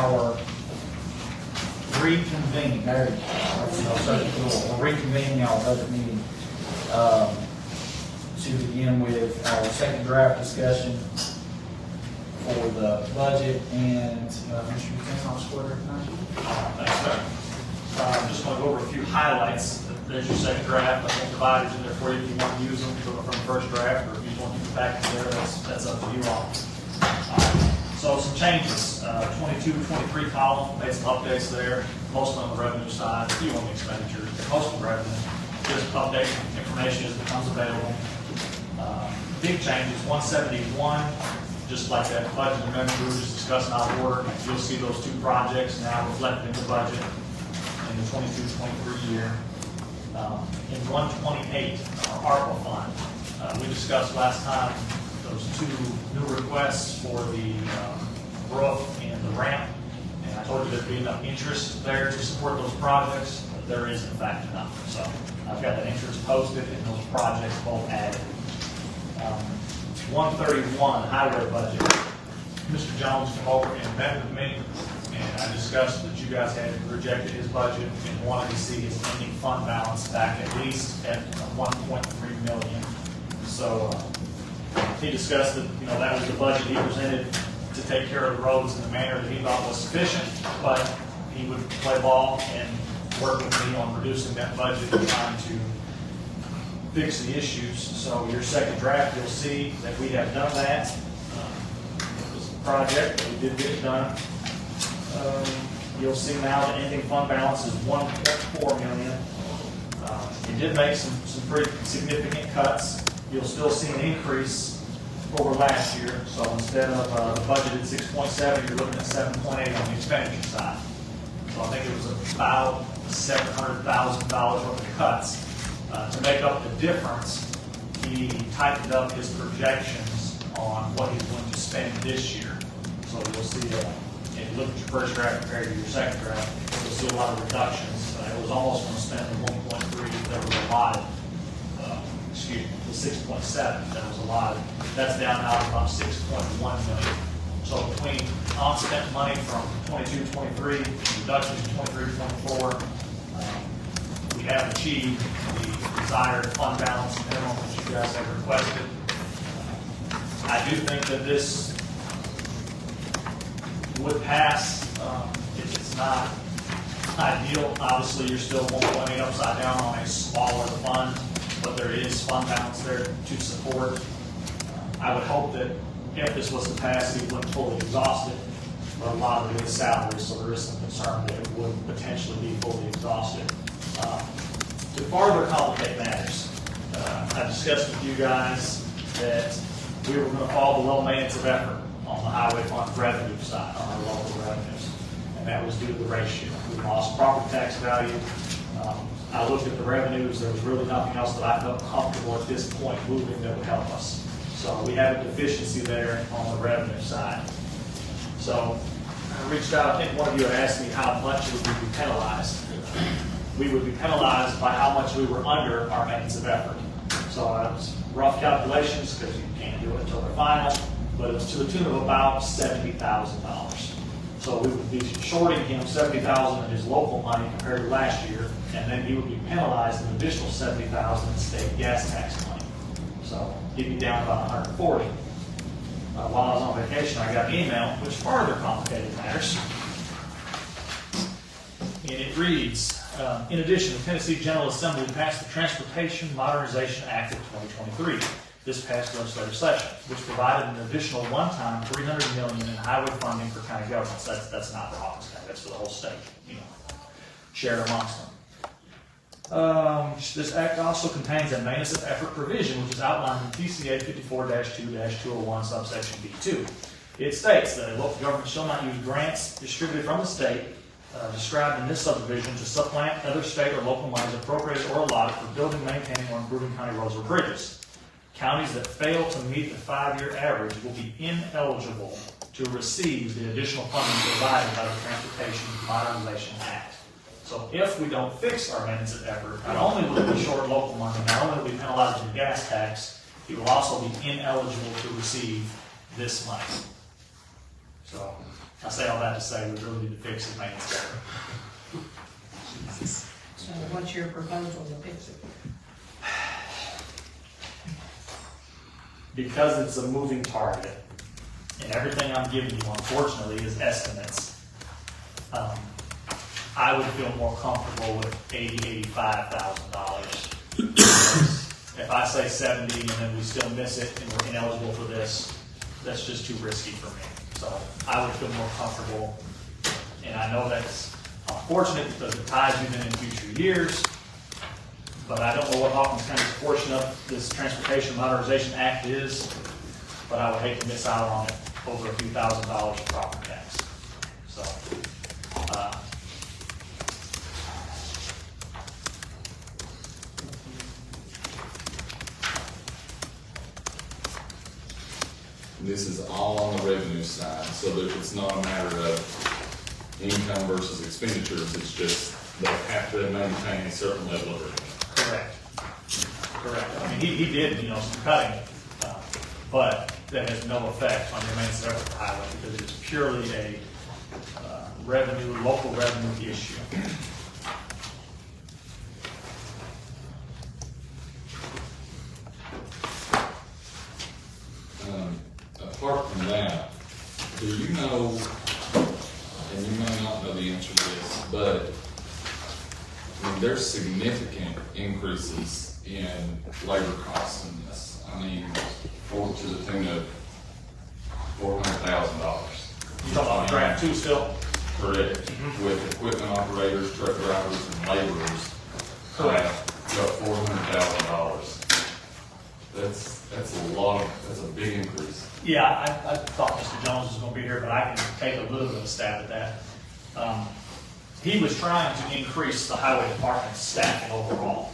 our reconvening, there you go, we're reconvening our budget meeting to begin with our second draft discussion for the budget. And Mr. McKenna, I'll swear tonight. Thanks, sir. Just want to go over a few highlights. There's your second draft. I think dividers in there for you if you want to use them from the first draft, or if you want to get back in there, that's up to you all. So some changes. 22-23 column, made some updates there, mostly on the revenue side, a few on the expenditures, most of the revenue. Just updating information as it becomes available. Big changes, 171, just like that budget amendment we were just discussing out of order. You'll see those two projects now reflected in the budget in the 22-23 year. In 128, our ARPA fund, we discussed last time those two new requests for the roof and the ramp, and I told you there'd be enough interest there to support those projects. But there is in fact enough. So I've got that interest posted and those projects both added. 131 highway budget. Mr. Jones came over and met with me, and I discussed that you guys had rejected his budget and wanted to see his ending fund balance back at least at 1.3 million. So he discussed that that was the budget he presented to take care of the roads in the manner that he thought was sufficient, but he would play ball and work with me on reducing that budget and trying to fix the issues. So your second draft, you'll see that we have done that. It was a project, but we did get it done. You'll see now the ending fund balance is 1.4 million. It did make some pretty significant cuts. You'll still see an increase over last year. So instead of budgeted 6.7, you're looking at 7.8 on the expenditure side. So I think it was about $700,000 worth of cuts. To make up the difference, he tightened up his projections on what he's going to spend this year. So you'll see, if you look at your first draft compared to your second draft, you'll see a lot of reductions. It was almost going to spend the 1.3 that was allotted. The 6.7 that was allotted. That's down now to about 6.1 million. So between unspent money from 22-23, reductions in 23-24, we have achieved the desired fund balance minimum that you guys have requested. I do think that this would pass. If it's not ideal, obviously you're still 1.8 upside down on a smaller fund, but there is fund balance there to support. I would hope that if this was to pass, it wouldn't fully exhaust it, but a lot of it is salary, so there is some concern that it would potentially be fully exhausted. To further complicate matters, I discussed with you guys that we were going to follow the low maintenance of effort on the highway fund revenue side, on our local revenues, and that was due to the ratio. We lost property tax value. I looked at the revenues. There was really nothing else that I felt comfortable at this point moving that would help us. So we have a deficiency there on the revenue side. So I reached out. I think one of you had asked me how much would we be penalized. We would be penalized by how much we were under our maintenance of effort. So it was rough calculations because you can't do it until they're final, but it was to the tune of about $70,000. So we would be shorting him $70,000 in his local money compared to last year, and then he would be penalized an additional $70,000 in state gas tax money. So he'd be down about $140. While I was on vacation, I got an email which further complicated matters. And it reads, in addition, the Tennessee General Assembly passed the Transportation Modernization Act of 2023 this past legislative session, which provided an additional one-time $300 million in highway funding for county governments. That's not for Hawkins County, that's for the whole state, shared amongst them. This act also contains a maintenance of effort provision, which is outlined in TCA 54-2-201 subsection B2. It states that a local government shall not use grants distributed from the state described in this subdivision to supplant other state or local monies appropriated or allotted for building, maintaining, or improving county roads or bridges. Counties that fail to meet the 5-year average will be ineligible to receive the additional funding provided by the Transportation Modernization Act. So if we don't fix our maintenance of effort, not only will it be short local money, not only will we be penalized with gas tax, it will also be ineligible to receive this money. So I say all that to say we really need to fix the maintenance gutter. So what's your proposal to fix it? Because it's a moving target, and everything I'm giving you, unfortunately, is estimates, I would feel more comfortable with $85,000. If I say 70 and then we still miss it and we're ineligible for this, that's just too risky for me. So I would feel more comfortable, and I know that's unfortunate because it ties you in future years, but I don't know what Hawkins County's portion of this Transportation Modernization Act is, but I would hate to miss out on it over a few $1,000s of property tax. So, This is all on the revenue side, so that it's not a matter of income versus expenditures, it's just they have to maintain a certain level of revenue. correct. Correct. I mean, he did, some cutting, but that has no effect on your main service highway because it is purely a local revenue issue. Apart from that, do you know, and you may not know the answer to this, but I mean, there's significant increases in labor costs in this. I mean, to the tune of $400,000. You talking about grant two still? Correct. With equipment operators, truck drivers, and laborers. Correct. About $400,000. That's a lot. That's a big increase. Yeah, I thought Mr. Jones was gonna be here, but I can take a little bit of a stab at that. He was trying to increase the highway department's staffing overall,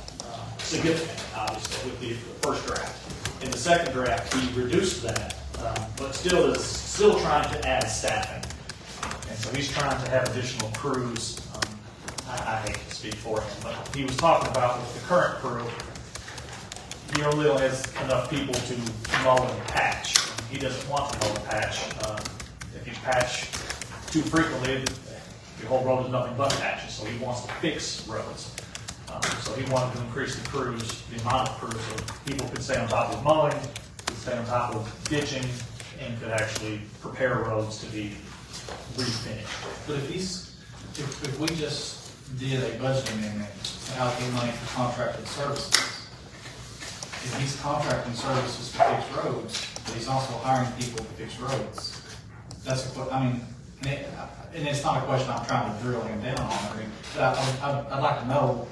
significantly, obviously, with the first draft. In the second draft, he reduced that, but still trying to add staffing. And so he's trying to have additional crews. I hate to speak for him, but he was talking about with the current crew, he only has enough people to mow and patch. He doesn't want to mow and patch. If you patch too frequently, your whole road is nothing but patches, so he wants to fix roads. So he wanted to increase the crews, the amount of crews, so people could stay on top of mowing, could stay on top of ditching, and could actually prepare roads to be refinished. But if we just did a budget amendment to allocate money for contracted services, if he's contracting services to fix roads, but he's also hiring people to fix roads, that's and it's not a question I'm trying to drill him down on. I mean, but I'd like to know,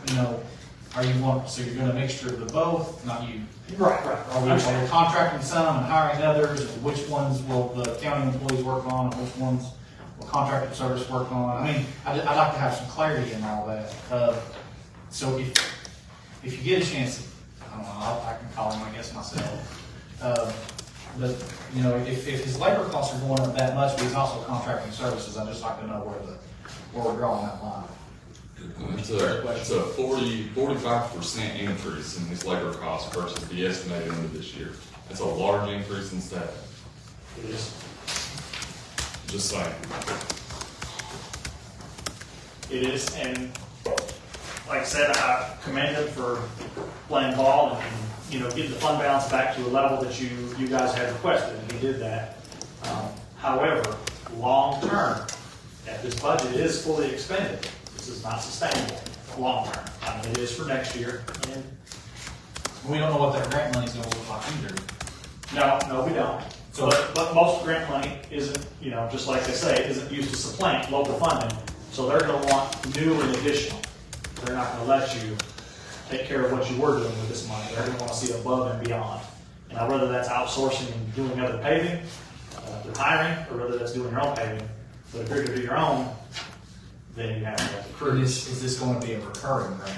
so you're doing a mixture of the both, not you. Right. Are we contracting some and hiring others? Which ones will the county employees work on, and which ones will contracted service work on? I mean, I'd like to have some clarity in all that. So if you get a chance, I don't know, I can call him, I guess, myself. But, if his labor costs are going up that much, but he's also contracting services, I'd just like to know where we're drawing that line. It's a 45% increase in his labor costs versus the estimated end of this year. It's a large increase in staff. It is. Just saying. It is, and like I said, I commend him for playing ball and getting the fund balance back to a level that you guys had requested, and he did that. However, long term, if this budget is fully expended, this is not sustainable long term. I mean, it is for next year, and We don't know what that grant money's gonna look like either. no, we don't. So, but most grant money isn't, just like they say, isn't used to supplant local funding. So they're going to want new and additional. They're not going to let you take care of what you were doing with this money. They're going to want to see above and beyond. And whether that's outsourcing and doing other paving, through hiring, or whether that's doing your own paving. But if you're going to do your own, then you have to have the crews. Is this going to be a recurring grant?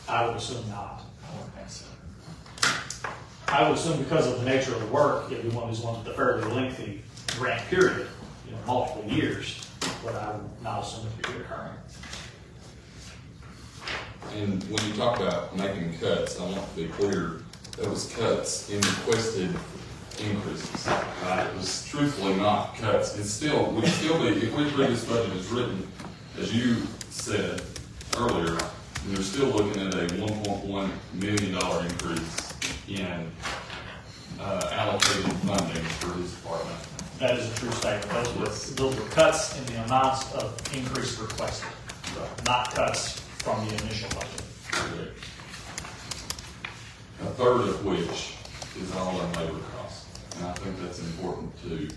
I would assume not. I wouldn't think so. I would assume because of the nature of the work, it'd be one of these ones with a fairly lengthy grant period, multiple years, but I would not assume it to be recurring. And when you talk about making cuts, I want to be clear, those cuts in requested increases, right? It was truthfully not cuts. It's still, we'd still be, if we approve this budget as written, as you said earlier, you're still looking at a $1.1 million increase in allocated funding for his department. That is a true statement. Those were cuts in the amounts of increase requested, not cuts from the initial budget. Correct. A third of which is all in labor costs. And I think that's important to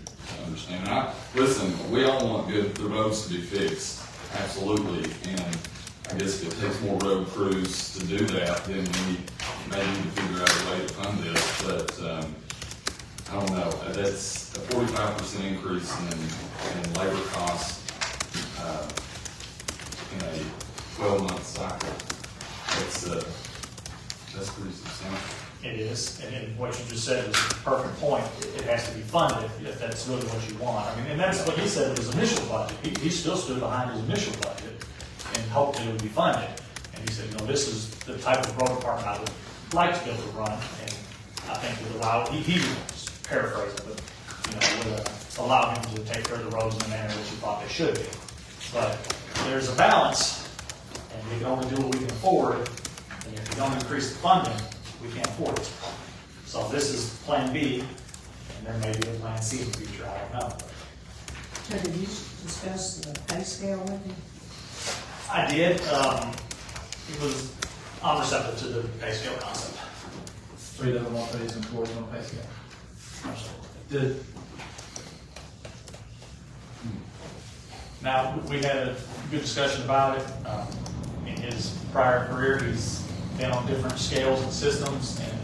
understand. Listen, we all want the roads to be fixed, absolutely. And I guess if it takes more road crews to do that, then we may need to figure out a way to fund this. But I don't know. That's a 45% increase in labor costs in a 12-month cycle. That's pretty substantial. It is, and what you just said is a perfect point. It has to be funded if that's really what you want. I mean, and that's what he said with his initial budget. He still stood behind his initial budget and hoped that it would be funded. And he said, you know, this is the type of road department I would like to be able to run, and I think would allow, he was paraphrasing, but, you know, would allow him to take care of the roads in the manner which he thought they should be. But there's a balance, and we can only do what we can afford, and if you don't increase the funding, we can't afford it. So this is Plan B, and there may be a Plan C in the future, I don't know. So did you discuss the pay scale with him? I did, it was unreceptive to the pay scale concept. So he doesn't want his employees on pay scale. Absolutely. Now, we had a good discussion about it. In his prior career, he's been on different scales and systems, and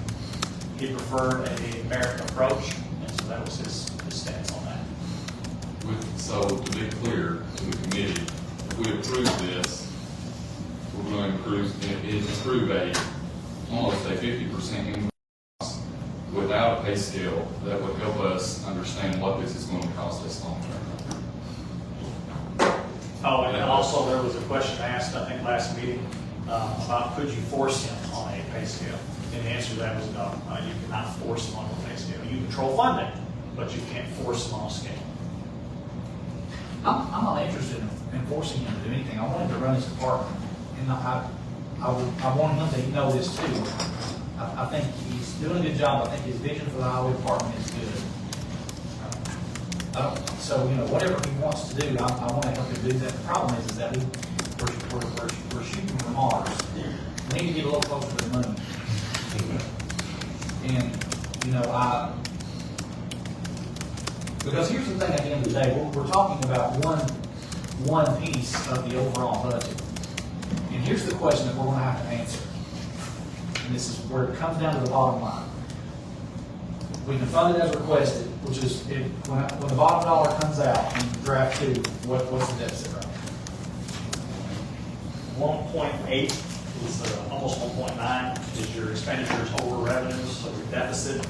he preferred a merit approach, and so that was his stance on that. So to be clear to the committee, if we approve this, we're going to approve almost a 50% increase without a pay scale that would help us understand what this is going to cost us long term. Oh, and then also there was a question asked, I think, last meeting, about could you force him on a pay scale? And the answer to that was no. You cannot force him on a pay scale. You control funding, but you can't force him on a scale. I'm not interested in forcing him to do anything. I want him to run his department, and I want him to know this too. I think he's doing a good job. I think his vision for the highway department is good. So, you know, whatever he wants to do, I want to help him do that. The problem is that we're shooting for Mars. We need to get a little closer to the moon. And, you know, because here's the thing at the end of the day, we're talking about one piece of the overall budget. And here's the question that we're going to have to answer. And this is where it comes down to the bottom line. We can fund it as requested, which is when the bottom dollar comes out in draft 2, what's the deficit rate? 1.8 is almost 1.9 is your expenditures over revenues, so your deficit.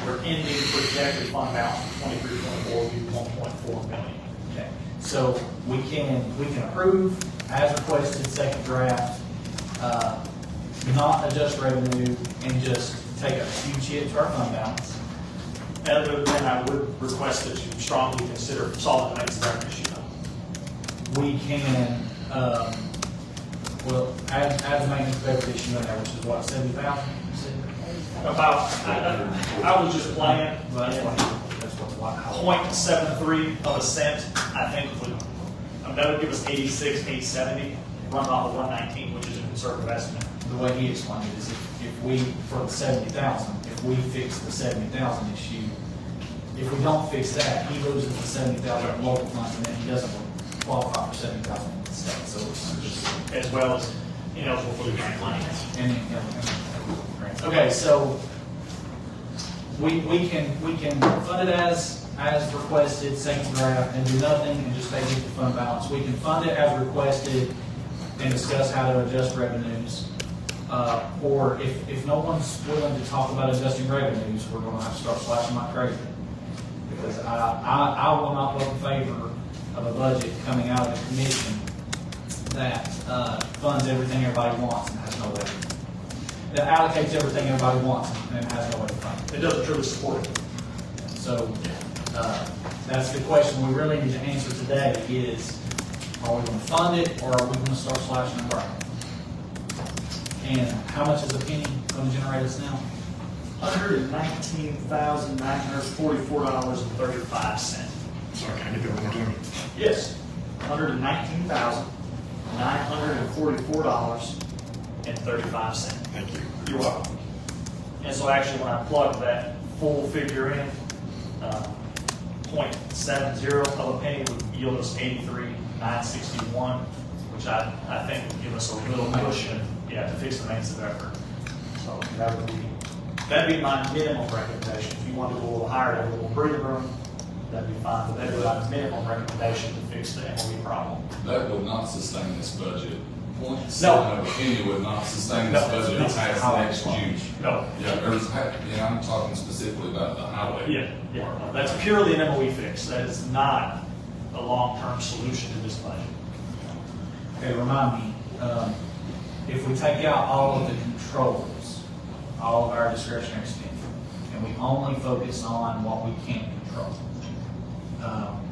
Your ending projected fund balance for 23-24 will be 1.4 million. Okay. So we can approve as requested second draft, not adjust revenue, and just take a huge hit to our fund balance. Other than I would request that you strongly consider solid maintenance revenue issue. We can, add the maintenance beverage issue in there, which is what, 70,000? About, I was just playing. Well, that's what 0.73 of a cent, I think that would give us 870, run off of 119, which is a conservative estimate. the way he explained it is if we, for the 70,000, if we fix the 70,000 issue, if we don't fix that, he loses the 70,000 in local funds, and then he doesn't qualify for 70,000 in the state. So it's just, As well as ineligible for the grant money. and okay, so we can fund it as requested, second draft, and do nothing and just take it to fund balance. We can fund it as requested and discuss how to adjust revenues. Or if no one's willing to talk about adjusting revenues, we're going to have to start slashing like crazy. Because I will not vote in favor of a budget coming out of the commission that funds everything everybody wants and has no revenue. that allocates everything everybody wants and has no way to fund it. It doesn't truly support it. So, that's the question we really need to answer today is, are we gonna fund it or are we gonna start slashing and burning? And how much is a penny gonna generate us now? $119,944.35. Sorry, can I get that one more time? Yes, $119,944.35. Thank you. You're welcome. And so actually, when I plug that full figure in, 0.70 of a penny would yield us 83,961, which I think would give us a little cushion, to fix the maintenance of effort. So that'd be my minimum recommendation. If you want to go a little higher, have a little breathing room, that'd be fine, but that'd be my minimum recommendation to fix the MOE problem. That would not sustain this budget. No. 0.7 of a penny would not sustain this No. budget No. past next June. No. Yeah, I'm talking specifically about the highway. Yeah, that's purely an MOE fix. That is not a long-term solution to this budget. Okay, remind me, if we take out all of the controls, all of our discretionary spending, and we only focus on what we can control,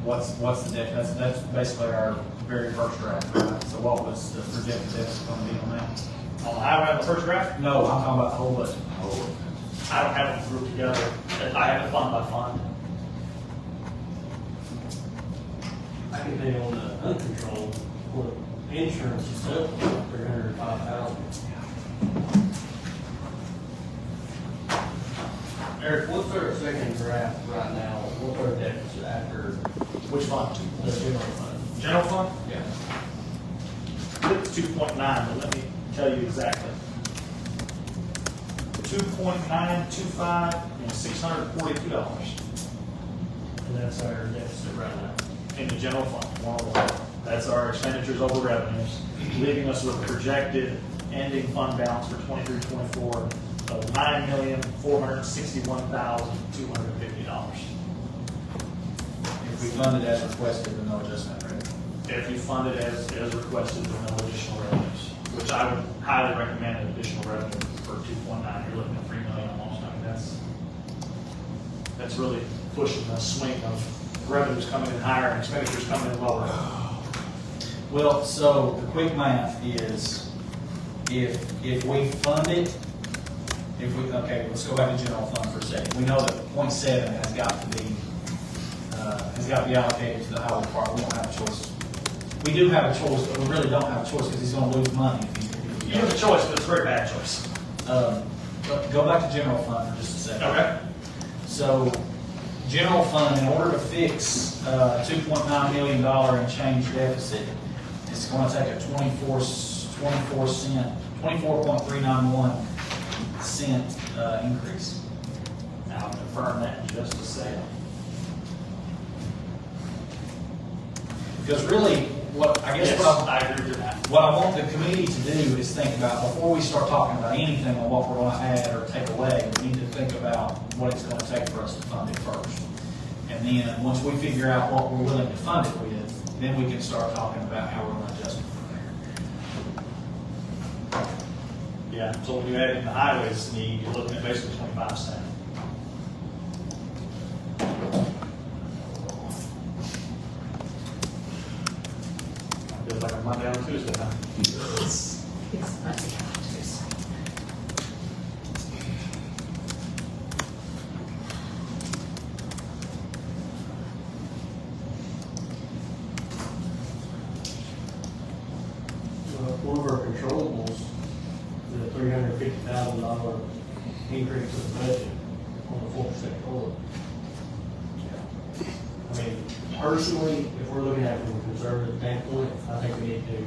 what's the deficit? That's basically our very first draft, right? So what was the projected deficit going to be on that? On the highway on the first graph, No, I'm talking about the whole budget. I don't have them grouped together. I have it fund by fund. I can tell you on the uncontrolled, for insurance itself, 305,000. Eric, what's our second draft right now? What's our deficit after Which fund? the general fund? General fund? Yeah. It's 2.9, but let me tell you exactly. 2.925 and $642 And that's our deficit right now. in the general fund. That's our expenditures over revenues, leaving us with a projected ending fund balance for 23-24 of $9,461,250. If we fund it as requested, then no adjustment rate. If you fund it as requested with no additional revenues, which I would highly recommend an additional revenue for 2.9. You're looking at $3 million almost. I mean, that's really pushing the swing of revenues coming in higher and expenditures coming in lower. Well, so the quick math is, if we fund it, okay, let's go back to general fund for a second. We know that 0.7 has got to be allocated to the highway department. We don't have a choice. We do have a choice, but we really don't have a choice because he's gonna lose money if he You have a choice, but it's a very bad choice. But go back to general fund for just a second. Okay. So, general fund, in order to fix $2.9 million and change deficit, it's going to take a 24.391 cent increase. I'll confirm that in just a second. Because really, what I Yes, I agree with that. what I want the committee to do is think about, before we start talking about anything on what we're going to add or take away, we need to think about what it's going to take for us to fund it first. And then, once we figure out what we're willing to fund it with, then we can start talking about how we're going to adjust it from there. Yeah, so when you add in the highways need, you're looking at basically 25 cents. Feels like a Monday on Tuesday, huh? One of our controllables, the $350,000 increase in the budget on the 4% COLA. I mean, personally, if we're looking at it from a conservative standpoint, I think we need to,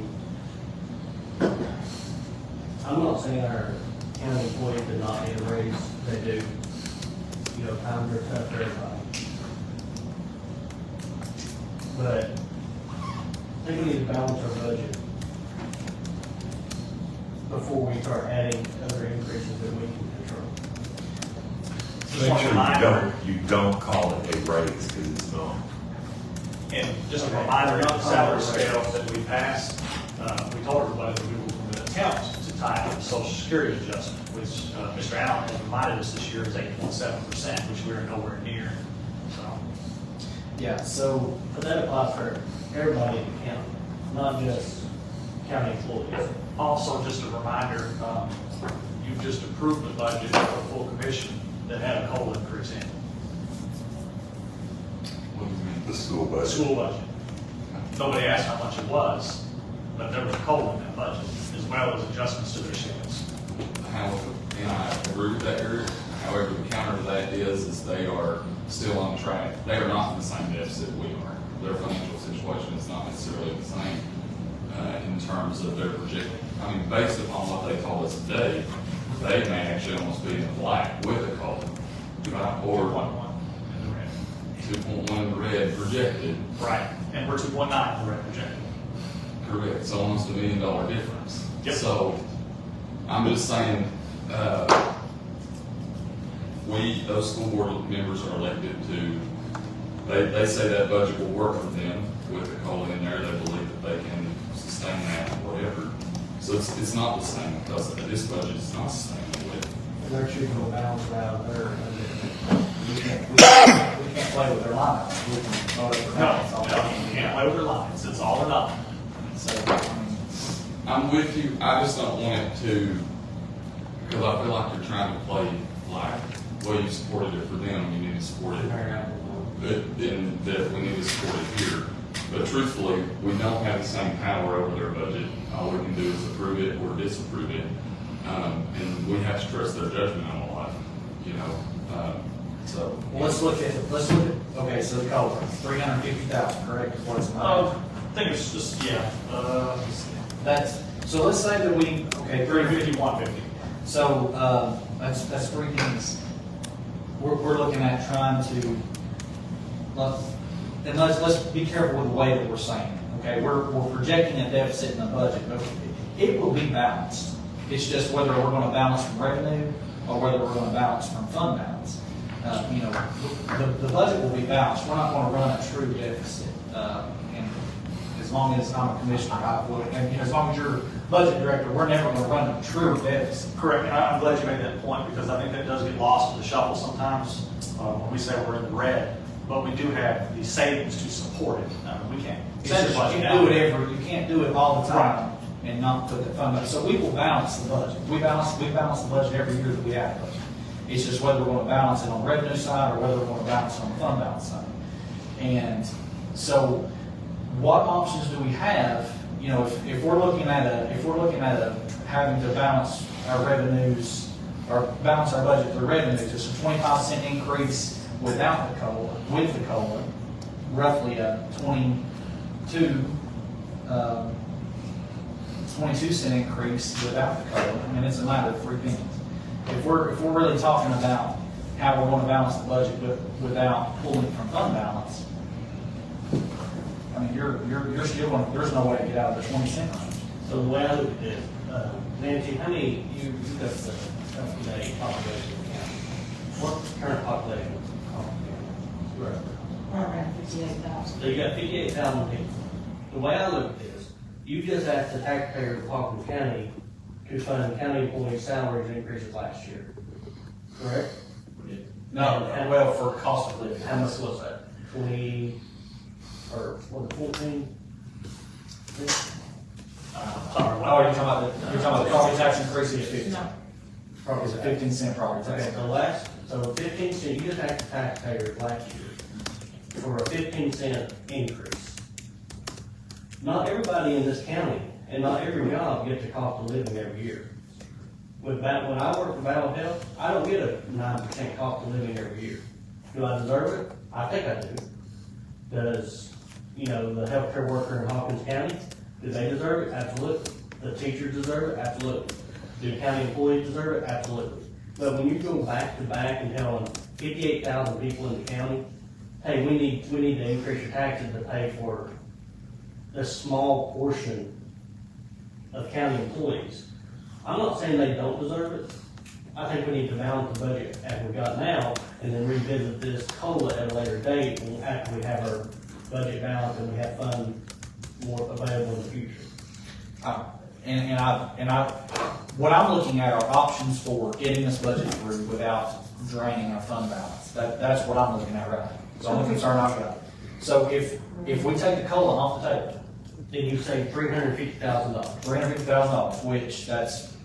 I'm not saying our county employees did not need a raise, they do. You know, times are tough for everybody. But I think we need to balance our budget before we start adding other increases that we can control. Just want to Make remind sure you don't call it a raise, because it's not. And just a reminder, on the salary scale that we passed, we told everybody that we were going to attempt to tied to the social security adjustment, which Mr. Allen has reminded us this year is 8.7%, which we're nowhere near. So, Yeah, so, But that applies for everybody in the county, not just county employees. also, just a reminder, you just approved the budget for full commission that had a COLA increase in it. What do you mean? The school budget. School budget. Nobody asked how much it was, but there was a COLA in that budget, as well as adjustments to their shares. However, and I agree with that, Eric. However, the counter to that is they are still on track. They are not in the same deficit we are. Their financial situation is not necessarily the same in terms of their projected. I mean, based upon what they told us today, they may actually almost be in the black with a COLA. Right? Or 2.1 in the red. 2.1 in the red projected. Right, and we're 2.9 in the red projected. Correct, so almost $1 million difference. Yep. So, I'm just saying, those school board members are elected to, they say that budget will work for them with the COLA in there, they believe that they can sustain that, whatever. So it's not the same, because this budget is not sustainable with. They're choosing to balance out their budget. we can't play with their line items. We can vote for balance all the No, time. you can't play with their lines, it's all or nothing. So, I mean, I'm with you, I just don't want it to, because I feel like you're trying to play like, well, you supported it for them, you need to support it. And that we need to support it here. But truthfully, we don't have the same power over their budget. All we can do is approve it or disapprove it. And we have to trust their judgment on a lot, you know, so. well, let's look at, okay, so the COLA, 350,000, correct, is what it's about. I think it's just, yeah, So let's say that we, okay, 350, 150. So, that's three things. We're looking at trying to, and let's be careful with the way that we're saying it, okay? We're projecting a deficit in the budget, but it will be balanced. It's just whether we're gonna balance from revenue or whether we're gonna balance from fund balance. You know, the budget will be balanced. We're not gonna run a true deficit. And as long as I'm a commissioner, I would, and as long as you're budget director, we're never gonna run a true deficit. Correct, and I'm glad you made that point, because I think that does get lost in the shuffle sometimes, when we say we're in the red, but we do have the savings to support it. We can't. You can't do it all the time and not put the fund balance. So we will balance the budget. We balance the budget every year that we have a budget. It's just whether we're gonna balance it on the revenue side or whether we're gonna balance it on the fund balance side. And so what options do we have? You know, if we're looking at having to balance our revenues or balance our budget through revenues, it's a 25-cent increase without the COLA, with the COLA, roughly a 22-cent increase without the COLA. I mean, it's a matter of three pennies. If we're really talking about how we're going to balance the budget without pulling from fund balance, I mean, you're still going, there's no way to get out of the 20-cent range. So the way I look at this, Nancy, how many, you got the up-to-date population in the county? What's the current population of the county? Around 58,000. So you got 58,000 people. The way I look at this, you just asked the taxpayer of Hawkins County to fund county employees' salaries increases last year, correct? No, well, for cost of living. How much was that? 20, or was it 14? Sorry, Oh, you're talking about the property tax increase is 15. No. Property's a 15-cent property Okay, tax. so 15 cent, you just asked the taxpayers last year for a 15-cent increase. Not everybody in this county and not every job gets a cost of living every year. When I work for Battle Health, I don't get a 9% cost of living every year. Do I deserve it? I think I do. Does, you know, the healthcare worker in Hawkins County, do they deserve it? Absolutely. The teachers deserve it? Absolutely. Do county employees deserve it? Absolutely. But when you go back to back and telling 58,000 people in the county, hey, we need to increase your taxes to pay for a small portion of county employees. I'm not saying they don't deserve it. I think we need to balance the budget as we got now and then revisit this COLA at a later date after we have our budget balance and we have funds more available in the future. what I'm looking at are options for getting this budget through without draining our fund balance. That's what I'm looking at right now. It's the only concern I've got. So if we take the COLA off the table, Then you say $350,000. $350,000, which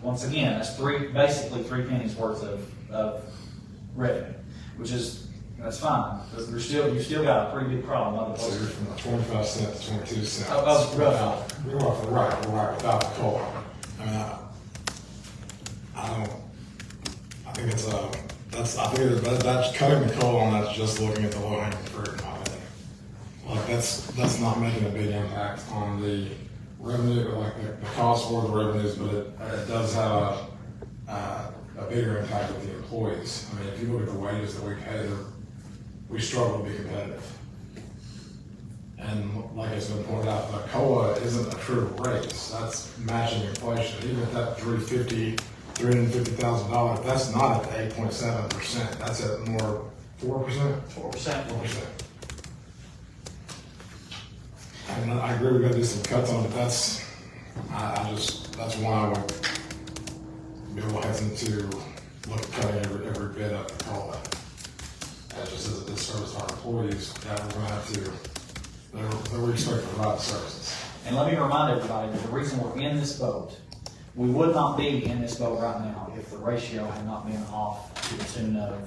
once again, that's basically 3 pennies worth of revenue, which is, that's fine, but you still got a pretty big problem on the So you're post. from 25 cents to 22 cents. Of rough. You're right, without the COLA. I mean, I think it's, that's cutting the COLA on that's just looking at the low hanging fruit, in my opinion. Like, that's not making a big impact on the revenue, like the cost or the revenues, but it does have a bigger impact with the employees. I mean, if you look at the wages that we pay, we struggle to be competitive. And like it's been pointed out, the COLA isn't a true raise. That's matching inflation. Even if that $350,000, that's not at 8.7%. That's at more 4%? 4%. 4%. And I agree we gotta do some cuts on it. That's why I would be a little hesitant to look at cutting every bit of the COLA. That just is a disservice to our employees that we're gonna have to, that we expect to provide the services. And let me remind everybody that the reason we're in this boat, we would not be in this boat right now if the ratio had not been off to the tune of,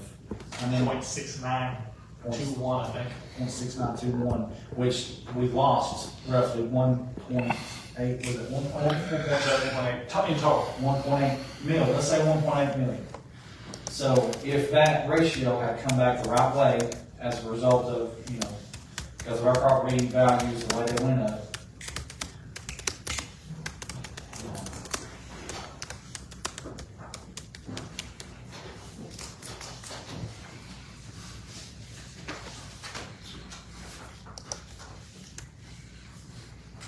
0.6921, I think. 0.6921, which we've lost roughly 1.8, was it 1.8? In total. 1.8 million, let's say 1.8 million. So if that ratio had come back the right way as a result of, because of our property values, the way they went up,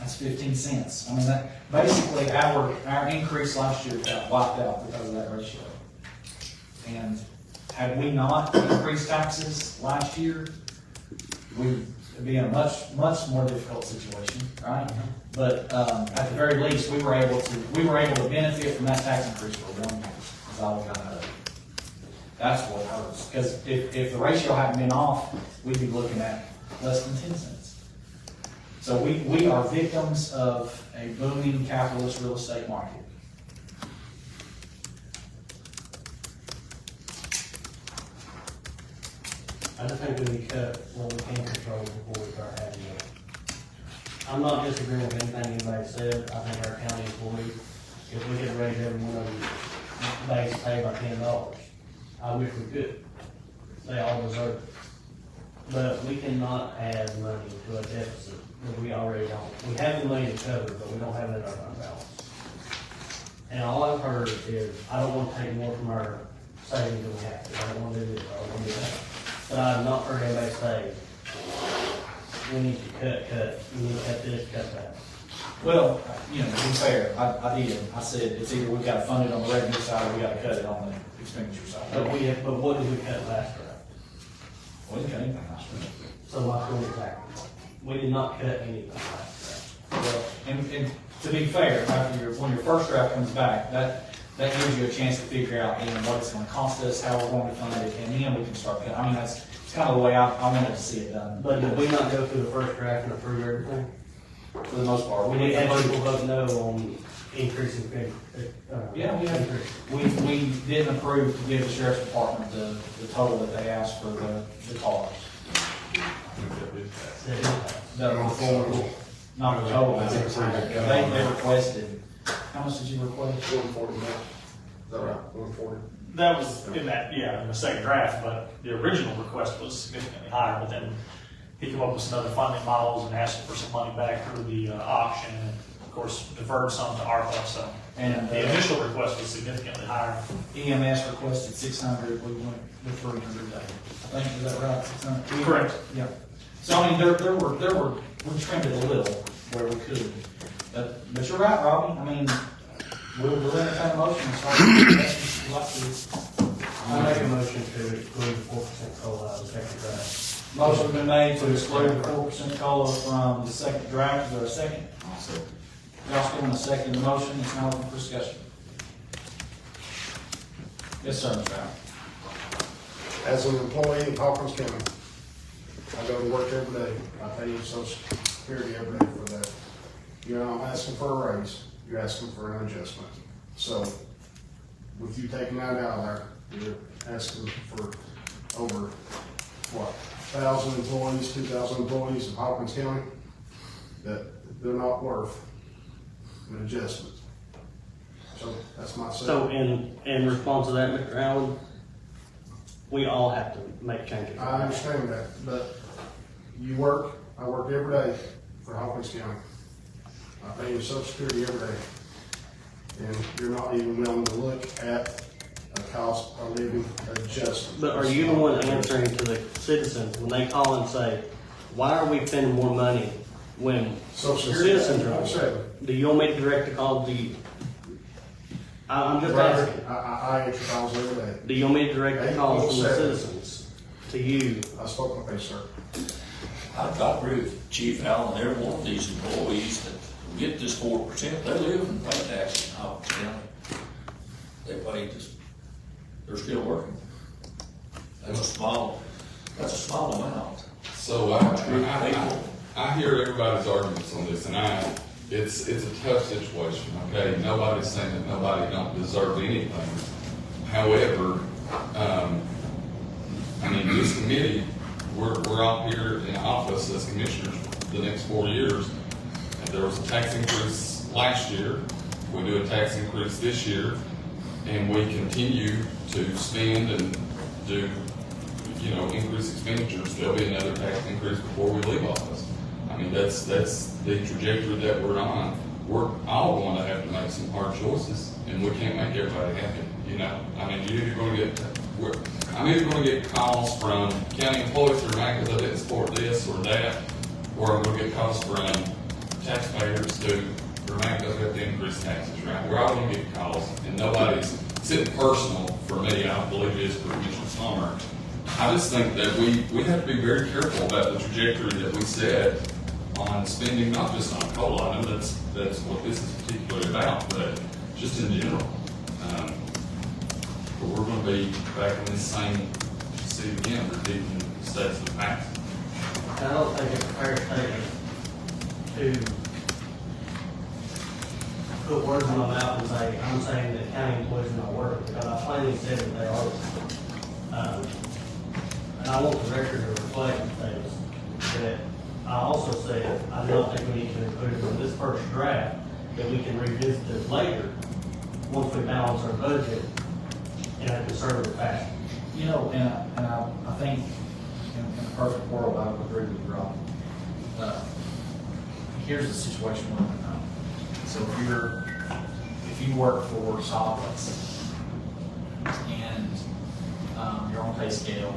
that's 15 cents. I mean, that, basically our increase last year got wiped out because of that ratio. And had we not increased taxes last year, we'd be in a much more difficult situation, right? But at the very least, we were able to benefit from that tax increase for 1 year. Is all we got out of it. That's what hurts. Because if the ratio hadn't been off, we'd be looking at less than 10 cents. So we are victims of a booming capitalist real estate market. I just think we need to cut what we can control before we start having it. I'm not disagreeing with anything anybody said. I think our county employees, if we could raise every one of them base pay by $10, I wish we could. They all deserve it. But we cannot add money to a deficit that we already don't. We have the money to cover, but we don't have it in our fund balance. And all I've heard is, I don't want to take more from our savings than we have to. I don't want to do this, I don't want to do that. But I have not heard anybody say, we need to cut, we need to cut this, cut that. Well, to be fair, I did. I said it's either we've got to fund it on the revenue side or we got to cut it on the expenditure side. But what did we cut last round? We didn't cut anything last year. So my point exactly. We did not cut anything last Well, and to be fair, when your first draft comes back, that gives you a chance to figure out, what it's going to cost us, how we're going to fund it, and then we can start cutting. I mean, it's kind of the way I wanted to see it done. But did we not go through the first draft and approve everything? For the most part, We had people vote no on increasing pay. Yeah, we didn't approve to give the sheriff's department the total that they asked for the cars. Not the total. They requested, how much did you request? 140 now. Is that right? 140? That was in the second draft, but the original request was significantly higher, but then he came up with some other funding models and asked for some money back through the auction, and of course deferred some to ARPA, so. And The initial request was significantly higher. EMS requested 600, we went with 300 I think, is that right? 600? Correct. Yeah. So I mean, we trimmed it a little where we could. But you're right, Robbie. I mean, we'll entertain a motion and start. That's what you'd like to. I make a motion to exclude 4% COLA out of the second draft. Motion's been made to exclude the 4% COLA from the second draft. Is there a second? Josh giving a second to the motion, it's now open for discussion. Yes, sir, Mr. Allen. As an employee of Hawkins County, I go to work every day. I pay Social Security every day for that. You're not asking for a raise, you're asking for an adjustment. So with you taking that out of there, you're asking for over, what, 1,000 employees, 2,000 employees of Hawkins County, that they're not worth an adjustment. So that's my say. So in response to that, Mr. Allen, we all have to make changes. I understand that, but you work, I work every day for Hawkins County. I pay you Social Security every day. And you're not even willing to look at a cost of living adjustment. But are you the one answering to the citizens when they call and say, why are we spending more money when Social the Security, citizens I'm are? saying. Do you want me to direct the call to you? I'm just asking. I answer calls every day. Do you want me to direct the calls from the 8.7. citizens to you? I spoke with you, sir. I agree with Chief Allen, every one of these employees that get this 4%, they live and pay taxes in Hawkins County. They pay just, they're still working. That's a small amount. So I hear everybody's arguments on this, and it's a tough situation, okay? Nobody's saying that nobody don't deserve anything. However, I mean, this committee, we're all here in office as commissioners for the next 4 years. And there was a tax increase last year, we do a tax increase this year, and we continue to spend and do, increase expenditures. There'll be another tax increase before we leave office. I mean, that's the trajectory that we're on. We're all going to have to make some hard choices, and we can't make everybody happy, I mean, you're either going to I'm either going to get calls from county employees who are mad because I didn't support this or that, or I'm going to get calls from taxpayers who are mad because we have to increase taxes, right? We're all going to get calls, and nobody's sitting personal for me. I don't believe it is for Commissioner Sommer. I just think that we have to be very careful about the trajectory that we set on spending, not just on COLA. I know that's what this is particularly about, but just in general. But we're going to be back in this same seat again, repeating the states of the past. I don't think it's a fair statement to put words in my mouth and say, I'm saying that county employees are not working, because I plainly said that they are. And I want the record to reflect things that I also said, I don't think we need to include it in this first draft, that we can revisit it later, once we balance our budget in a conservative fashion. And I think in a perfect world, I would agree with you, Rob. Here's the situation we're in now. So if you work for Solidus and you're on pay scale,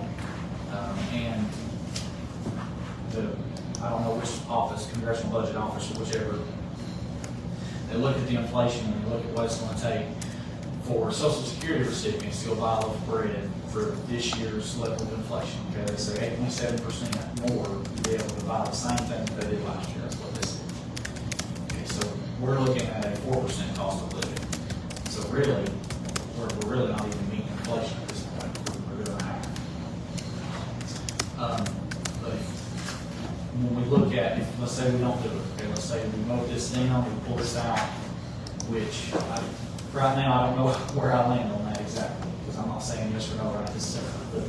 and I don't know which office, Congressional Budget Office or whichever, they look at the inflation and they look at what it's going to take for Social Security recipients to go buy a loaf of bread for this year's level of inflation. Okay, they say 8.7% more to be able to buy the same thing that they did last year. That's what this is. Okay, so we're looking at a 4% cost of living. So really, we're really not even meeting inflation at this point. We're really high. But when we look at, let's say we don't do it. Okay, let's say we mow this down, we pull this out, which right now I don't know where I land on that exactly, because I'm not saying yes or no right this second. But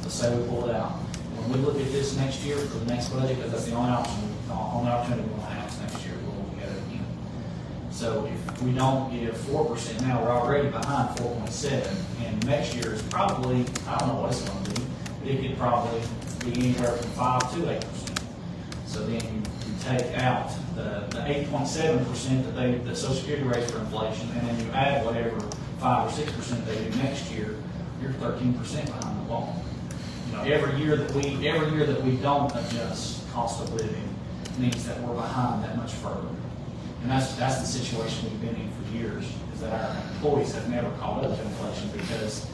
let's say we pull it out. When we look at this next year for the next budget, because that's the only opportunity we'll have next year, we'll look at it again. So if we don't give 4% now, we're already behind 4.7, and next year is probably, I don't know what it's going to be, but it could probably be anywhere from 5 to 8%. So then you take out the 8.7% that Social Security raised for inflation, and then you add whatever 5 or 6% they do next year, you're 13% behind the ball. Every year that we don't adjust cost of living means that we're behind that much further. And that's the situation we've been in for years, is that our employees have never caught up to inflation because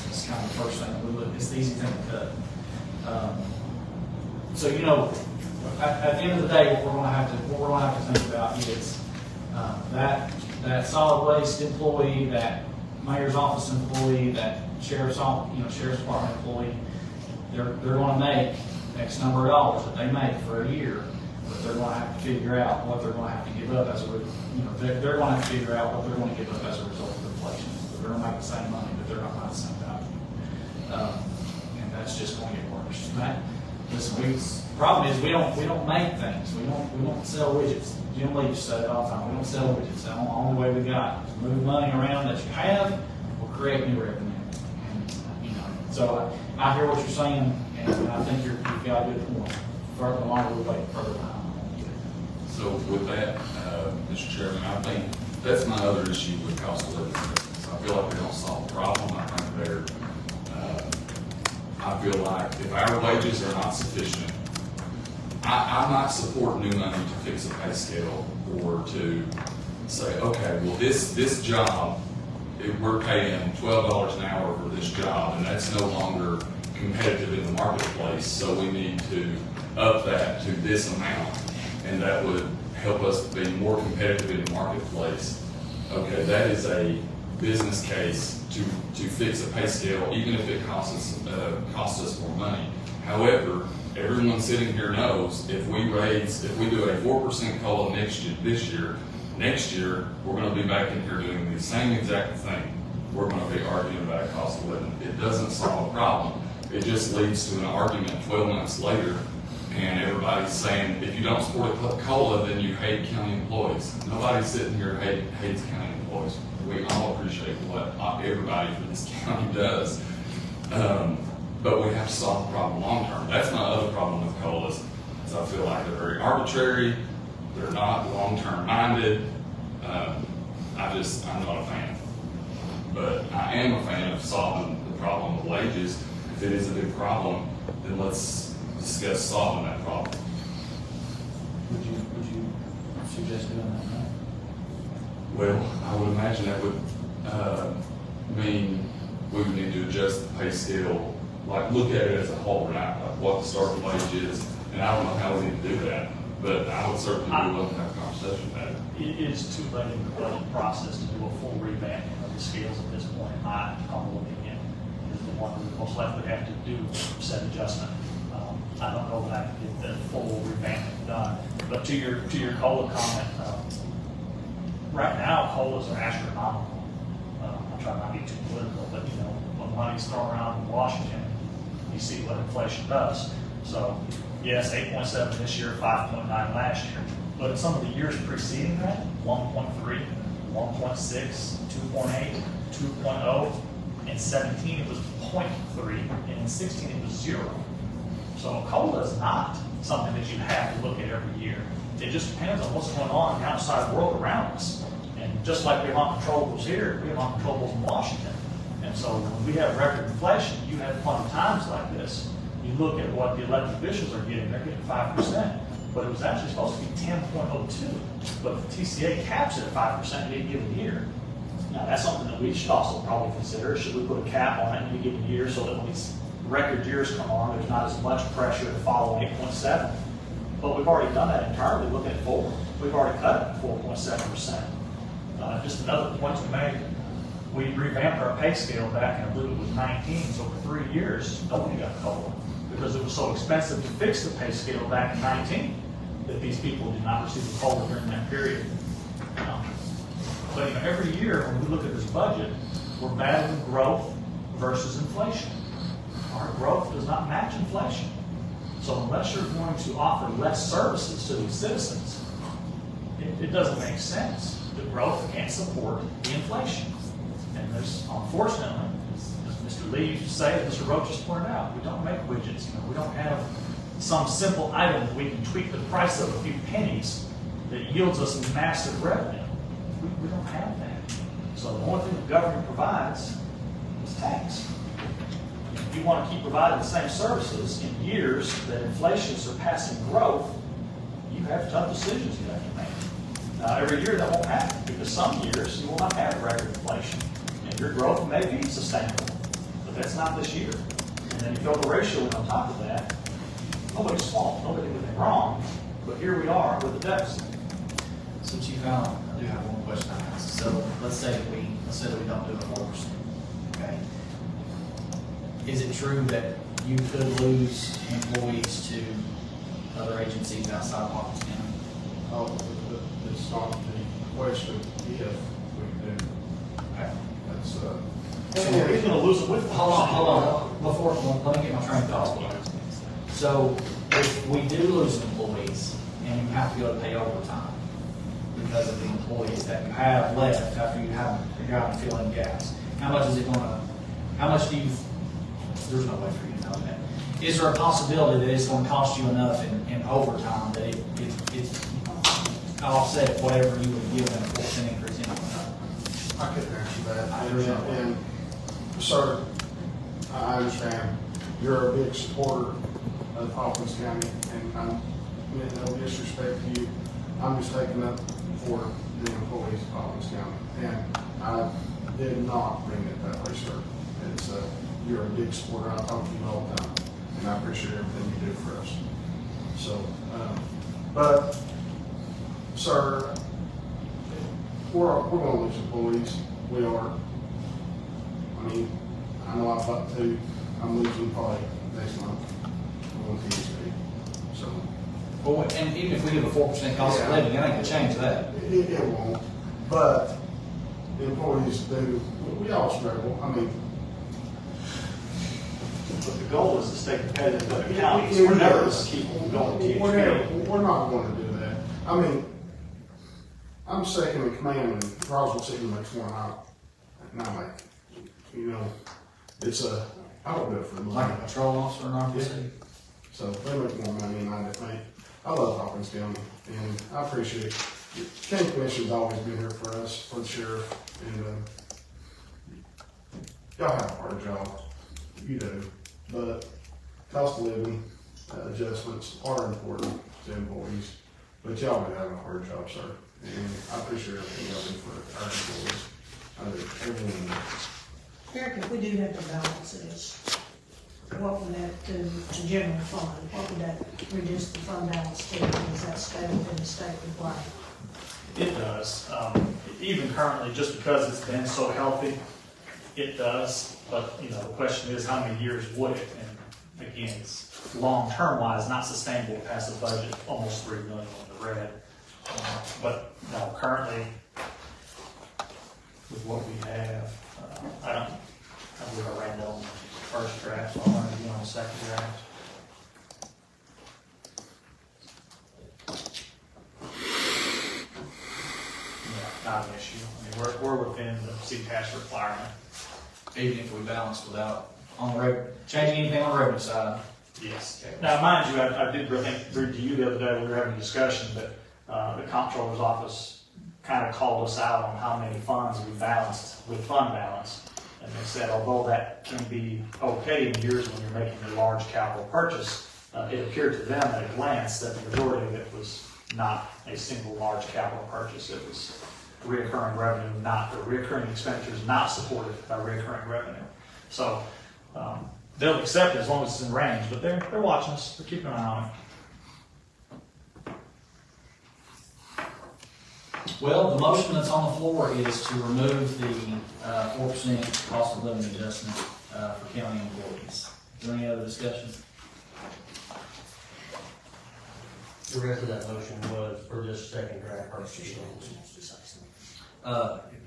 it's kind of the first thing that we look, it's the easy thing to cut. So, At the end of the day, what we're gonna have to think about is, that solid waste employee, that mayor's office employee, that sheriff's department employee, they're gonna make X number of dollars that they make for a year, but they're gonna have to figure out what they're gonna have to give up as a, they're gonna have to figure out what they're gonna give up as a result of inflation. They're gonna make the same money, but they're not gonna have the same value. And that's just gonna get worse. The problem is we don't make things. We don't sell widgets. Jim Lee just said it all the time. We don't sell widgets. The only way we got is move money around that you have or create new revenue. And, so I hear what you're saying, and I think you've got a good point. Further, the longer we wait, further time. So with that, Mr. Chairman, I think that's my other issue with cost of living. I feel like they don't solve the problem. I think they're, I feel like if our wages are not sufficient, I might support new money to fix a pay scale or to say, okay, well, this job, we're paying $12 an hour for this job, and that's no longer competitive in the marketplace, so we need to up that to this amount, and that would help us be more competitive in the marketplace. Okay, that is a business case to fix a pay scale, even if it costs us more money. However, everyone sitting here knows if we do a 4% COLA this year, next year, we're going to be back in here doing the same exact thing. We're going to be arguing about cost of living. It doesn't solve a problem. It just leads to an argument 12 months later, and everybody's saying, if you don't support a COLA, then you hate county employees. Nobody's sitting here hates county employees. We all appreciate what everybody for this county does. But we have to solve the problem long term. That's my other problem with COLAs, is I feel like they're very arbitrary, they're not long term minded. I'm not a fan. But I am a fan of solving the problem of wages. If it is a big problem, then let's discuss solving that problem. Would you suggest doing that now? Well, I would imagine that would mean we would need to adjust the pay scale, like look at it as a whole, right? Like what the starting wage is, and I don't know how we need to do that, but I would certainly be willing to have a conversation about it. It is too late in the budget process to do a full revamping of the scales at this point, in my humble opinion. Is the one we most likely have to do said adjustment. I don't know that I can get the full revamping done. But to your COLA comment, right now COLAs are astronomical. I'm trying not to be too political, but when money's thrown around in Washington, you see what inflation does. So yes, 8.7 this year, 5.9 last year. But in some of the years preceding that, 1.3, 1.6, 2.8, 2.0, in 17 it was 0.3, and in 16 it was 0. So COLA is not something that you have to look at every year. It just depends on what's going on in the outside world around us. And just like we have uncontrollables here, we have uncontrollables in Washington. And so when we have record inflation, you have fun times like this. You look at what the elected officials are getting, they're getting 5%, but it was actually supposed to be 10.02. But the TCA caps it at 5% in any given year. Now that's something that we should also probably consider. Should we put a cap on it in any given year so that when these record years come on, there's not as much pressure to follow 8.7? But we've already done that internally, looking at forward. We've already cut it 4.7%. Just another point to make, we revamped our pay scale back in, I believe it was 19, so for 3 years, nobody got COLA because it was so expensive to fix the pay scale back in 19 that these people did not receive a COLA during that period. But every year when we look at this budget, we're battling growth versus inflation. Our growth does not match inflation. So unless you're going to offer less services to these citizens, it doesn't make sense. The growth can't support the inflation. And there's, unfortunately, as Mr. Lee used to say, as Mr. Roach just pointed out, we don't make widgets. We don't have some simple item that we can tweak the price of a few pennies that yields us massive revenue. We don't have that. So the only thing the government provides is tax. If you want to keep providing the same services in years that inflation is surpassing growth, you have tough decisions you have to make. Now, every year that won't happen because some years you will not have record inflation and your growth may be sustainable, but that's not this year. And then you throw the ratio in on top of that, nobody's fault, nobody did anything wrong, but here we are with a deficit. So Chief Allen, I do have one question I ask. So let's say that we don't do a 4%, okay? Is it true that you could lose employees to other agencies outside of Hawkins County? Oh, it's not the question if we do. Okay. That's, So he's gonna lose it with. Hold on. Let me get my train of thought. So if we do lose employees and you have to go to pay overtime because of the employees that you have left after you're having to fill in gaps, how much do you, there's no way for you to know that. Is there a possibility that it's gonna cost you enough in overtime that it's offset whatever you would give in a 4% increase in overtime? I couldn't answer that. I understand. And, sir, I understand you're a big supporter of Hawkins County, and I'm, no disrespect to you, I'm just taking up for the employees of Hawkins County. And I did not bring it that way, sir. It's, you're a big supporter, I talk to you all the time, and I appreciate everything you do for us. So, but, sir, we're gonna lose employees, we are. I mean, I know I've got to, I'm losing probably next month, on Tuesday, so. Well, and even if we give a 4% cost of living, it ain't gonna change that. It won't, but the employees do, we all struggle, I mean. But the goal is to stay competitive with the counties. We're never gonna keep going to We're not gonna do that. I mean, I'm second in command and Rogersville City makes more than I make. You know, it's I don't do it for the money. Like a patrol officer in our city. So they make more money than I do, mate. I love Hawkins County, and I appreciate it. County Commission's always been here for us, for the sheriff, and y'all have a hard job. You do. But cost of living adjustments are important to employees. But y'all do have a hard job, sir. And I appreciate everything y'all do for our employees. I do, everyone. Eric, if we do have to balance this, what would that do to general fund? What would that reduce the fund balance to? Does that stay within the state requirement? It does. Even currently, just because it's been so healthy, it does. But, you know, the question is how many years would it? And again, it's long-term wise, not sustainable to pass a budget almost $3 million in the red. But no, currently, with what we have, I believe I ran that on the first draft, so I wanted to be on the second draft. Yeah, not an issue. I mean, we're within the CCAS requirement. Even if we balance without, changing anything on the revenue side. Yes. Now, mind you, I did think through to you the other day, we were having a discussion that the comptroller's office kind of called us out on how many funds we balanced with fund balance. And they said, although that can be okay in years when you're making a large capital purchase, it appeared to them at a glance that the majority of it was not a single large capital purchase. It was reoccurring revenue, reoccurring expenditures not supported by reoccurring revenue. So they'll accept it as long as it's in range, but they're watching us, they're keeping an eye on it. Well, the motion that's on the floor is to remove the 4% cost of living adjustment for county employees. Is there any other discussion? The rest of that motion was for this second draft purchase.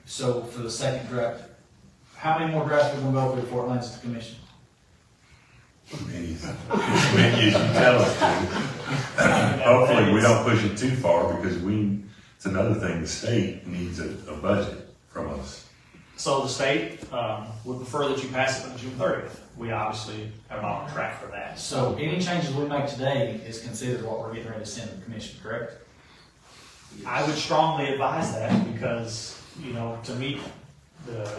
So for the second draft, how many more drafts are we going to go through before it lands at the commission? Many as you tell us to. Hopefully, we don't push it too far because it's another thing, the state needs a budget from us. So the state would prefer that you pass it on June 30th. We obviously are not on track for that. So any changes we make today is considered what we're getting ready to send to the commission, correct? I would strongly advise that because, you know, to meet the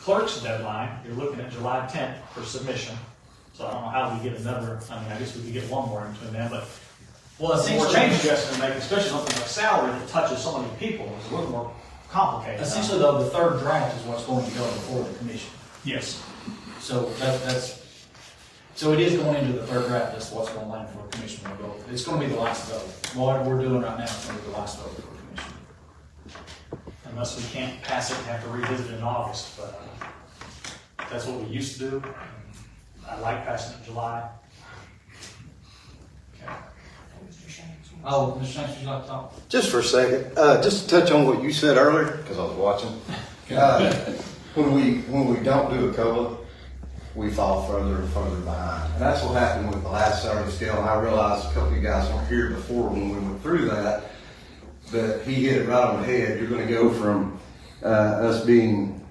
clerk's deadline, you're looking at July 10th for submission. So I don't know how we get another, I guess we could get one more in between then, but Well, the more changes you have to make, especially something like salary that touches so many people, is a little more complicated. Essentially, though, the third draft is what's going to go before the commission. Yes. So that's So it is going into the third draft, that's what's gonna land for a commissioner vote. It's gonna be the last vote. What we're doing right now is gonna be the last vote for a commissioner. Unless we can't pass it and have to revisit it in August, but that's what we used to do. I like passing it in July. Okay. Mr. Shanks. Oh, Mr. Shanks, would you like to talk? Just for a second, just to touch on what you said earlier, because I was watching. When we don't do a COLA, we fall further and further behind. And that's what happened with the last salary scale. And I realized a couple of you guys weren't here before when we went through that, but he hit it right on the head. You're going to go from us being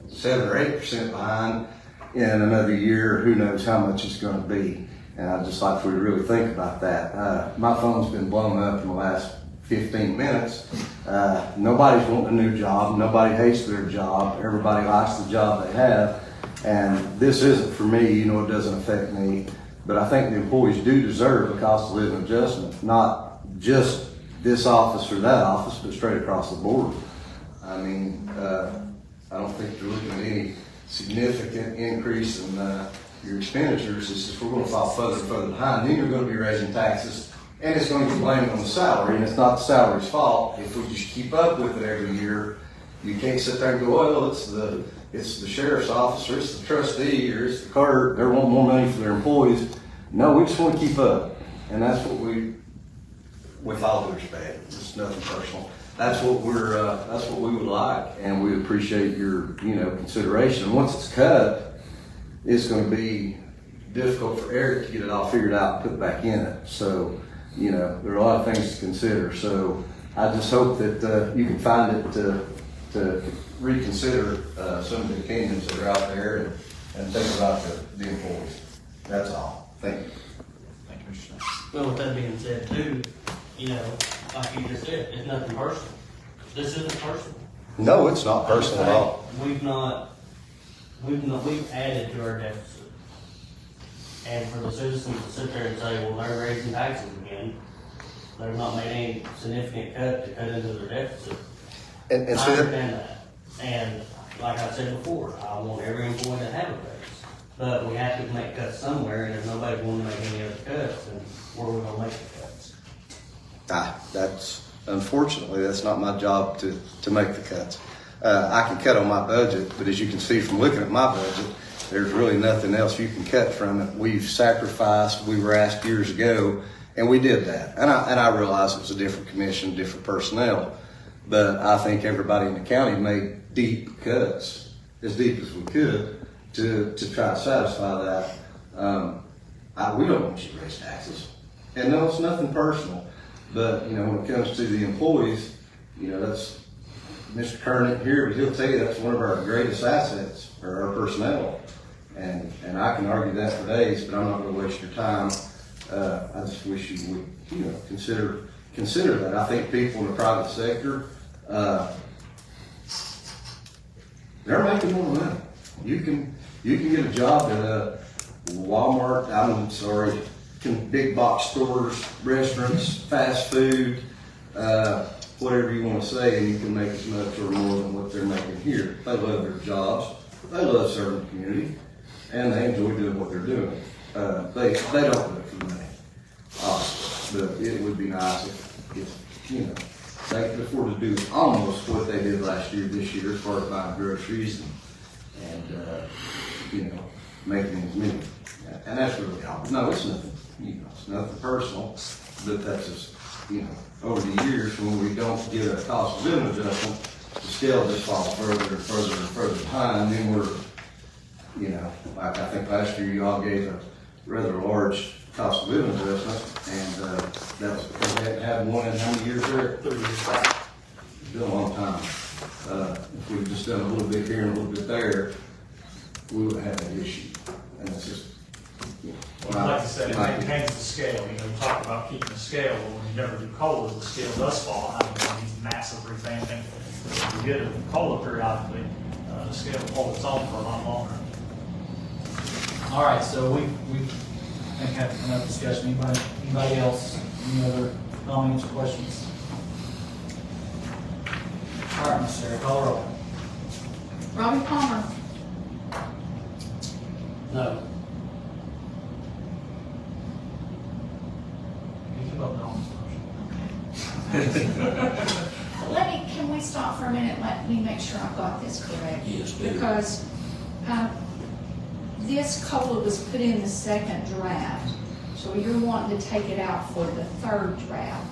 7 or 8% behind in another year. Who knows how much it's going to be. And I'd just like for you to really think about that. My phone's been blown up in the last 15 minutes. Nobody's wanting a new job. Nobody hates their job. Everybody likes the job they have. And this isn't for me, you know, it doesn't affect me. But I think the employees do deserve a cost of living adjustment, not just this office or that office, but straight across the board. I mean, I don't think you're looking at any significant increase in your expenditures. It's just we're going to fall further and further behind. Then you're going to be raising taxes, and it's going to be blamed on the salary, and it's not the salary's fault. If we just keep up with it every year, you can't sit there and go, well, it's the sheriff's office, or it's the trustee, or it's the clerk. They want more money for their employees. No, we just want to keep up, and that's what with all due respect, it's nothing personal. That's what we would like, and we appreciate your, consideration. And once it's cut, it's going to be difficult for Eric to get it all figured out and put back in it. So, there are a lot of things to consider. So I just hope that you can find it to reconsider some of the opinions that are out there and think about the employees. That's all. Thank you. Thank you, Mr. Shanks. Well, with that being said too, like you just said, it's nothing personal. This isn't personal. No, it's not personal at all. We've added to our deficit. And for the citizens to sit there and say, well, they're raising taxes again, they've not made any significant cut to cut into their deficit. And I so understand that. And like I said before, I want every employee to have a raise. But we have to make cuts somewhere, and if nobody's going to make any other cuts, then where are we going to make the cuts? Unfortunately, that's not my job to make the cuts. I can cut on my budget, but as you can see from looking at my budget, there's really nothing else you can cut from it. We've sacrificed, we were asked years ago, and we did that. And I realize it was a different commission, different personnel, but I think everybody in the county made deep cuts, as deep as we could, to try to satisfy that. We don't want you to raise taxes. And no, it's nothing personal. But, when it comes to the employees, that's Mr. Kernan here, but he'll tell you that's one of our greatest assets, or our personnel. And I can argue that for days, but I'm not going to waste your time. I just wish you would, consider that. I think people in the private sector, they're making more money. You can get a job at Walmart, big box stores, restaurants, fast food, whatever you want to say, and you can make as much or more than what they're making here. They love their jobs, they love serving the community, and they enjoy doing what they're doing. They don't do it for money, obviously, but it would be nice if they could afford to do almost what they did this year, as far as buying groceries and making as many. And that's really all. No, it's nothing. It's nothing personal, but that's just, over the years when we don't get a cost of living adjustment, the scale just falls further and further and further behind. Then we're, like I think last year you all gave a rather large cost of living adjustment, and that was because we hadn't had one in how many years there? 3 years. It's been a long time. If we'd just done a little bit here and a little bit there, we would have an issue. And it's just, Well, like I said, it maintains the scale. You talk about keeping the scale, but when you never do COLA, the scale does fall. I mean, these massive revamping. If you get a COLA periodically, the scale will hold its own for a lot longer. All right, so we I think have enough discussion. Anybody else? Any other comments or questions? All right, Ms. Sarah, call the roll. Robbie Palmer, No. voting on Can we stop for a minute? Let me make sure I've got this correct. Yes, do. Because, this COLA was put in the second draft, so you're wanting to take it out for the third draft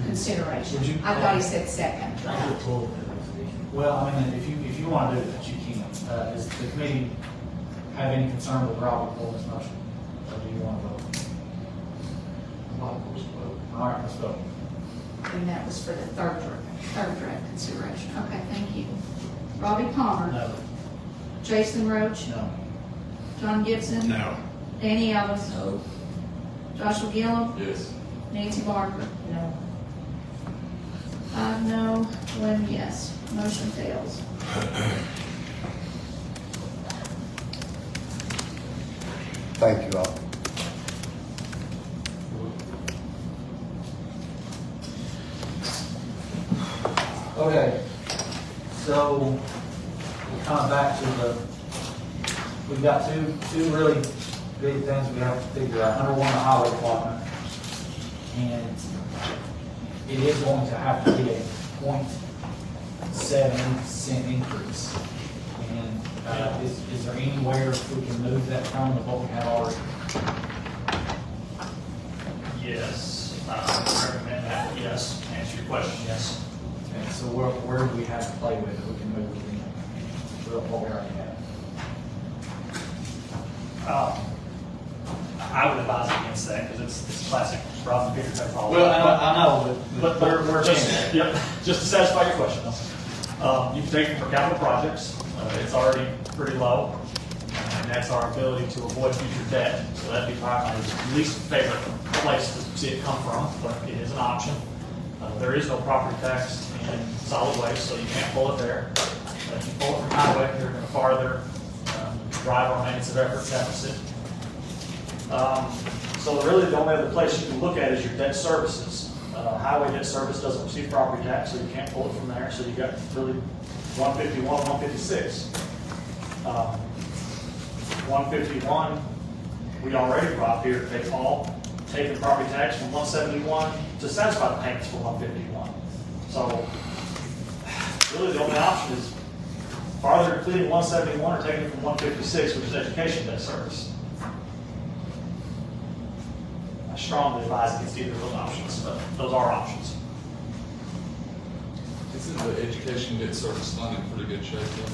consideration. Would you- I thought he said second I draft. would pull it next meeting. Well, I mean, if you want to do that, you can. Does the committee have any concern with Robert pulling this motion? Or do you want to vote? All right, let's vote. And that was for the third draft consideration. Okay, thank you. Robbie Palmer. No. Jason Roach. No. John Gibson. No. Danny Ellis. No. Joshua Gillum. Yes. Nancy Barker. No. 5 no, 1 yes. Motion fails. Thank you all. Okay, so we're kind of back to we've got two really big things we have to figure out. Number one, the highway department. And it is going to have to be a 0.7% increase. And is there anywhere we can move that from what we have already? Yes, I recommend that, yes. Answer your question, yes. Okay, so where do we have to play with it? We can move within what we already have. I would advise against that because it's classic Robin Peter type problem. Well, I know, but we're just, yeah, just to satisfy your question, you can take it for capital projects. It's already pretty low, and that's our ability to avoid future debt. So that'd be my least favorite place to see it come from, but it is an option. There is no property tax in solid waste, so you can't pull it there. If you pull it from highway, you're going to farther drive our maintenance of effort deficit. So really the only other place you can look at is your debt services. Highway debt service doesn't receive property tax, so you can't pull it from there. So you got really 151, 156. 151, we already brought here to take the property tax from 171 to satisfy the payments for 151. So really the only option is farther depleting 171 or taking it from 156, which is education debt service. I strongly advise against either of those options, but those are options. Isn't the education debt service fund in pretty good shape though?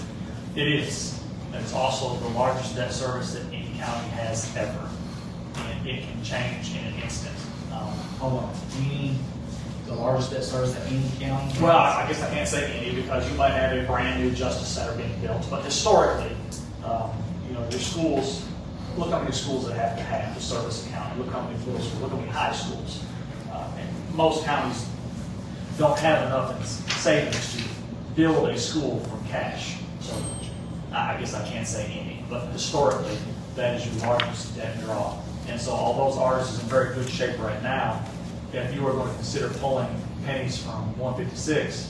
It is. And it's also the largest debt service that any county has ever. And it can change in an instant. Hold on, the largest debt service that any county has? Well, I guess I can't say any because you might have a brand new justice center being built. But historically, there's schools, look how many schools that have to have to service a county. Look how many middle schools, look how many high schools. And most counties don't have enough in savings to build a school from cash. So I guess I can't say any, but historically, that is your largest debt draw. And so although ours is in very good shape right now, if you were going to consider pulling pennies from 156,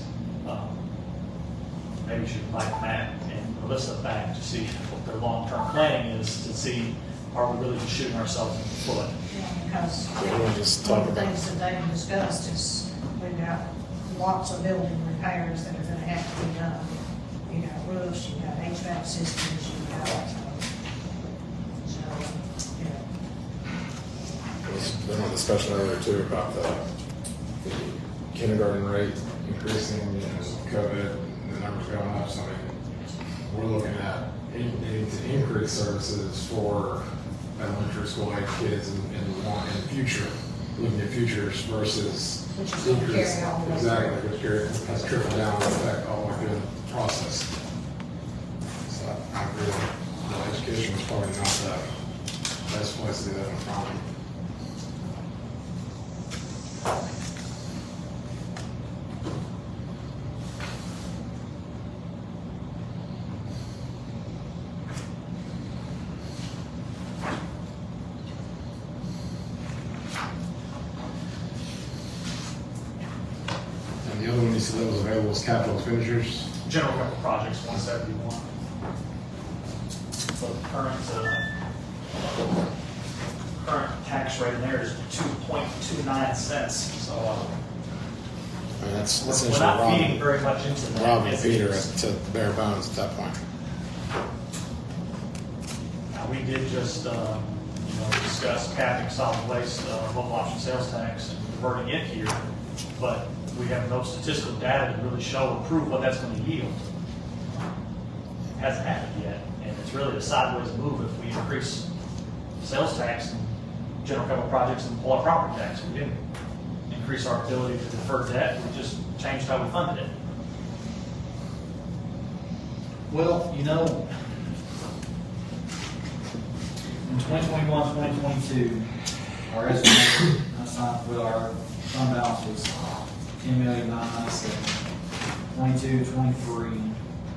maybe you should invite Matt and Melissa back to see what their long-term planning is, to see are we really just shooting ourselves in the foot. Yeah, because we'll just one talk of the about things that they discussed is we've got lots of building repairs that are gonna have to be done. You got roofs, you got HVAC systems, you got, There's been a discussion earlier too about the kindergarten rate increasing and COVID, the numbers going up. So I mean, we're looking at needing to increase services for elementary school age kids in the future, looking at futures versus which is gonna increase. carry all the way. Exactly, which has trickled down effect all the way through the process. So I agree that education is probably not the best place to do that in the county. And the other one you said that was available was capital expenditures. General capital projects, 171. So the current current tax rate in there is 2.29 cents, so, I mean, that's we're essentially not feeding robbing, very much into that. robbing as it Peter is. to bare bones at that point. Now, we did just, discuss capping solid waste, local option sales tax and converting it here, but we have no statistical data to really show or prove what that's gonna yield. Hasn't happened yet, and it's really a sideways move if we increase sales tax and general capital projects and pull our property tax. We didn't increase our ability to defer debt, we just changed how we funded it. Well, in 2021, 2022, our estimate, with our fund balance was 10,997. 22, 23,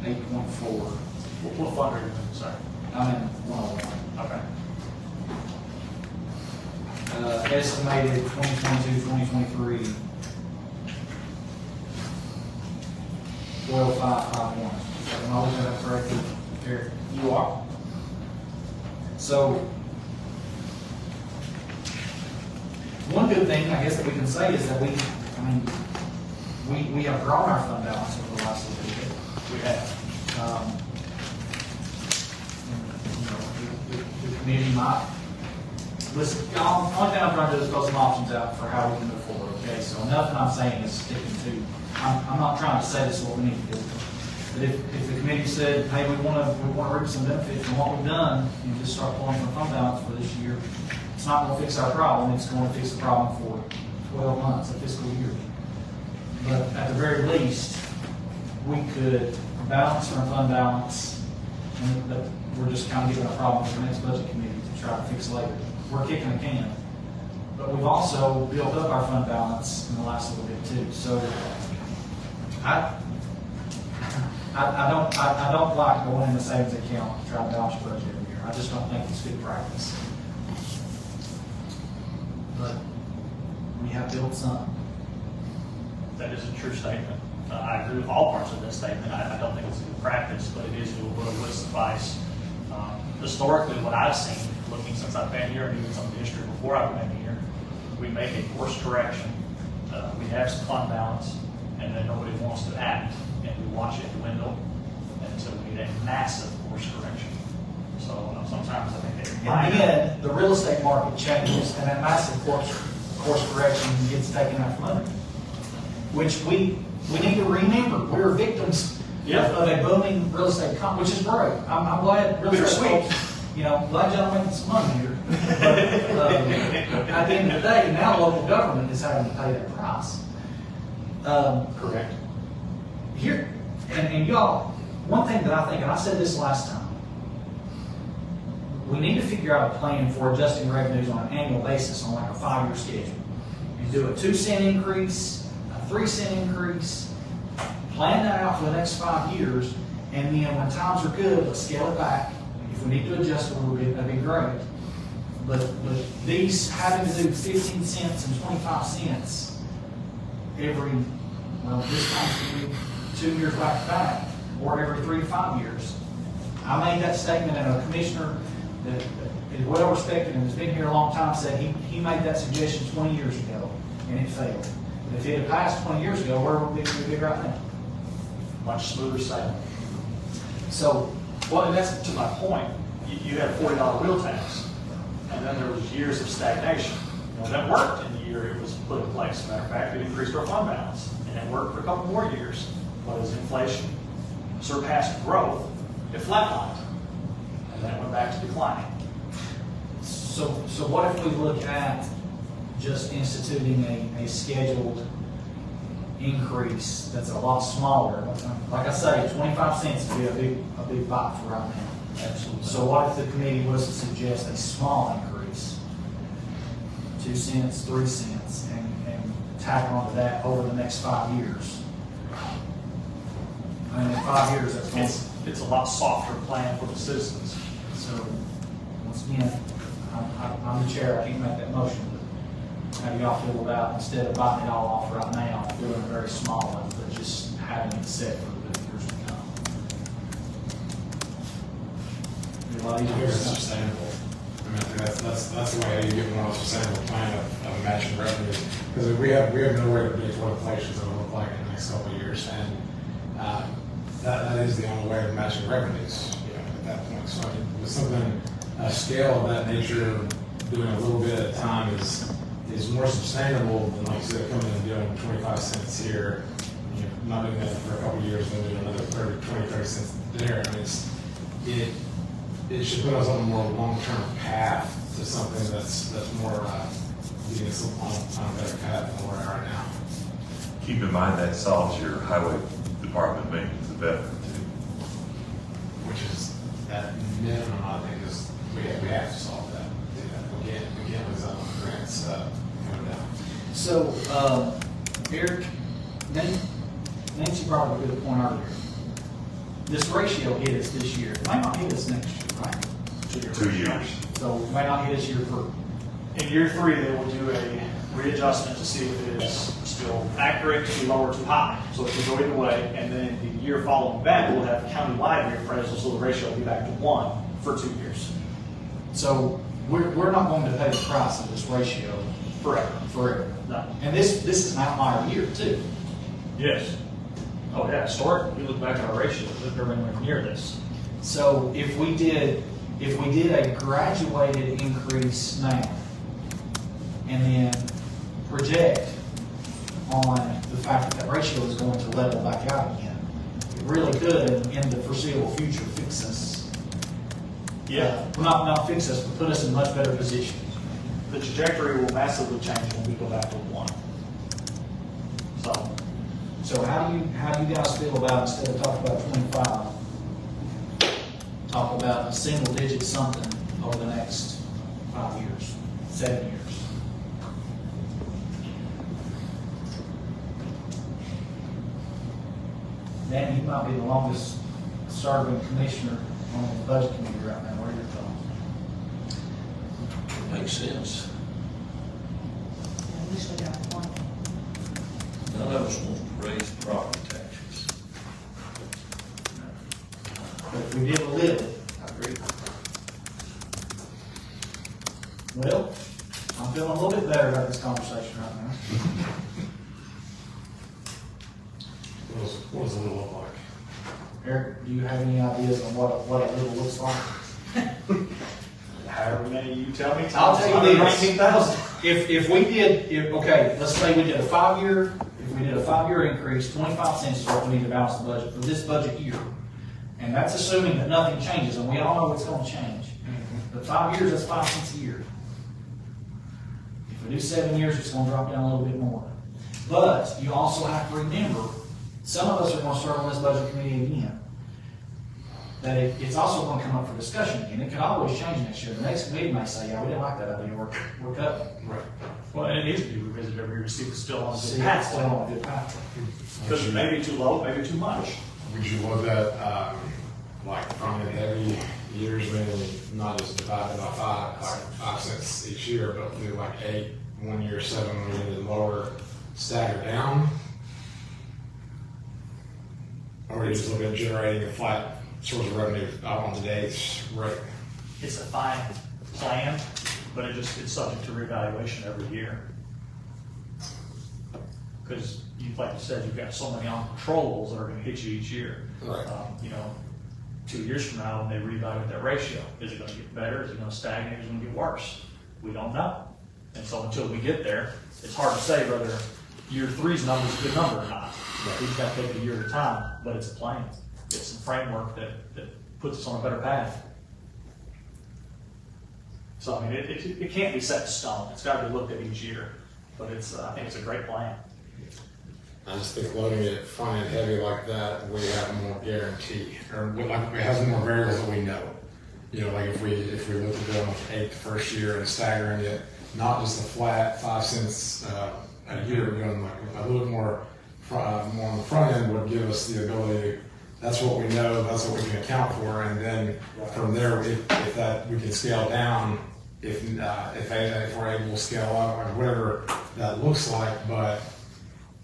8.4. What fund are you in, sorry? I'm in 101. Okay. Estimated 2022, 2023, 12,551. Am I looking at that correctly, Eric? You are. So, one good thing, I guess, that we can say is that we have grown our fund balance over the last little bit. We have. The committee might, listen, only thing I'm trying to do is throw some options out for how we can move forward, okay? So nothing I'm saying is sticking to, I'm not trying to say this is what we need to do. But if the committee said, hey, we want to reap some benefit from what we've done and just start pulling from fund balance for this year, it's not going to fix our problem, it's going to fix the problem for 12 months, a fiscal year. But at the very least, we could balance our fund balance, and that we're just kind of giving a problem to the next budget committee to try to fix later. We're kicking a can. But we've also built up our fund balance in the last little bit too. So I don't like going in the savings account to try to balance your budget every year. I just don't think it's good practice. But we have built some. That is a true statement. I agree with all parts of that statement. I don't think it's a good practice, but it is what would suffice. Historically, what I've seen, looking since I've been here and even some of the history before I've been here, we make a course correction. We have some fund balance, and then nobody wants to act, and we watch it dwindle until we need a massive course correction. So sometimes I think they And then the real estate market changes, and that massive course correction gets taken out from under you. Which we need to remember, we're victims of a booming real estate which is great. I'm glad real estate folks, glad y'all making some money here. But at the end of the day, now local government is having to pay that price. correct. Here, and y'all, one thing that I think, and I said this last time, we need to figure out a plan for adjusting revenues on an annual basis on like a 5-year schedule. And do a 2-cent increase, a 3-cent increase, plan that out for the next 5 years, and then when times are good, let's scale it back. If we need to adjust it a little bit, that'd be great. But these having to do 15 cents and 25 cents every, this time's going to be 2 years back to back, or every 3 to 5 years. I made that statement, and a commissioner that is well respected and has been here a long time said he made that suggestion 20 years ago, and it failed. But if it had passed 20 years ago, where would we be right now? Much smoother sailing. So, Well, and that's to my point. You had a $40 wheel tax, and then there was years of stagnation. That worked in the year it was put in place. As a matter of fact, it increased our fund balance, and it worked for a couple more years. But as inflation surpassed growth, it flatlined, and then it went back to declining. so what if we look at just instituting a scheduled increase that's a lot smaller? Like I say, 25 cents would be a big bite for right now. Absolutely. So what if the committee was to suggest a small increase, 2 cents, 3 cents, and tack onto that over the next 5 years? I mean, in 5 years, that's going. It's a lot softer plan for the citizens. So, once again, I'm the chair, I can't make that motion, but how do y'all feel about, instead of biting it all off right now, doing a very small one, but just having it set for the years to come? Be a lot easier. It's sustainable. I I think that's the way you get more sustainable plan of matching revenues. Because we have no way to predict what inflation is going to look like in the next couple of years, and that is the only way of matching revenues, at that point. So I think with something, a scale of that nature, doing a little bit at a time is more sustainable than, like you said, coming in and doing 25 cents here, not doing that for a couple of years, then doing another 30 cents there. I mean, it should put us on a more long-term path to something that's more, getting us on a better path than where we are right now. Keep in mind that solves your highway department maintenance of effort too. Which is, at minimum, I think, is, we have to solve that. We can't lose out on grants coming down. So, Eric, Nancy brought up a good point earlier. This ratio hit us this year. It might not hit us next year, right? 2 years. So it might not hit us year for. In year 3, they will do a readjustment to see if it is still accurate, too low, or too high. So it will go either way, and then the year following that, we'll have county-wide reappraisal, so the ratio will be back to 1 for 2 years. So we're not going to pay the price of this ratio forever. No. And this is an outlier year too. Yes. Oh, yeah, historically, we look back at our ratios, they're anywhere near this. So if we did a graduated increase now, and then project on the fact that ratio is going to level back out again, it really could, in the foreseeable future, fix us. Well, not fix us, but put us in a much better position. The trajectory will massively change when we go back to 1. So how do you guys feel about, instead of talking about 25, talk about a single digit something over the next 5 years, 7 years? Dan, you might be the longest serving commissioner on the budget committee right now. What are your thoughts? Makes sense. At least we got one. None of us wants to raise property taxes. But if we did a little, I agree. well, I'm feeling a little bit better about this conversation right now. What does a little look like? Eric, do you have any ideas on what a little looks like? However many you tell me. I'll tell you this. 19,000. If we did, okay, let's say we did a 5-year, if we did a 5-year increase, 25 cents is what we need to balance the budget for this budget year. And that's assuming that nothing changes, and we all know it's gonna change. But 5 years, that's 5 cents a year. If we do 7 years, it's gonna drop down a little bit more. But you also have to remember, some of us are gonna start on this budget committee again. That it's also gonna come up for discussion again. It could always change next year. The next committee may say, yeah, we didn't like that idea, we're cutting. Right. Well, and it needs to be revisited every year to see if it's still on the See, good that's path. still on a good path. Because it may be too low, maybe too much. Would you look at, like, front and heavy years, maybe not just divided by 5 cents each year, but do like 8 1 year, 7 1 year, and lower, stagger down? Or you just look at generating a flat source of revenue out on today's rate? It's a fine plan, but it's subject to reevaluation every year. Because like you said, you've got so many uncontrollables that are gonna hit you each year. Right. 2 years from now, when they reevaluate that ratio, is it gonna get better, is it gonna stagnate, is it gonna get worse? We don't know. And so until we get there, it's hard to say whether year 3's number is a good number or not. We've got to take a year at a time, but it's a plan. It's a framework that puts us on a better path. So, I mean, it can't be set in stone. It's got to be looked at each year. But I think it's a great plan. I just think loading it front and heavy like that, we have more guarantee, or it has more variables that we know. Like if we look at going with 8 the first year and staggering it, not just a flat 5 cents a year, going like a little more on the front end would give us the ability. That's what we know. That's what we can account for, and then from there, if that we can scale down, if we're able to scale up or whatever that looks like. But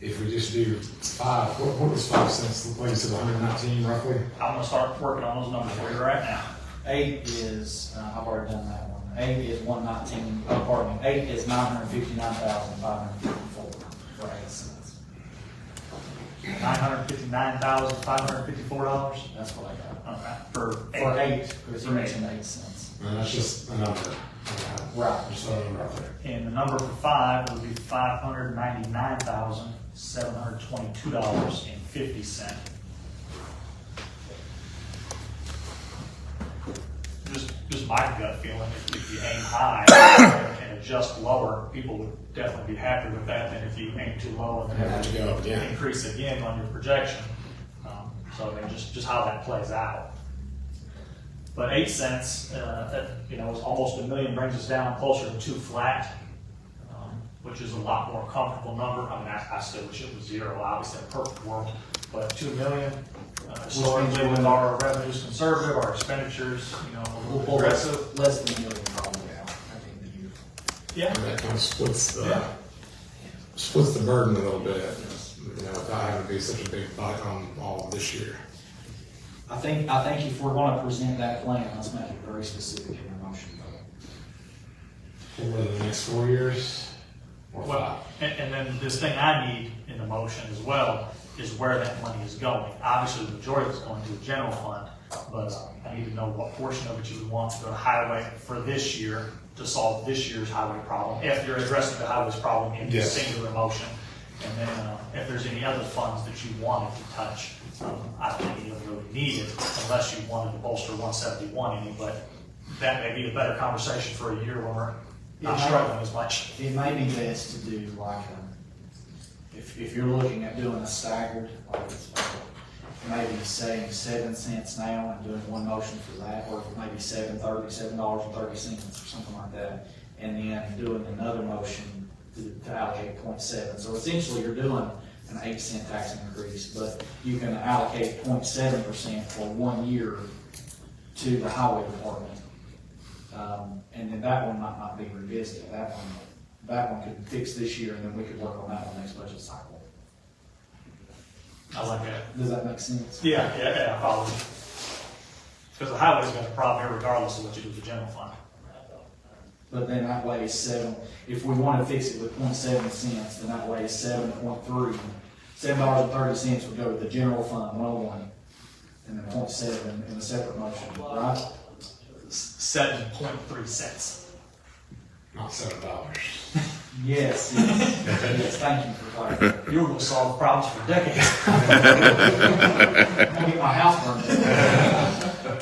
if we just do 5, what was 5 cents look like? You said 119 roughly. I'm going to start working on those numbers for you right now. 8 is, I've already done that one. 8 is 119, oh, pardon me, 8 is 959,554 for 8 cents. $959,554? That's what I got. Okay. For 8, because you mentioned 8 cents. And that's just a number. Right. Just a number out there. And the number for 5 would be $599,722.50. Just my gut feeling, if you aim high and adjust lower, people would definitely be happy with that than if you aim too low and then have Have to go up again. to increase again on your projection. So I mean, just how that plays out. But 8 cents, is almost $1 million, brings us down closer to 2 flat, which is a lot more comfortable number. I mean, I still wish it was 0, obviously in a perfect world, but 2 million. Historically, with our revenues conservative, our expenditures, We'll pull aggressive. less than $1 million probably out at the end of the year. Yeah. And that kind of splits Yeah. the burden a little bit, without having to be such a big bite on all this year. I think if we're going to present that plan, let's make it very specific in our motion. For the next 4 years, or Well, and then this thing I need in the motion as well is where that money is going. Obviously, the majority is going to the general fund, but I need to know what portion of it you would want to go to highway for this year to solve this year's highway problem, if you're addressing the highways problem in this Yes. singular motion. And then if there's any other funds that you wanted to touch, I don't think you really need it unless you wanted to bolster 171 any, but that may be a better conversation for a year when we're not struggling as much. It may be best to do like, if you're looking at doing a staggered, like maybe saying 7 cents now and doing one motion for that, or maybe $7.30 or something like that, and then doing another motion to allocate 0.7. So essentially, you're doing an 8 cent tax increase, but you can allocate 0.7% for 1 year to the highway department. And then that one might not be revisited. That one could fix this year, and then we could work on that one next budget cycle. I like that. Does that make sense? Yeah, I follow you. Because the highway's got a problem here regardless of what you do with the general fund. But then that way is if we want to fix it with 0.7 cents, then that way is $7.30 would go to the general fund, 101, and then 0.7 in a separate motion, right? 7.3 cents. not $7. Yes, yes, thank you for clarifying. You were going to solve problems for decades. I'm gonna get my house burned.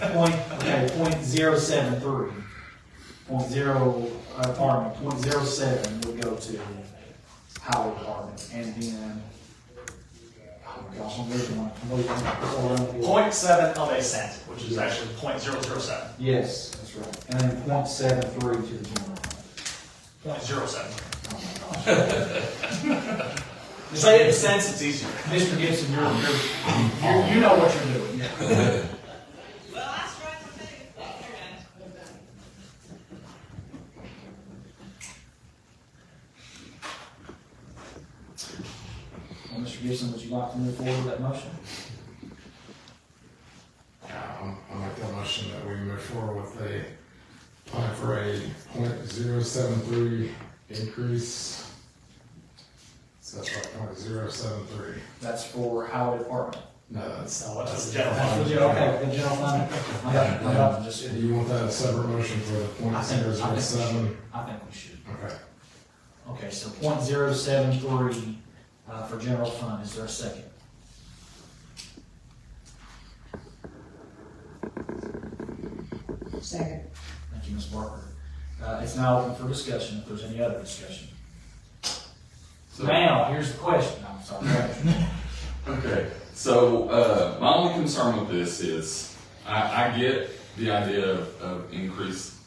0.073. 0.07 would go to highway department, and then, oh my gosh, I'm losing my. 0.7 of a cent, which is actually 0.007. Yes, that's right. And then 0.73 to the general fund. 0.07. Oh my gosh. Say it in cents, it's easier. Mr. Gibson, you know what you're doing. Well, I tried to do. Well, Mr. Gibson, would you like to move forward with that motion? I make that motion that we move forward with a plan for a 0.073 increase. So that's right, 0.073. That's for highway department. No, that's. No, that's the general fund. Okay, the general fund. I got just. Do you want that a separate motion for the I think we 0.007? should. Okay. Okay, so 0.073 for general fund. Is there a second? Second. Thank you, Ms. Barker. It's now open for discussion, if there's any other discussion. Now, here's the question. I'm sorry. Okay, so, my only concern with this is, I get the idea of increase.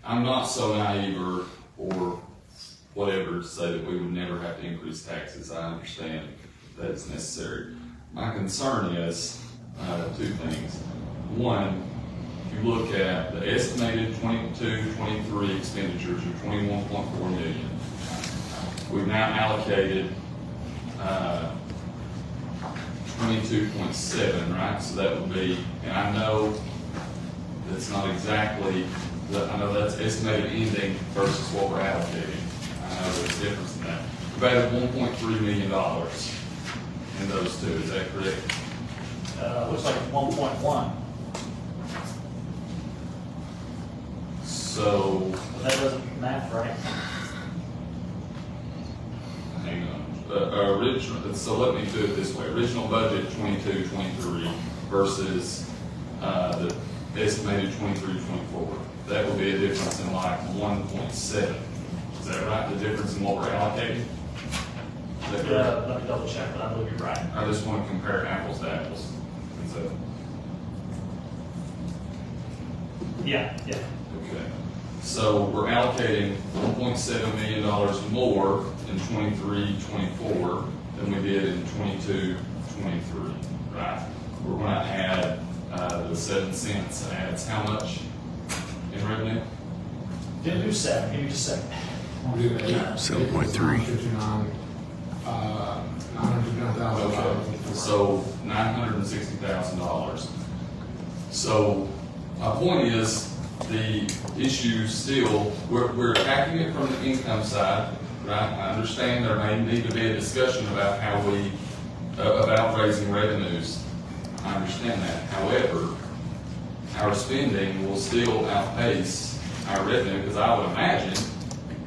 I'm not so naive or whatever to say that we would never have to increase taxes. I understand that it's necessary. My concern is, 2 things. One, if you look at the estimated 22-23 expenditures of 21.4 million, we've now allocated 22.7, right? So that would be, and I know that's not exactly I know that's estimated ending versus what we're allocating. I know there's a difference in that. We've added $1.3 million in those two, is that correct? Looks like 1.1, So, but that doesn't math right. hang on. So let me do it this way. Original budget 22-23 versus the estimated 23-24. That would be a difference in like 1.7. Is that right? The difference in what we're allocating? Is that correct? Let me double check, but I believe you're right. I just want to compare apples to apples. So, Yeah. okay. So we're allocating $1.7 million more in 23-24 than we did in 22-23, right? We're going to add the 7 cents adds how much in revenue? Didn't do 7, give me just a second. 7.3. 59, $959,000. Okay, so $960,000. So my point is, the issue still, we're attacking it from the income side, right? I understand there may need to be a discussion about how we, about raising revenues. I understand that. However, our spending will still outpace our revenue, because I would imagine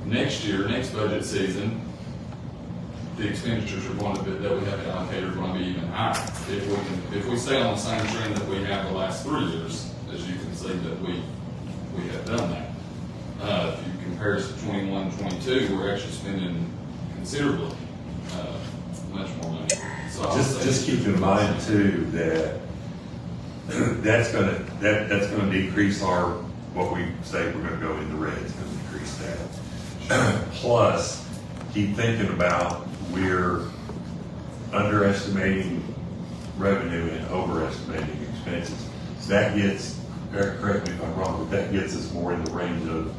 next budget season, the expenditures are going to be, that we have allocated are going to be even higher. If we stay on the same trend that we have the last 3 years, as you can see that we have done that. If you compare us to 21-22, we're actually spending considerably much more money. So Just keep in mind too, that that's gonna decrease what we say we're gonna go in the red, it's gonna decrease that. Plus, keep thinking about, we're underestimating revenue and overestimating expenses. So that gets, Eric, correct me if I'm wrong, but that gets us more in the range of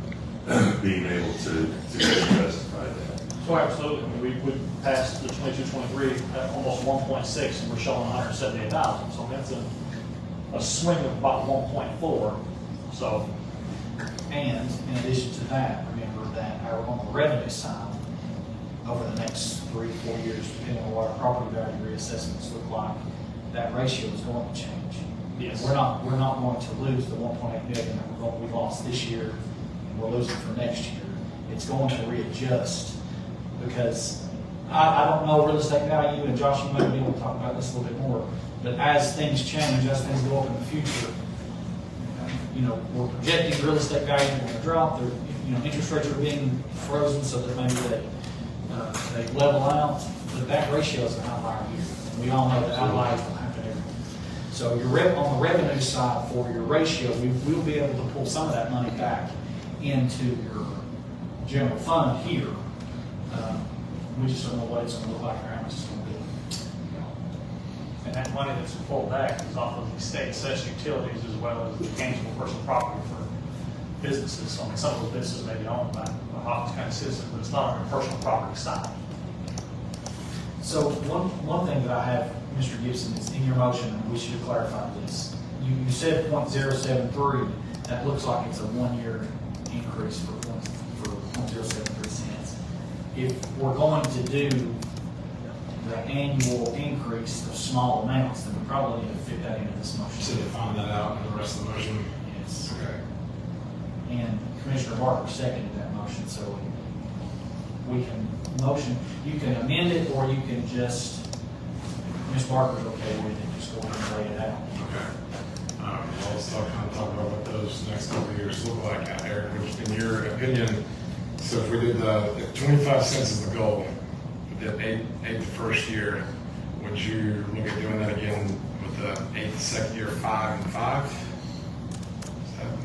being able to justify that. So absolutely, I mean, we passed the 22-23 at almost 1.6, and we're showing 178,000, so that's a swing of about 1.4, so. And in addition to that, remember that on the revenue side, over the next 3 to 4 years, depending on what our property value reassessments look like, that ratio is going to change. Yes. We're not going to lose the 1.8 million that we lost this year, and we're losing for next year. It's going to readjust, because I don't know real estate value, and Josh, you might be able to talk about this a little bit more, but as things change, as things go up in the future, we're projecting real estate values are going to drop. Interest rates are being frozen so that maybe they level out, but that ratio is an outlier here. And we all know that outliers will happen every year. So on the revenue side for your ratio, we will be able to pull some of that money back into your general fund here. We just don't know what it's going to look like or how much it's going to be. And that money that's pulled back is off of the state assessed utilities as well as the tangible personal property for businesses. So I mean, some of those businesses may be owned by Hawkins County citizens, but it's not on the personal property side. So one thing that I have, Mr. Gibson, is in your motion, and we should have clarified this. You said .073. That looks like it's a 1-year increase for 0.073 cents. If we're going to do the annual increase of small amounts, then we probably need to fit that into this motion. So you find that out in the rest of the motion? Yes. Okay. And Commissioner Barker seconded that motion, so we can motion, you can amend it, or you can just, Ms. Barker's okay with it, just go ahead and lay it out. Okay. Well, let's talk about what those next couple of years look like, Eric, in your opinion. So if we did if 25 cents is the goal, we did eight the first year, would you look at doing that again with the 8 the second year, 5 and 5? Is that the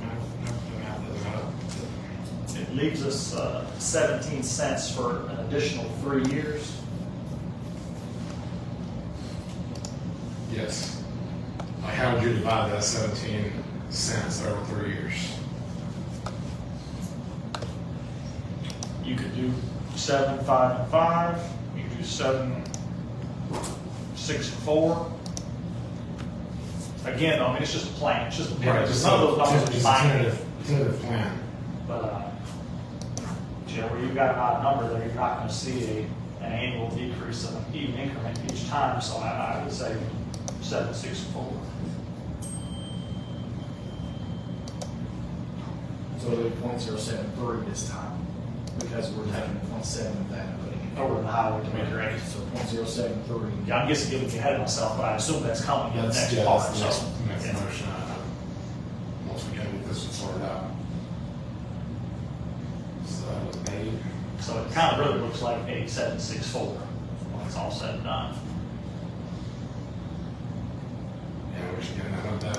math doesn't It leaves us 17 cents for an additional 3 years. Yes. Like, how would you divide that 17 cents over 3 years? You could do 7, 5, and 5. You could do 7, 6, and 4. Again, I mean, it's just a plan. It's just a plan. Right, None of those numbers are just binding. tentative tentative plan. But, where you've got an odd number there, you're not gonna see an annual decrease of an even increment each time, so I would say 764. So it'll be 0.073 this time, because we're taking 0.7 of that and putting it Over the highway committee rate. So 0.073. Yeah, I'm guessing getting ahead of myself, but I assume that's coming in the next part, That's so. the next yeah. motion. Once we get this one sorted out. So, maybe. So it kind of really looks like 8764 when it's all said and done. Yeah, which again, I know that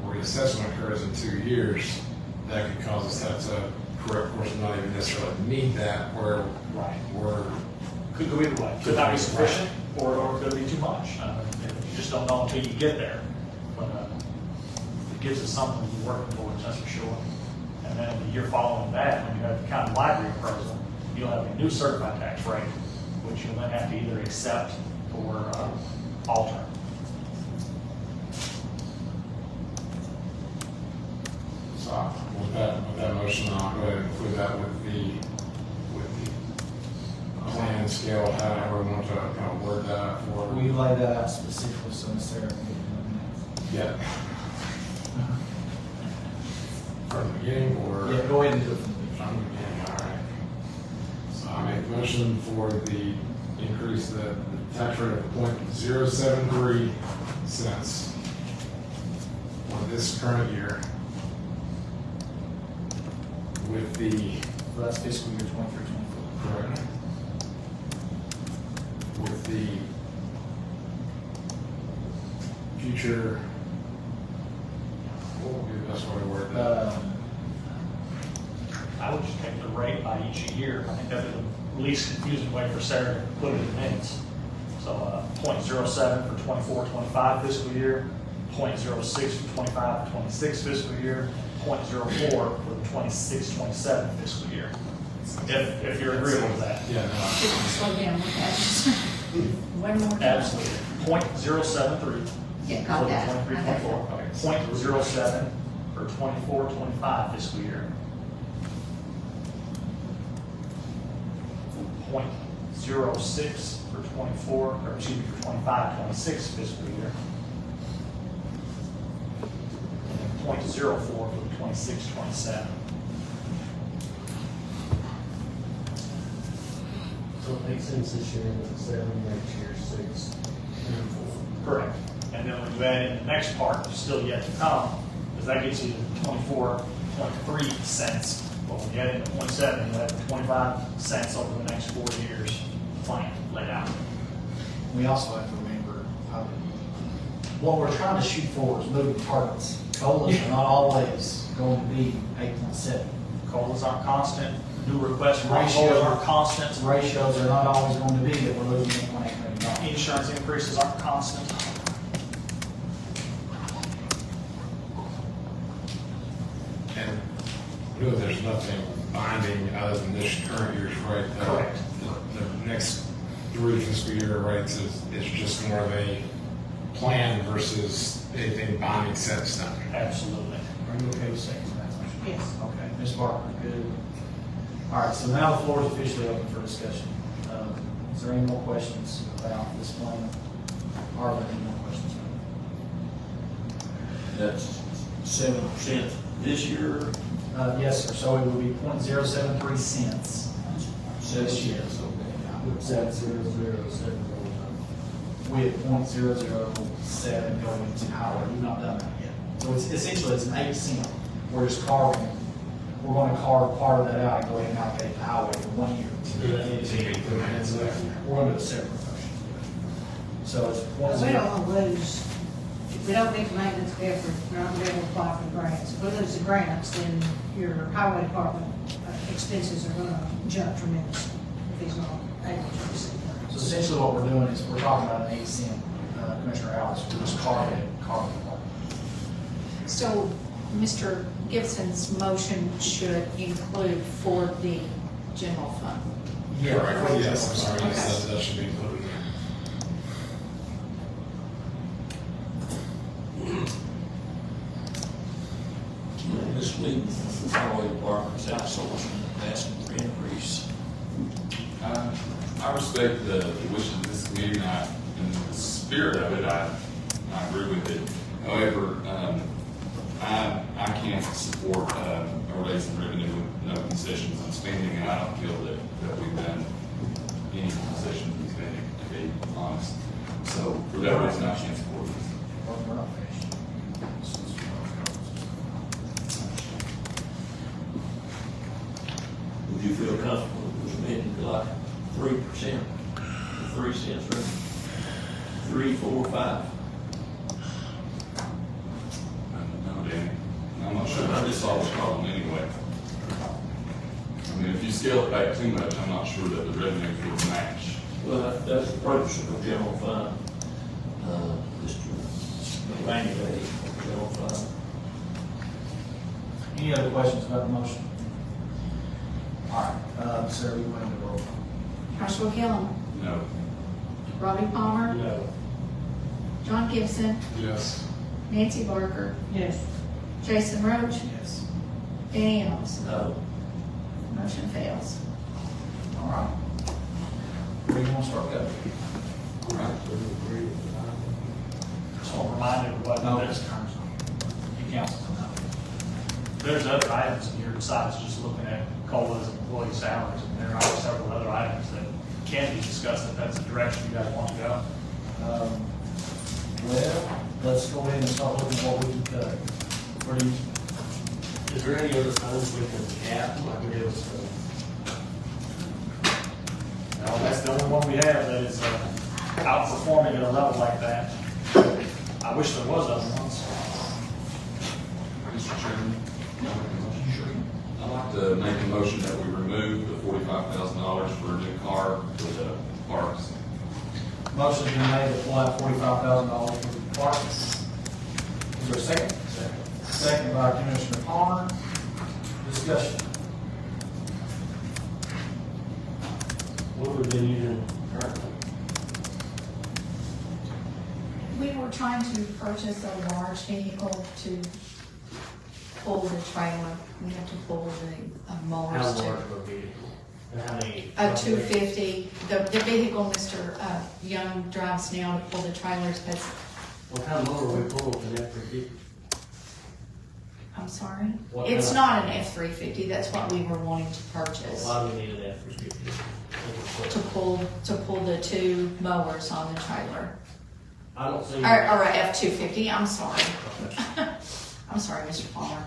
reassessment occurs in 2 years. That could cause us to have to correct course, not even necessarily need that, where Right. we're, Could go either way. Could not be sufficient, or could be too much. You just don't know until you get there. But it gives us something to be working towards, that's for sure. And then the year following that, when you have the county library appraisal, you'll have a new certified tax rate, which you'll then have to either accept or alter. so with that motion, I'll go ahead and include that with the plan scale, however we want to kind of word that for. Will you lay that out specifically so Ms. Sarah can get Yeah. From the beginning, or? it? Yeah, go ahead and do it from the beginning. From the beginning, all right. So I make a motion for the increase the tax rate of 0.073 cents for this current year with the, So that's fiscal year 23-24. correct, with the future, what would be the best way to word that? I would just take the rate by each year. I think that'd be the least confusing way for Sarah to put it in minutes. So 0.07 for 24-25 fiscal year, 0.06 for 25-26 fiscal year, 0.04 for the 26-27 fiscal year. If you're agreeable with that. Yeah, no, Slow down with that. One more time. Absolutely. 0.073 Yeah, for got the that. I got 23-24. that. Okay. 0.07 for 24-25 fiscal year. 0.06 for 24, or excuse me, for 25-26 fiscal year. And then 0.04 for the 26-27. So it makes sense this year, and 7, next year 6, and 4. Correct. And then when you add in the next part, still yet to come, because that gets you to 24.3 cents. But when you add in the 0.7, you have 25 cents over the next 4 years plan laid out. We also have to remember, what we're trying to shoot for is moving targets. COLAs are not always going to be 8.7. COLAs aren't constant, new requests from Ratio. COLAs aren't constant, Ratios are not always going to be that we're losing $8.8 million. insurance increases aren't constant. and really there's nothing binding other than this current year's rate. Correct. The next 3 fiscal year rates is just more of a plan versus anything binding set in stone. Absolutely. Are you okay with second that motion? Yes. Okay, Ms. Barker, good. All right, so now the floor is officially open for discussion. Is there any more questions about this plan? Are there any more questions? That's 7% this year. Yes, sir, so it would be 0.073 cents this year. Looks at 0.007. With 0.007 going to highway, we've not done that yet. So it's essentially, it's an 8 cent. We're just carving, we're going to carve part of that out and go ahead and allocate it to highway for 1 year. We're going to do a separate motion. So it's But we don't want to lose, if we don't meet the maintenance effort, we're not going to be able to apply for the grants. If we lose the grants, then your highway department expenses are going to jump tremendously if he's not able to receive So grants. essentially what we're doing is we're talking about an 8 cent, Commissioner Alice, we're just carving it apart. So Mr. Gibson's motion should include for the general fund. Correct, yes, I'm sorry, yes, Okay. that should be included in there. This week, spirit of it, I agree with it. However, I can't support a raise in revenue with no concessions on spending, and I don't feel that we've done any concessions in spending, to be honest. So for that reason, I can't support this. We're not finished. Would you feel comfortable with spending like 3%, 3 cents, or 3, 4, 5? No, Danny, I'm not sure that this solves the problem anyway. I mean, if you scale it back too much, I'm not sure that the revenue would match. Well, that's the purpose of the general fund, Mr. Rainy Day, general fund. Any other questions about the motion? All right, Sarah, we went into roll call. Joshua Gillum, No. Robbie Palmer, No. John Gibson, Yes. Nancy Barker, Yes. Jason Roach, Yes. Danny Ellis. No. Motion fails. All right. Where do you want to start with? All right. So I'll remind everybody, No, there's, it's terms. You counsel. there's other items in here besides just looking at COLAs and employee salaries. And there are several other items that can be discussed if that's the direction you guys want to go. Well, let's go ahead and start looking at what we can cut. Where do you, Is there any other funds we can cap, like we did with Now, that's the only one we have that is outperforming at a level like that. I wish there was other ones. Mr. Chairman, I'd like to make a motion that we remove the $45,000 for a new car for the parks. motion's been made to pull out $45,000 for the park. Is there a second? Second by Commissioner Palmer. Discussion. what we've been using currently. We were trying to purchase a large vehicle to pull the trailer. We have to pull the How mowers large to. of a vehicle? And how many? A 250, the vehicle Mr. Young drives now to pull the trailers, that's, What kind of mower are we pulling with an F-350? I'm sorry? What It's kind not an F-350, that's what we were wanting to purchase. Why do we need an F-350? To pull the two mowers on the trailer. I don't see. Or a F-250, I'm sorry. I'm sorry, Mr. Palmer.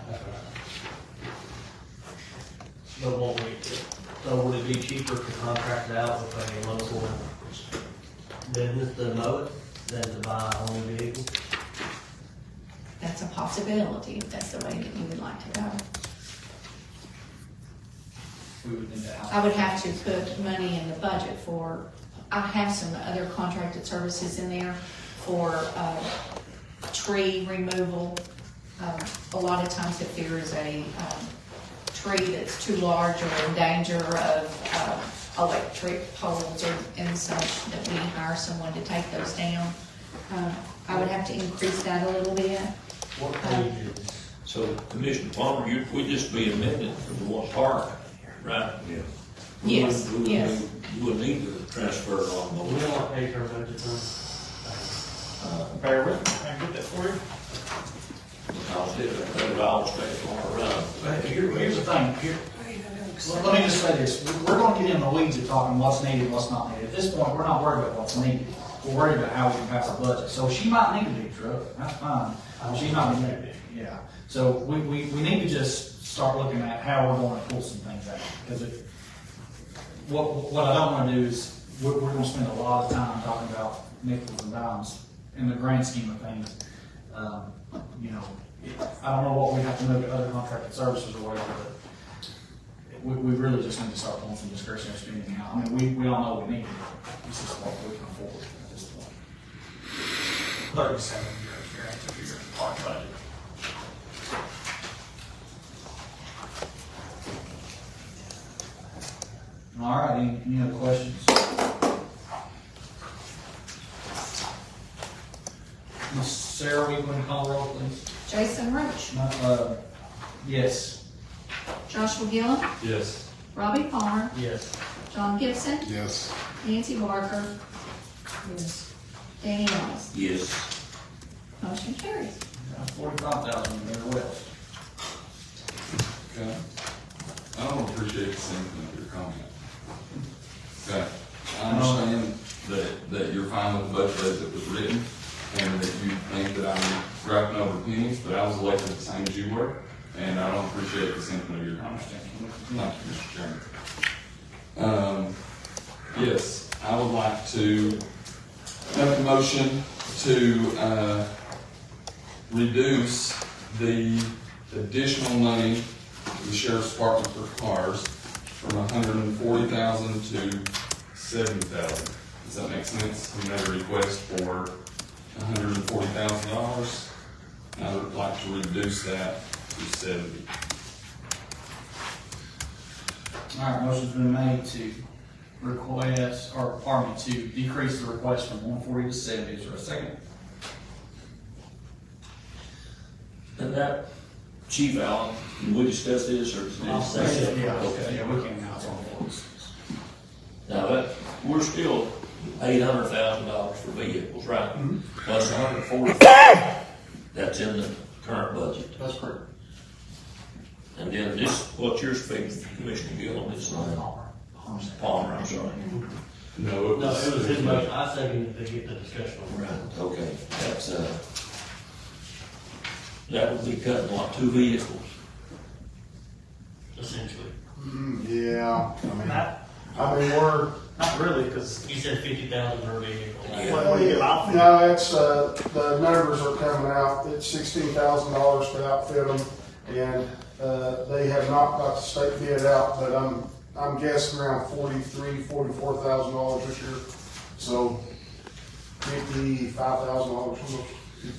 But won't we, so would it be cheaper to contract it out with a local business to mow it than to buy a whole new vehicle? That's a possibility, if that's the way that you would like to go. We would need to I would have to put money in the budget for, I have some other contracted services in there for tree removal. A lot of times if there is a tree that's too large or in danger of electric poles or and such, that we hire someone to take those down. I would have to increase that a little bit. What page is? So Commissioner Palmer, we just be amended for the one park, right? Yeah. Yes, yes. You would need to transfer it on. Do we know what page our budget is? Bear with me, I can get that for you. Because it all stays on around. Here's the thing, let me just say this, we're gonna get in the weeds of talking what's needed and what's not needed. At this point, we're not worried about what's needed, we're worried about how we can pass our budget. So she might need a big truck, that's fine, she's not gonna need a big, yeah. So we need to just start looking at how we're gonna pull some things out, because what I don't wanna do is, we're gonna spend a lot of time talking about nickels and dimes in the grand scheme of things. You know, I don't know what we have to move to other contracted services or whatever, but we really just need to start pulling some discretionary spending out. I mean, we all know we need it, it's just what we can afford at this point. 37 years, your answer to your park budget. All right, any other questions? Miss Sarah, we going to call the roll, please? Jason Roach, Yes. Joshua Gillum, Yes. Robbie Palmer, Yes. John Gibson, Yes. Nancy Barker, Yes. Danny Ellis. Yes. Motion carries. 45,000 there west. Okay. I don't appreciate the sentiment of your comment. Okay. I understand that you're fine with the budget as it was written, and that you think that I'm griping over pennies, but I was elected the same as you were, and I don't appreciate the sentiment of your comment. Thank you, Mr. Chairman. Yes, I would like to make a motion to, reduce the additional money to the sheriff's department for cars from 140,000 to 70,000. Does that make sense? We made a request for $140,000. I would like to reduce that to 70. All right, motion's been made to request, or pardon me, to decrease the request from 140 to 70. Is there a second? And that, Chief Allen, can we discuss this, or is I'll this? second it. Okay. Yeah, we can now. It's on the board. Now, that, we're still $800,000 for vehicles, right? Plus 140. That's in the current budget. That's correct. And then this, what's your speaking, Commissioner Gill, on this line? Palmer, I'm sorry. No, it No, was. it was his motion, I seconded to get the discussion on Right, that. okay, that's, that would be cutting what, 2 vehicles? Essentially. Yeah, Not, we're, not really, because You said 50,000 per vehicle. Yeah. what do you get out for? no, it's, the numbers are coming out, it's $16,000 to outfit them, and, they have not got the state bid out, but I'm guessing around $44,000 this year, so $55,000.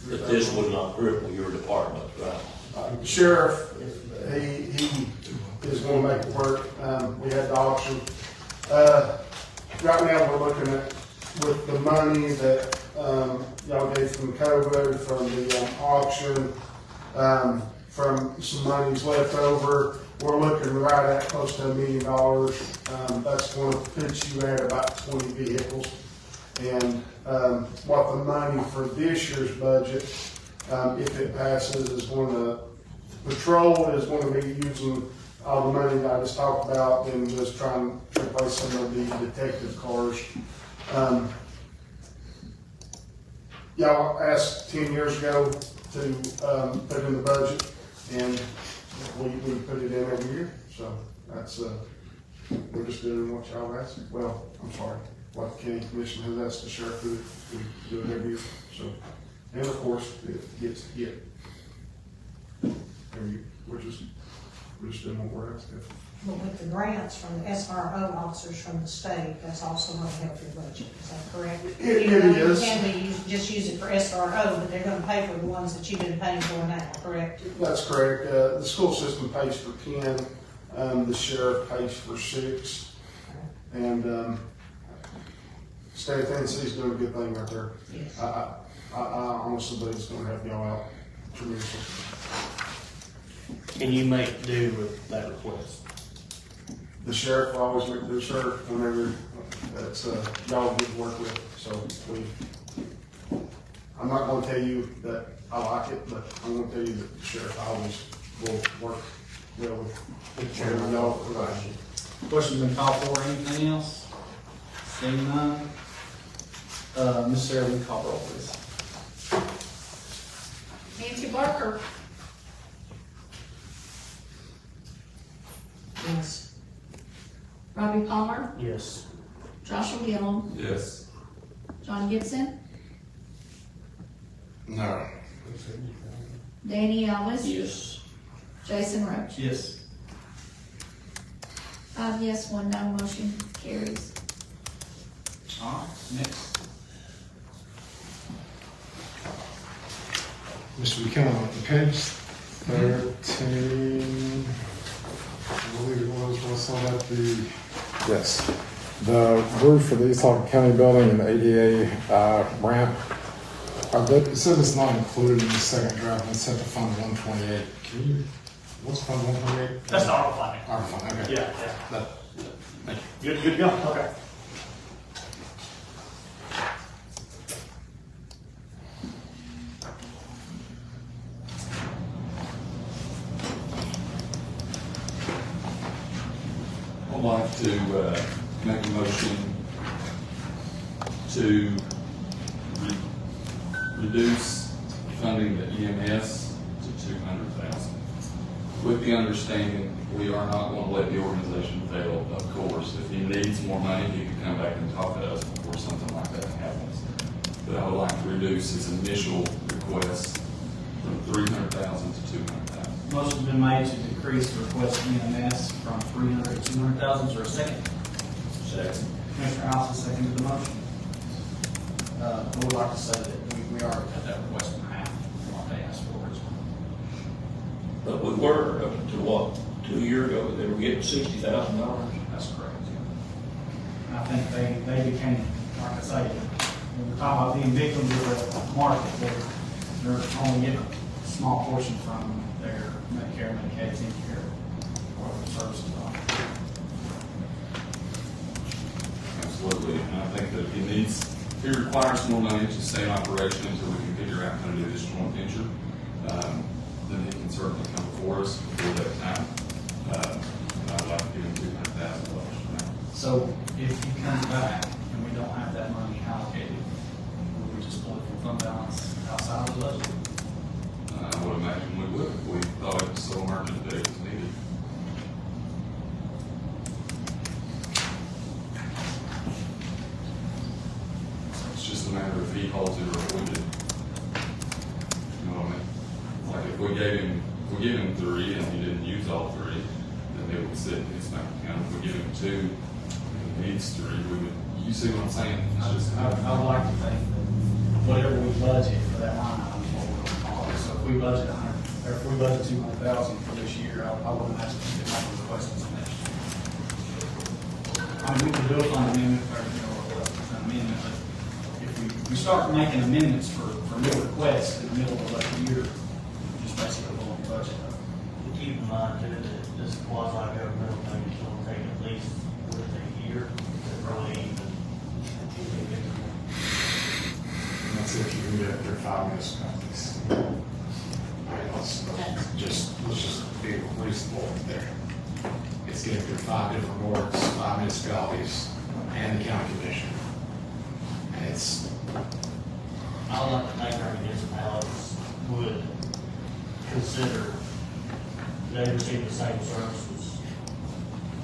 But this would not cripple your department, right? Sheriff, he is gonna make it work. We had the auction. Right now, we're looking at, with the money that, y'all gave from COVID, from the auction, from some monies left over, we're looking right at close to $1 million. That's gonna put you at about 20 vehicles. And, what the money for this year's budget, if it passes, is going to, patrol is going to be using all the money that I just talked about and just trying to replace some of the detective cars. Y'all asked 10 years ago to, put in the budget, and we put it in every year, so that's, we're just doing what y'all asked. Well, I'm sorry, what the county commission has asked the sheriff to do it every year, so. And of course, it gets hit every year, we're just doing what we're asked to. But with the grants from the SRO officers from the state, that's also going to help your budget, is that correct? It Even though is. You can be, just use it for SRO, but they're going to pay for the ones that you've been paying for now, correct? That's correct. The school system pays for 10, the sheriff pays for 6, and, State of Tennessee's doing a good thing right there. Yes. I honestly believe it's gonna help y'all out tremendously. Can you make do with that request? The sheriff will always make the sheriff whenever, that's, y'all good to work with, so I'm not gonna tell you that I like it, but I'm gonna tell you that the sheriff always will work well with whatever y'all provide. Question's been called for. Anything else? Seeing none. Ms. Sarah, will you call roll, please? Nancy Barker, Yes. Robbie Palmer, Yes. Joshua Gillum, Yes. John Gibson, No. Danny Elvis, Yes. Jason Roach. Yes. 5 yes, 1 no, motion carries. All right, next. Mr. Buchanan, on page 13, I believe it was, where I saw that yes, the roof for the East Hawk County building and the ADA ramp. It says it's not included in the second draft, and it's set to fund 128. Can you, what's fund 128? That's the ARPA funding. Our fund, okay. Yeah, That, thank you. Good to go, okay. to make a motion to reduce funding the EMS to $200,000. With the understanding, we are not going to let the organization fail, of course. If he needs more money, he can come back and talk to us before something like that happens. But I would like to reduce his initial request from $300,000 to $200,000. Motion's been made to decrease the request EMS from 300 to 200,000. Is there a second? Second. Commissioner Allison seconded the motion. I would like to say that we already cut that request in half from what they asked for as well. But we were, up until what, 2 years ago, they were getting $60,000. That's correct, yeah. And I think they became, like I say, when we're talking about being victims of the market, they're only getting a small portion from their Medicare, Medicaid, Medicare, or the services on. Absolutely, and I think that if he requires more money to stay in operation until we can figure out how to do this joint venture, then he can certainly come before us before that time. And I'd like to give him $200,000 now. So if he comes back and we don't have that money allocated, would we just pull it from fund balance outside of the budget? I would imagine we would if we thought it was so emergent that it was needed. It's just a matter of if he holds it or if we do. You know what I mean? Like if we give him 3 and he didn't use all 3, then it would sit in his bank account. If we give him 2 and he needs 3, we would, you see what I'm saying? It's just, I would like to think that whatever we budget for that line item is what we're going to call it. So if we budget 100, or if we budget 200,000 for this year, I would imagine we could make requests next year. I mean, we can do a fund amendment, or, an amendment, but if we start making amendments for new requests in the middle of the year, just basically blowing the budget up. Keep in mind too, that this quasi-governmental thing is going to take at least a year to really even. And that's if you can get their 5 municipalities. I mean, let's just be reasonable there. It's getting through 5 different boards, 5 municipalities, and the county commission. And it's, I would like to think our municipalities would consider they receive the same services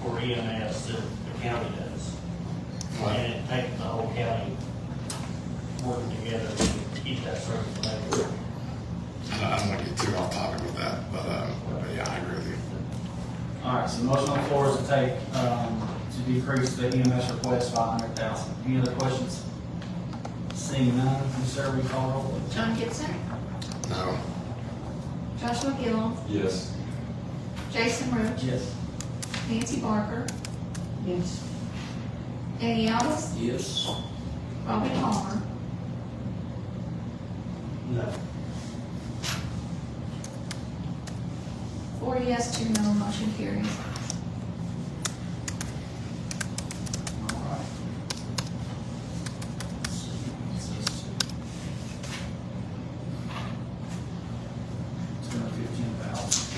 for EMS that the county does. And it takes the whole county working together to keep that service available. I don't want to get too off topic with that, but yeah, I agree with you. All right, so the motion on the floor is to take, to decrease the EMS request by 100,000. Any other questions? Seeing none, Ms. Sarah, will you call the roll, please? John Gibson, No. Joshua Gill, yes. Jason Roach, Yes. Nancy Barker, Yes. Eddie Ellis, Yes. Robbie Palmer, No. 4 yes, 2 no, motion carries. All right. Let's see, it says 215,000.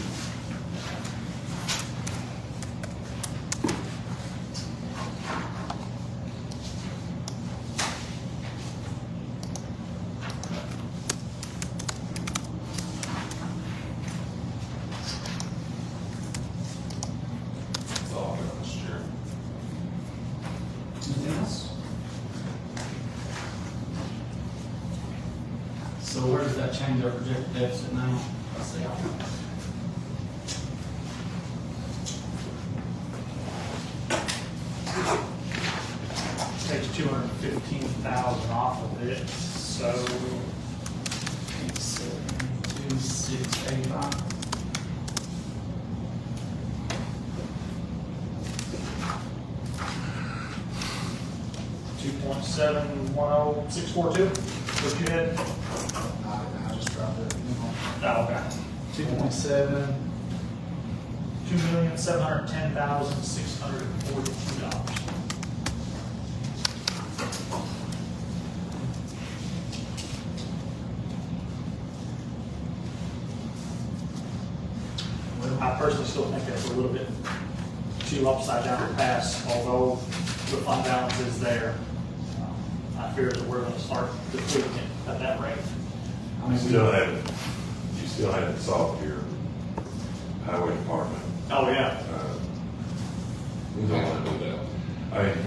That's all I've got, Mr. Chair. Anything else? So where does that change our projected deficit now? Let's see. Takes 215,000 off of it, so 2685. $2.710642, what you had? I just dropped it. Oh, okay. 2.7. $2,710,642. I personally still think that's a little bit two upside down paths, although the fund balance is there. I fear that we're gonna start depleting it at that rate. I mean, You still haven't solved your highway department. Oh, yeah. We don't want to do that. I mean,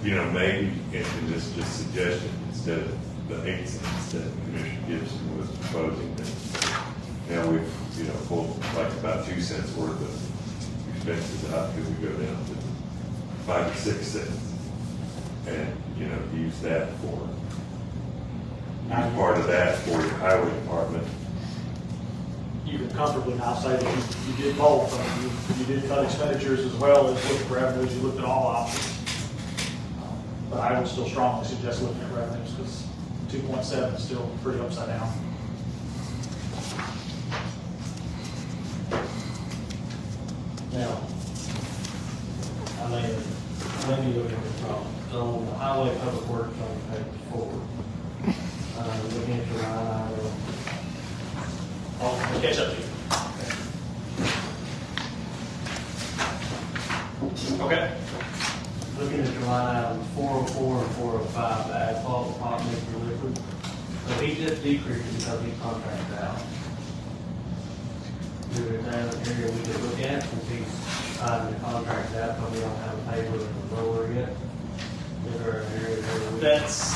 you know, maybe, and this is just suggestion, instead of the 8 cents that Commissioner Gibson was proposing, that now we've, you know, pulled like about 2 cents worth of expenses out, could we go down to 5 or 6 cents? And, you know, use that for, use part of that for your highway department. You can comfortably now say that you did both. I mean, you did cut expenditures as well as look at revenues. You looked at all options. But I would still strongly suggest looking at revenues because 2.7 is still pretty upside down. Now, I may be looking at this wrong. On the highway public works on page 4, looking at the line item, I'll catch up to you. Okay. looking at the line item 404 and 405, the asphalt hot mix for liquid. So he just decreased because he contracted out. Is that an area we could look at since he's signing the contract out, but we don't have a paper with the lower yet? Is there an area where we? That's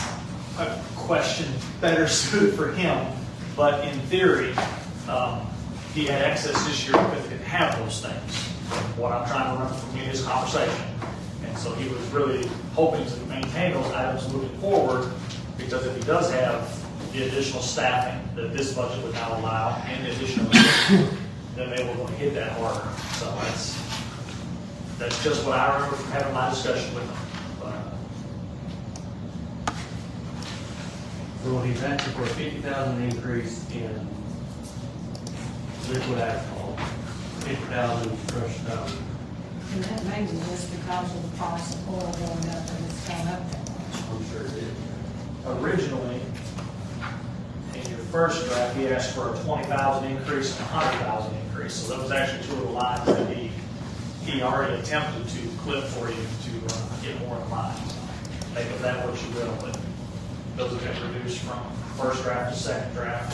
a question better suited for him, but in theory, he had excess this year because he didn't have those things. What I'm trying to run from you is conversation. And so he was really hoping to maintain those items moving forward, because if he does have the additional staffing that this budget would now allow and the additional, then they were going to hit that harder. So that's just what I remember from having my discussion with him. So he's asking for a 50,000 increase in liquid asphalt, 50,000 crushed stone. And that may be just because of the price of oil going up and it's gone up that much. I'm sure it is. Originally, in your first draft, he asked for a 20,000 increase and a 100,000 increase. So that was actually two of the lines that he already attempted to clip for you to get more in line. Think of that what you will, but those have been reduced from first draft to second draft.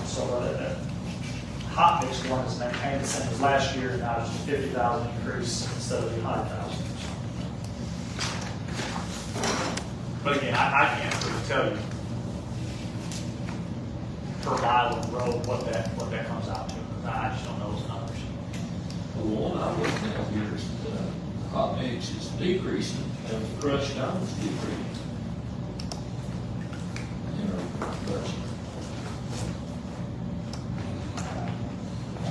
So that hot mix one is maintained the same as last year, and now it's a 50,000 increase instead of the 100,000. But again, I can't really tell you per mile of road what that comes out to. I just don't know those numbers. The one I'm looking at here is the hot mix is decreasing and the crushed stone is decreasing. You know, but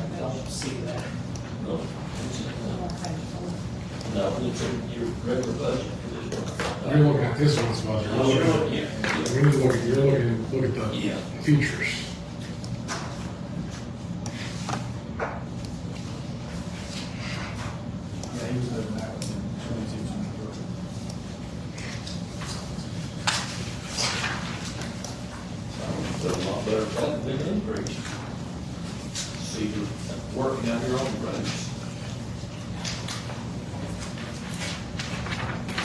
I don't see that. no, it's in your regular budget for this one. You're looking at this one's budget. Oh, you're looking, yeah. We need to look at the Yeah. features. Yeah, he was over that one, 22, 23. So a lot better, that big increase. See, you're working out here on the roads.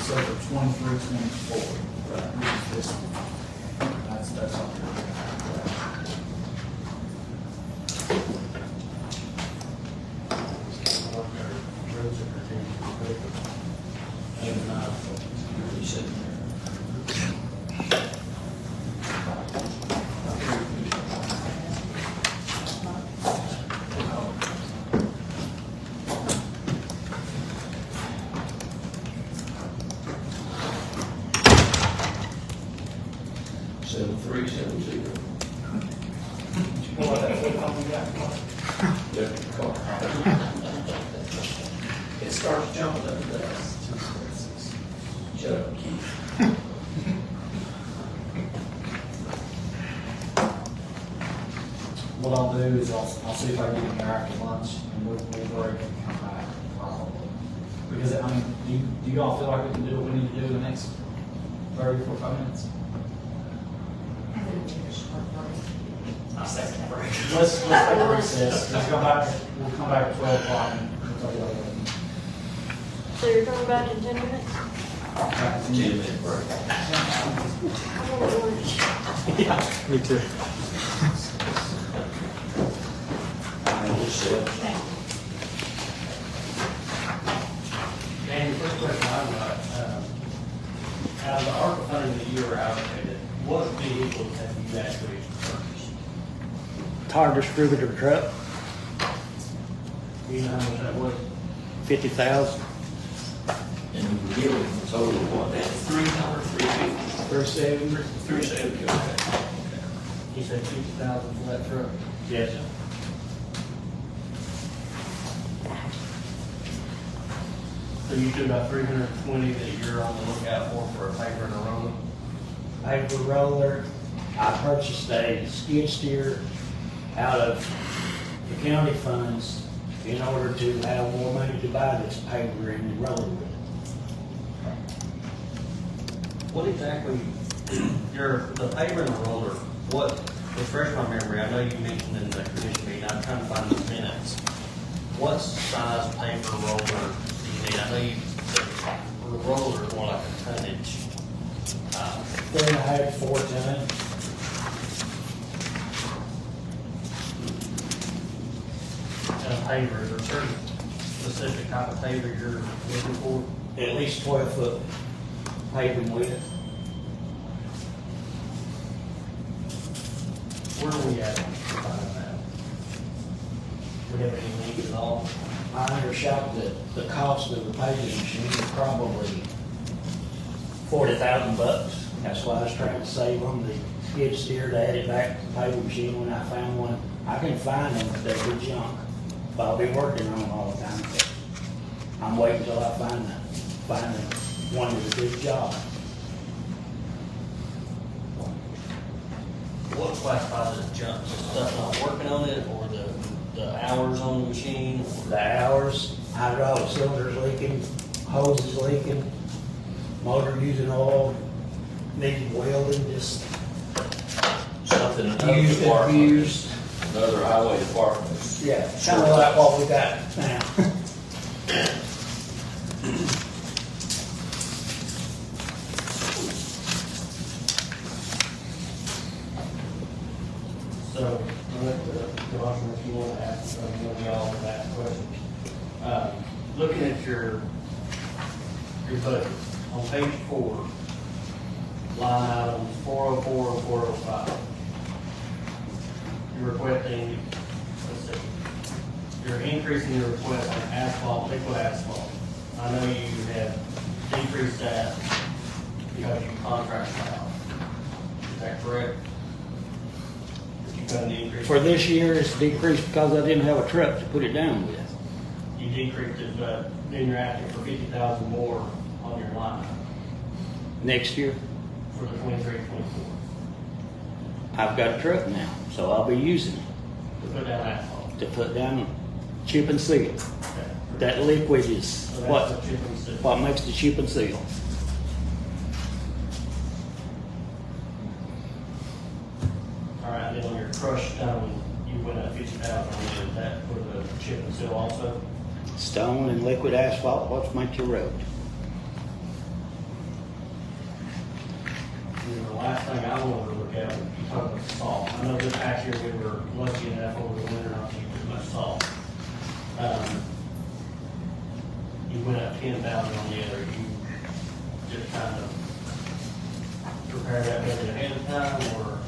So for 23, 24, which is this one. That's up here. Roads are continuing. And, you said there, 7370. Well, that's what we got. Left the car. It starts jumping up and down. Shut up, Keith. What I'll do is I'll see if I can get him there after lunch, and we'll break and come back, probably. Because, I mean, do you all feel like we can do what we need to do in the next 30, 45 minutes? My second break. Let's take a recess, we'll come back at 12 o'clock and we'll talk about it. So you're coming back in 10 minutes? 10-minute break. I'm gonna lunch. Me too. Dan, the first question I've got, out of the ARPA funding that you were allocated, what vehicles have you actually purchased? Tire distributor truck, Do you know how much that was? 50,000, And we're giving a total of what, that, 350? 37. 370, okay. You said 50,000 for that truck? Yes, sir. So you took about 320 that you're on the lookout for a paper and a roller? Paper roller. I purchased a skid steer out of the county funds in order to have more money to buy this paper and the roller with. What exactly, the paper and the roller, what, refresh my memory, I know you mentioned in the commission meeting, I'm trying to find the minutes. What size paper roller do you need? I know you, the roller is more like a tonnage. 3.5, 4 ton. And paper, is there a certain specific type of paper you're looking for? At least 12-foot paving width. Where are we at on finding that? We have any leaks at all? I undershot the cost of the paving machine is probably $40,000. That's why I was trying to save on the skid steer to add it back to the paving machine when I found one. I can find them, but they're junk. But I'll be working on them all the time. But I'm waiting till I find the one with a good job. What classifies as junk? Stuff not working on it, or the hours on the machine? Or The hours, hydraulic cylinders leaking, hoses leaking, motor using oil, needing welding, just Something another used and department, abused. another highway department. Yeah, kind of like what we got now. So, Joshua, if you want to ask, one of y'all to ask questions. Looking at your budget, on page 4, line items 404 and 405. You're requesting, let's see, you're increasing your request on asphalt, liquid asphalt. I know you have decreased that because you contract out. Is that correct? You got an increase? For this year, it's decreased because I didn't have a truck to put it down with. You decreased it, but then you're asking for 50,000 more on your line Next year, for the 23-24 I've got a truck now, so I'll be using it to put down asphalt. to put down chip and seal. Okay. That liquid is So that's what, what chip and seal. what makes the chip and seal. All right, then on your crushed stone, you went up 50,000 on it. That for the chip and seal also? Stone and liquid asphalt, what makes your road? And the last thing I wanted to look at, you talked about salt. I know this past year we were lucky enough over the winter not to use as much salt. You went up 10,000 on the other. You just kind of prepare that budget ahead of time, or?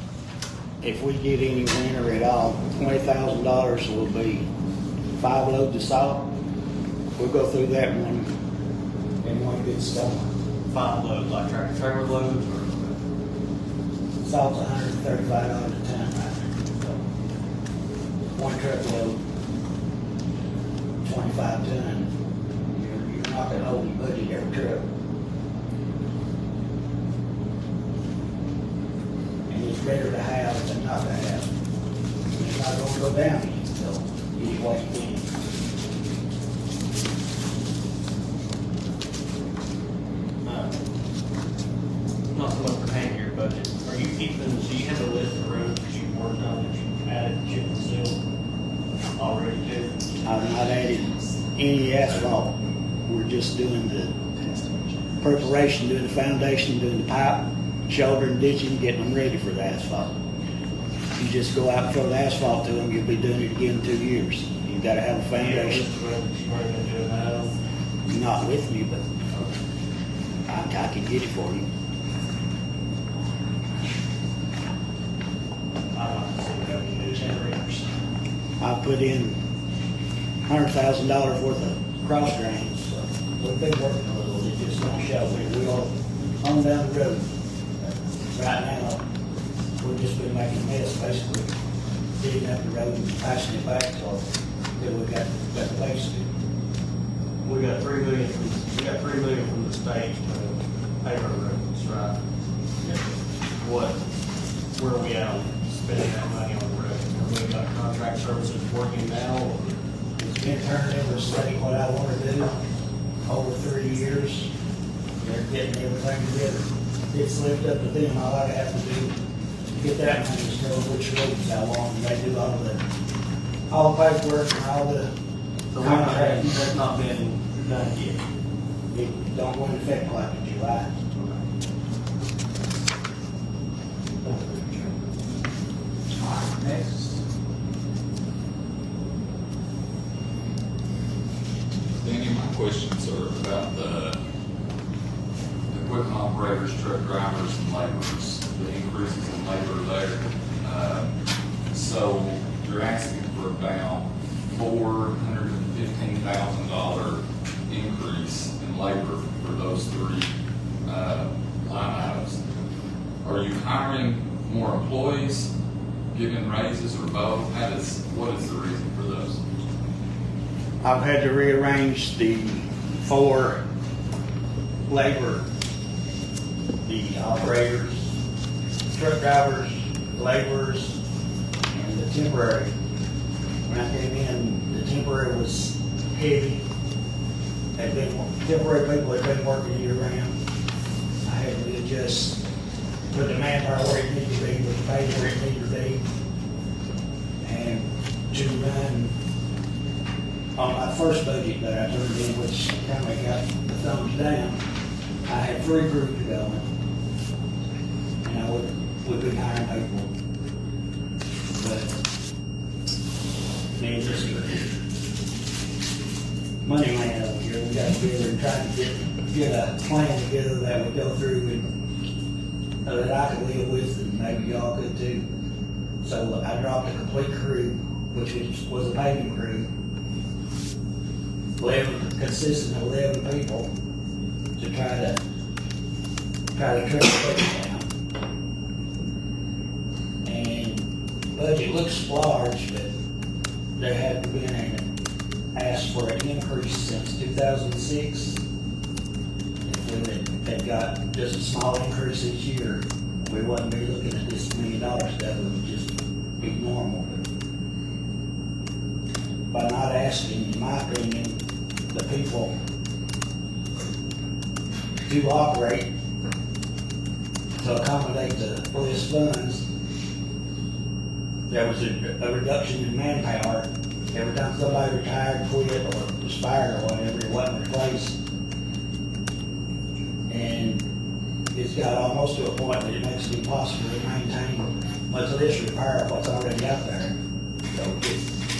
If we get any winter at all, $20,000 will be 5 loads of salt. We'll go through that one in one good storm. 5 loads, like tractor trailer loads, or? Salt's $135 a ton right there. One truckload, 25 ton. You're not gonna hold your budget every truck. And it's better to have than not to have. It's not gonna go down any, so anyway, Not so much pertaining to your budget. Are you keeping, so you have a list of roads that you've worked on that you've added chip and seal already too? I've not added any asphalt. We're just doing the preparation, doing the foundation, doing the pipe, shouldering, ditching, getting them ready for the asphalt. You just go out and throw the asphalt to them, you'll be doing it again in 2 years. You've got to have a foundation. You're not with me, but I can get it for you. I'd like to see we have any new generators. I put in $100,000 worth of cross drains, so we've been working a little, it just don't show. We are on down the road. Right now, we've just been making a mess, basically, digging up the road and passing it back till we got the base to. We got $3 million from the state to pay our roads, right? Where are we at on spending that money on the road? Have we got contract services working now, or? It's been turned into state what I want to do over 3 years. They're getting everything together. It's left up to them. All I have to do to get that money is know which roads I want, and they do all the paperwork and all the contract. That's not been done yet. It don't go into effect like in July. Next. Danny, my questions are about the equipment operators, truck drivers, and laborers, the increases in labor there. So you're asking for about $415,000 increase in labor for those three line items. Are you hiring more employees, giving raises, or both? What is the reason for those? I've had to rearrange the 4 labor, the operators, truck drivers, laborers, and the temporary. When I came in, the temporary was heavy. Temporary people had been working year round. I had to adjust, put the manpower where it needed to be, with the pay where it needed to be. And to run on my first budget that I turned in, which kind of got the thumbs down, I had 3 crews going. And I would be hiring people. But man, this money man over here, we got together and tried to get a plan together that would go through and that I could live with, and maybe y'all could too. So I dropped a complete crew, which was a paving crew, consisting of 11 people, to try to trim the budget down. And budget looks large, but they have been and asked for an increase since 2006. If we had got just a small increase each year, we wouldn't be looking at this $1 million stuff. It would just be normal. By not asking, in my opinion, the people to operate to accommodate the police funds, there was a reduction in manpower. Every time somebody retired, quit, or was fired or whatever, it wasn't replaced. And it's got almost to a point that it makes it impossible to maintain, much less repair what's already out there. So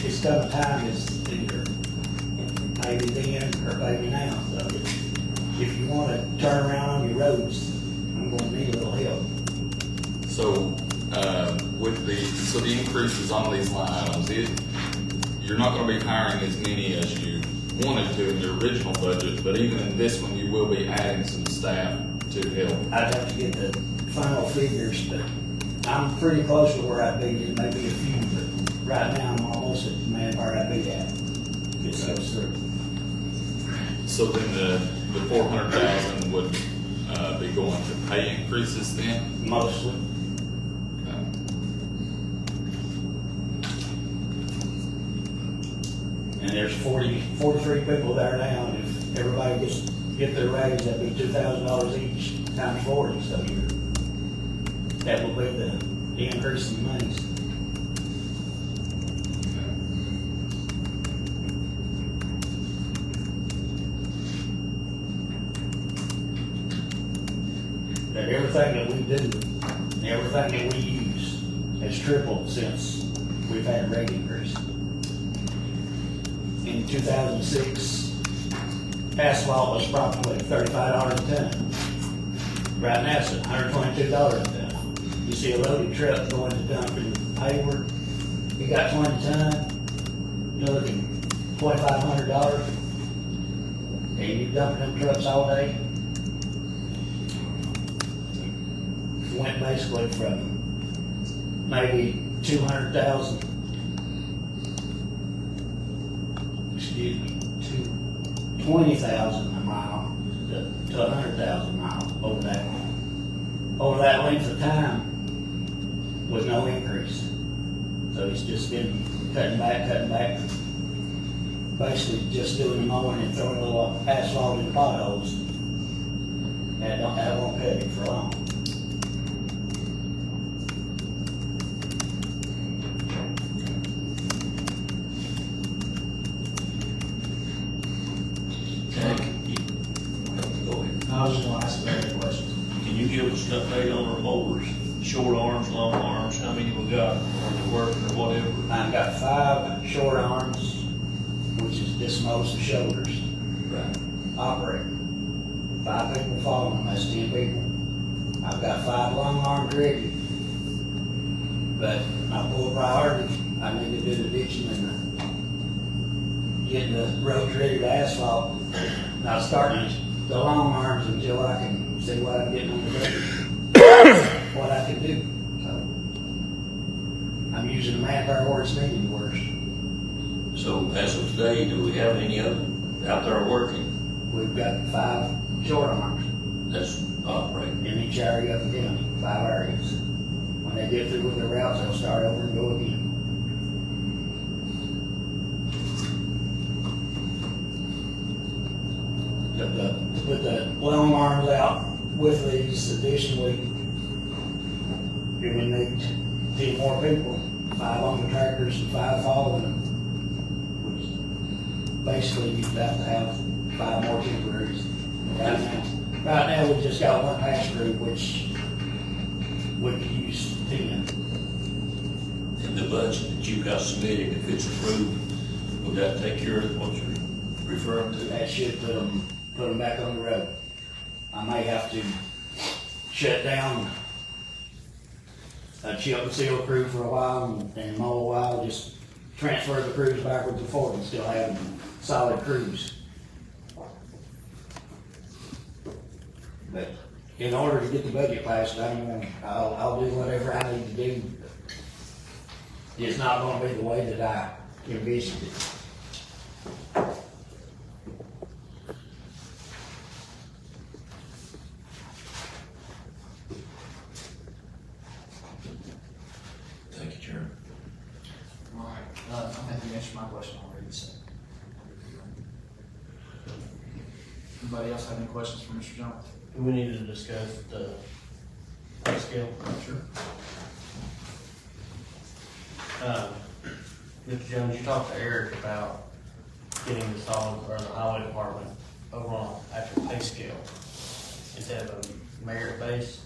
it's come time is either maybe then or maybe now. So if you want to turn around on your roads, I'm going to need a little help. So so the increases on these line items, you're not going to be hiring as many as you wanted to in your original budget, but even in this one, you will be adding some staff to help. I'd have to get the final figures, but I'm pretty close to where I'd be. It may be a few, but right now I'm almost at the manpower I'd be at. It goes through. So then the 400,000 would be going to pay increases then? Mostly. And there's 43 people there now, and if everybody get their raise, that'd be $2,000 each times 40, so that will be the increase in monies. do, everything that we use has tripled since we've had a rate increase. In 2006, asphalt was probably $35 a ton. Right now it's $122 a ton. You see a loaded truck going to dump in Hayward, you got 20 ton, you're looking $2,500. And you dump them trucks all day. Went basically from maybe 200,000, excuse me, to 20,000 a mile to 100,000 miles over that length of time with no increase. So it's just been cutting back, basically just doing the mowing and throwing a little asphalt in the potholes. That won't cut it for long. Go ahead. I was just gonna ask Larry questions. Can you give us an update on our mowers? Short arms, long arms, how many we got, are they working or whatever? I've got 5 short arms, which is just most of shoulders, Right. operating. 5 people following them, that's 10 people. I've got 5 long arms ready. But my full priority, I need to do the ditching and getting the roads ready to asphalt. Not starting the long arms until I can see what I'm getting on the road, what I can do. So I'm using the manpower where it's needed worse. So as of today, do we have any of them out there working? We've got 5 short arms That's operating. in each area of the county, 5 areas. When they get through with their routes, they'll start over and go again. To put the long arms out with these additionally, you would need 10 more people, 5 on the tractors and 5 following them. Which basically, you'd have to have 5 more temporaries. Right now, we just got 1 patch crew, which we could use 10. In the budget that you got submitted, if it's approved, would that take care of what you're referring to? That should put them back on the road. I may have to shut down a chip and seal crew for a while and mow a while, just transfer the crews backwards and forwards and still have solid crews. But in order to get the budget passed, I'll do whatever I need to do. It's not gonna be the way that I envisioned it. Thank you, Chairman. All right, I think you answered my question already, so. Anybody else have any questions for Mr. Jones? We needed to discuss the pay scale. Sure. Mr. Jones, you talked to Eric about getting the the highway department over on actual pay scale instead of a merit base.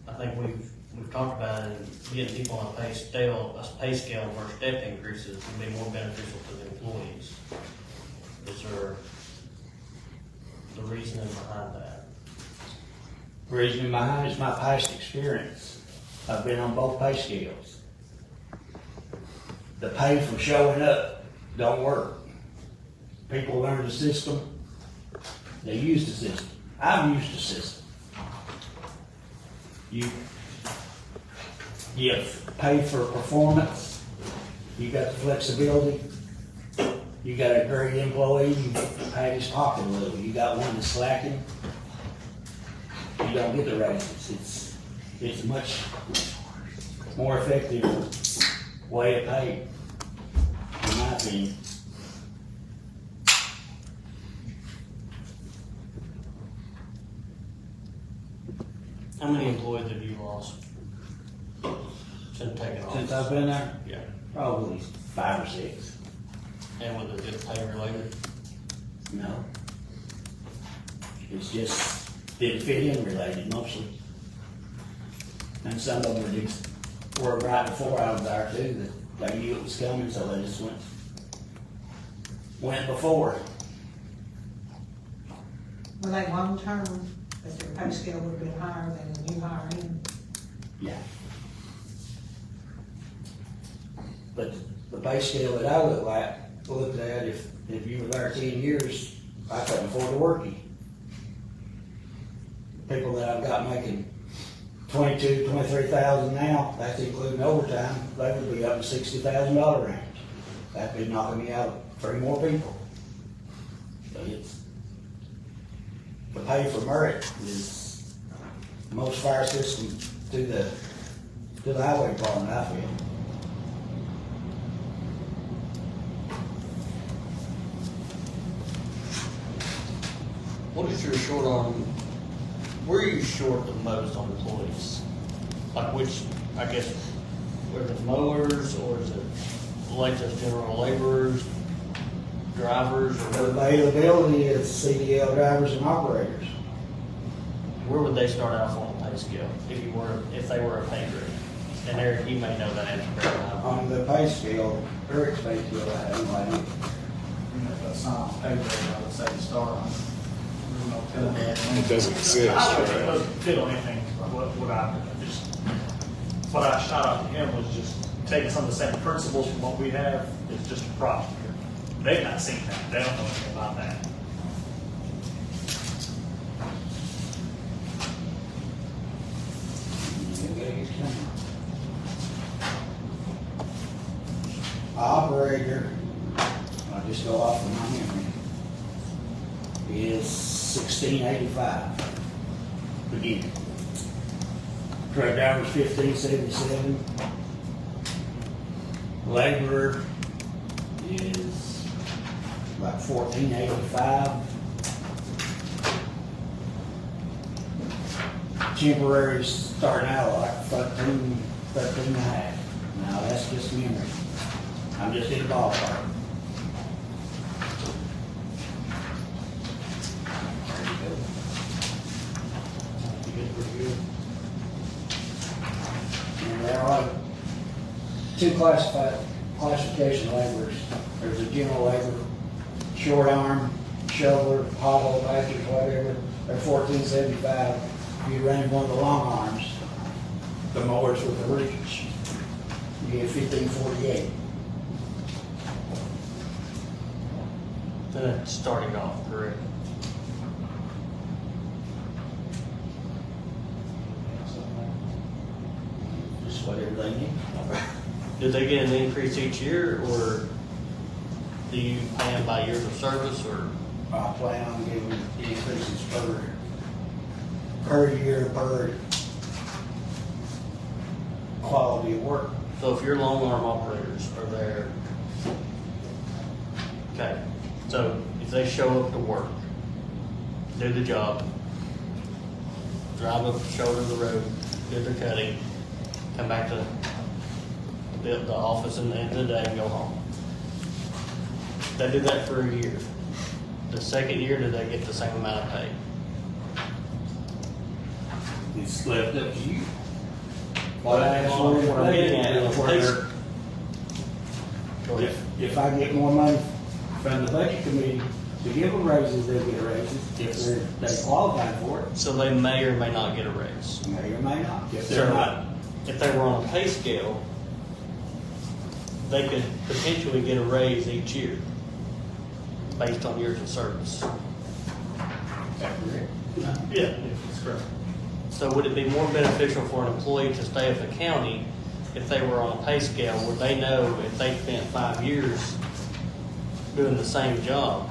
I think we've talked about it, and getting people on a pay scale for step increases would be more beneficial to the employees. Is there the reasoning behind that? Reasoning behind is my past experience. I've been on both pay scales. The pay for showing up don't work. People learn the system, they use the system. I've used the system. You pay for performance, you got the flexibility, you got a great employee, you pay his pocket a little. You got one that's slacking, you don't get the raises. It's a much more effective way to pay, in my opinion. How many employees have you lost since taking office? Since I've been there, Yeah. probably 5 or 6. And was it pay related? No. It's didn't fit in related mostly. And some of them were right before I was there too, that they knew it was coming, so they just went before. Were they long-term, that their pay scale would have been higher than the new hiring? Yeah. But the pay scale that I looked at, if you were there 10 years, I couldn't afford to work you. People that I've got making 22, 23,000 now, that's including overtime, they would be up to $60,000 range. That'd be knocking me out of 3 more people. So the pay for merit is the most fair system to the highway department, I feel. What is your short on, where are you short the most on employees? Like which, I guess, were the mowers, or is it like just general laborers, drivers, or The what? availability is CDL drivers and operators. Where would they start off on the pay scale if they were a pay grade? And Eric, you may know that answer better than I do. On the pay scale, Eric's pay scale, I have no idea. If that's not on pay grade, I would say start on. It doesn't exist, I don't think it right? doesn't fit on anything, what I shot out to him was just taking some of the same principles from what we have, it's just a project. They've not seen that, they don't know anything about that. Operator, I'll just go off of my memory, is $16.85 beginning. Truck driver's $15.77. Laborer is about $14.85. Temporary starting out like 13 and a half. Now that's just memory. I'm just in the ballpark. And there are 2 classification laborers. There's a general laborer, short arm, shoveler, hollow patchers, whatever. They're $14.75. If you run one of the long arms, the mowers with the reach, you get $15.48. Then it's starting off, correct? Just whatever they need. Do they get an increase each year, or do you pay them by years of service, or? I plan on giving increases per year, per quality of work. So if your long arm operators are there, okay, so if they show up to work, do the job, drive up the shoulder of the road, do their cutting, come back to the office in the end of the day and go home. They do that for a year. The second year, do they get the same amount of pay? It's left up to you. What I'm getting at is go ahead. If I get more money from the budget committee to give them raises, they'll get raises. If they qualify for it, So they may or may not get a raise. may or may not. If they're So not, if they were on a pay scale, they could potentially get a raise each year based on years of service. Yeah, that's correct. So would it be more beneficial for an employee to stay with the county if they were on a pay scale? Would they know if they spent 5 years doing the same job,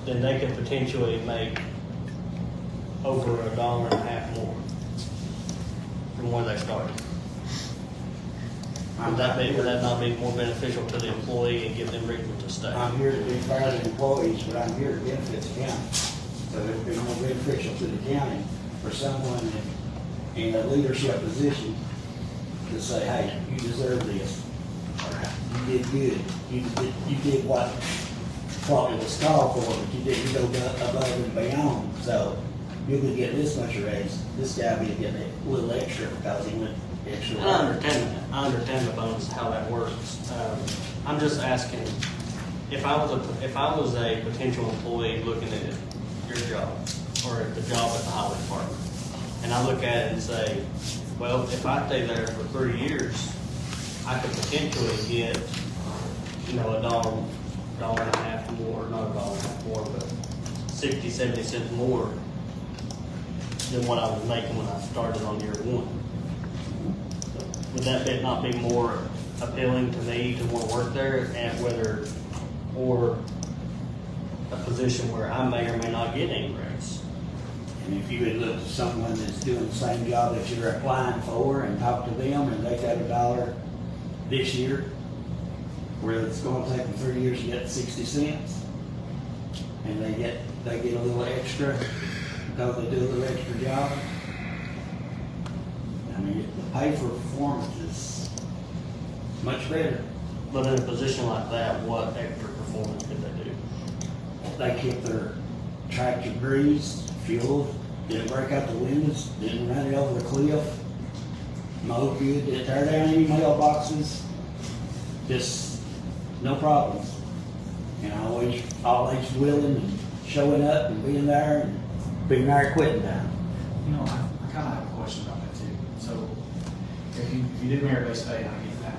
then they could potentially make over $1.50 more from where they started? Would that not be more beneficial to the employee and give them reason to stay? I'm here to be fair to employees, but I'm here to benefit the county. So it would be more beneficial to the county for someone in a leadership position to say, hey, you deserve this. Or, you did good. You did what what it was called for, but you didn't go above and beyond, so you could get this much raise. This guy be getting a little extra because he went extra. I understand the bonus, how that works. I'm just asking, if I was a potential employee looking at your job, or at the job at the highway department, and I look at it and say, well, if I stay there for 3 years, I could potentially get, $1, $1.50 more, not $1.50 more, but 60, 70 cents more than what I was making when I started on year one. Would that not be more appealing to me to want to work there, and or a position where I may or may not get any raise? And if you would look at someone that's doing the same job that you're applying for and talk to them, and they got $1 this year, where it's going to take them 3 years to get 60 cents, and they get a little extra because they do a little extra job. I mean, the pay for performance is much better. But in a position like that, what extra performance could they do? They keep their tractor greased, fueled, didn't break out the windows, didn't run it over the cliff, mowed good, didn't tear down any mailboxes, just no problems. And always willing and showing up and being there and being there at quitting time. I kind of have a question about that too. So if you do merit-based pay, I get that.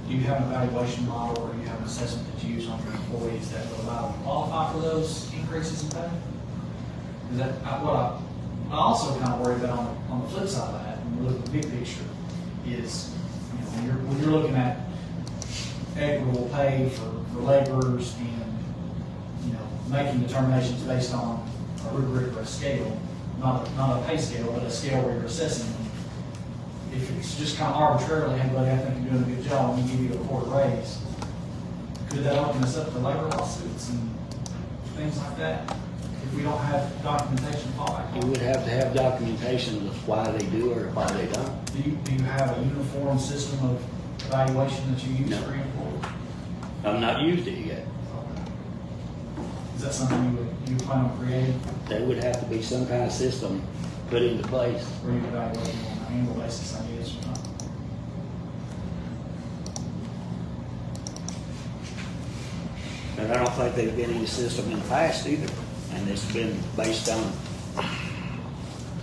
Do you have an evaluation model, or do you have an assessment that you use on your employees that will allow them to qualify for those increases in pay? Is that what I also kind of worry about on the flip side of that, when we look at the big picture, is when you're looking at equitable pay for laborers and making determinations based on a rubric or a scale, not a pay scale, but a scale where you're assessing them. If it's just kind of arbitrarily, hey buddy, I think you're doing a good job, and we give you a quarter raise, could that open us up to labor lawsuits and things like that? If we don't have documentation to fall back You on? would have to have documentation of why they do it or why they don't. Do you have a uniform system of evaluation that you use No. for your employees? I've not used it yet. Is that something you plan on creating, There would have to be some kind of system put into place. or you evaluate them on an annual basis, I guess, or not? But I don't think there's been any system in the past either. And it's been based on,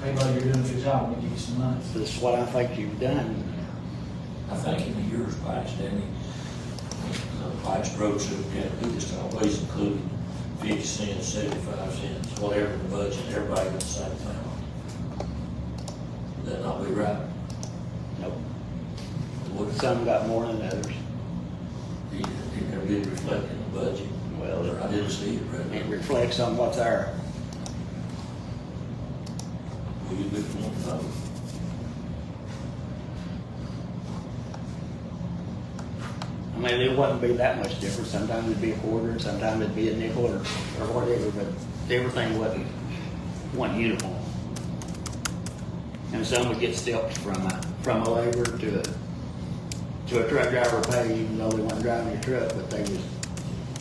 Hey buddy, you're doing a good job, we'll give you some money. this is what I think you've done. I think in the years past, Danny, the past road superintendent, we just always included 50 cents, 75 cents, whatever the budget, everybody got the same thing. Would that not be right? Nope. Would Some got more than others. it never did reflect in the budget? Well, I didn't see it, it right? reflects on what's there. We didn't want to know. I mean, it wouldn't be that much different. Sometimes it'd be a quarter, and sometimes it'd be a nickel or whatever, but everything wasn't uniform. And some would get stepped from a laborer to a truck driver pay, even though they weren't driving a truck, but they was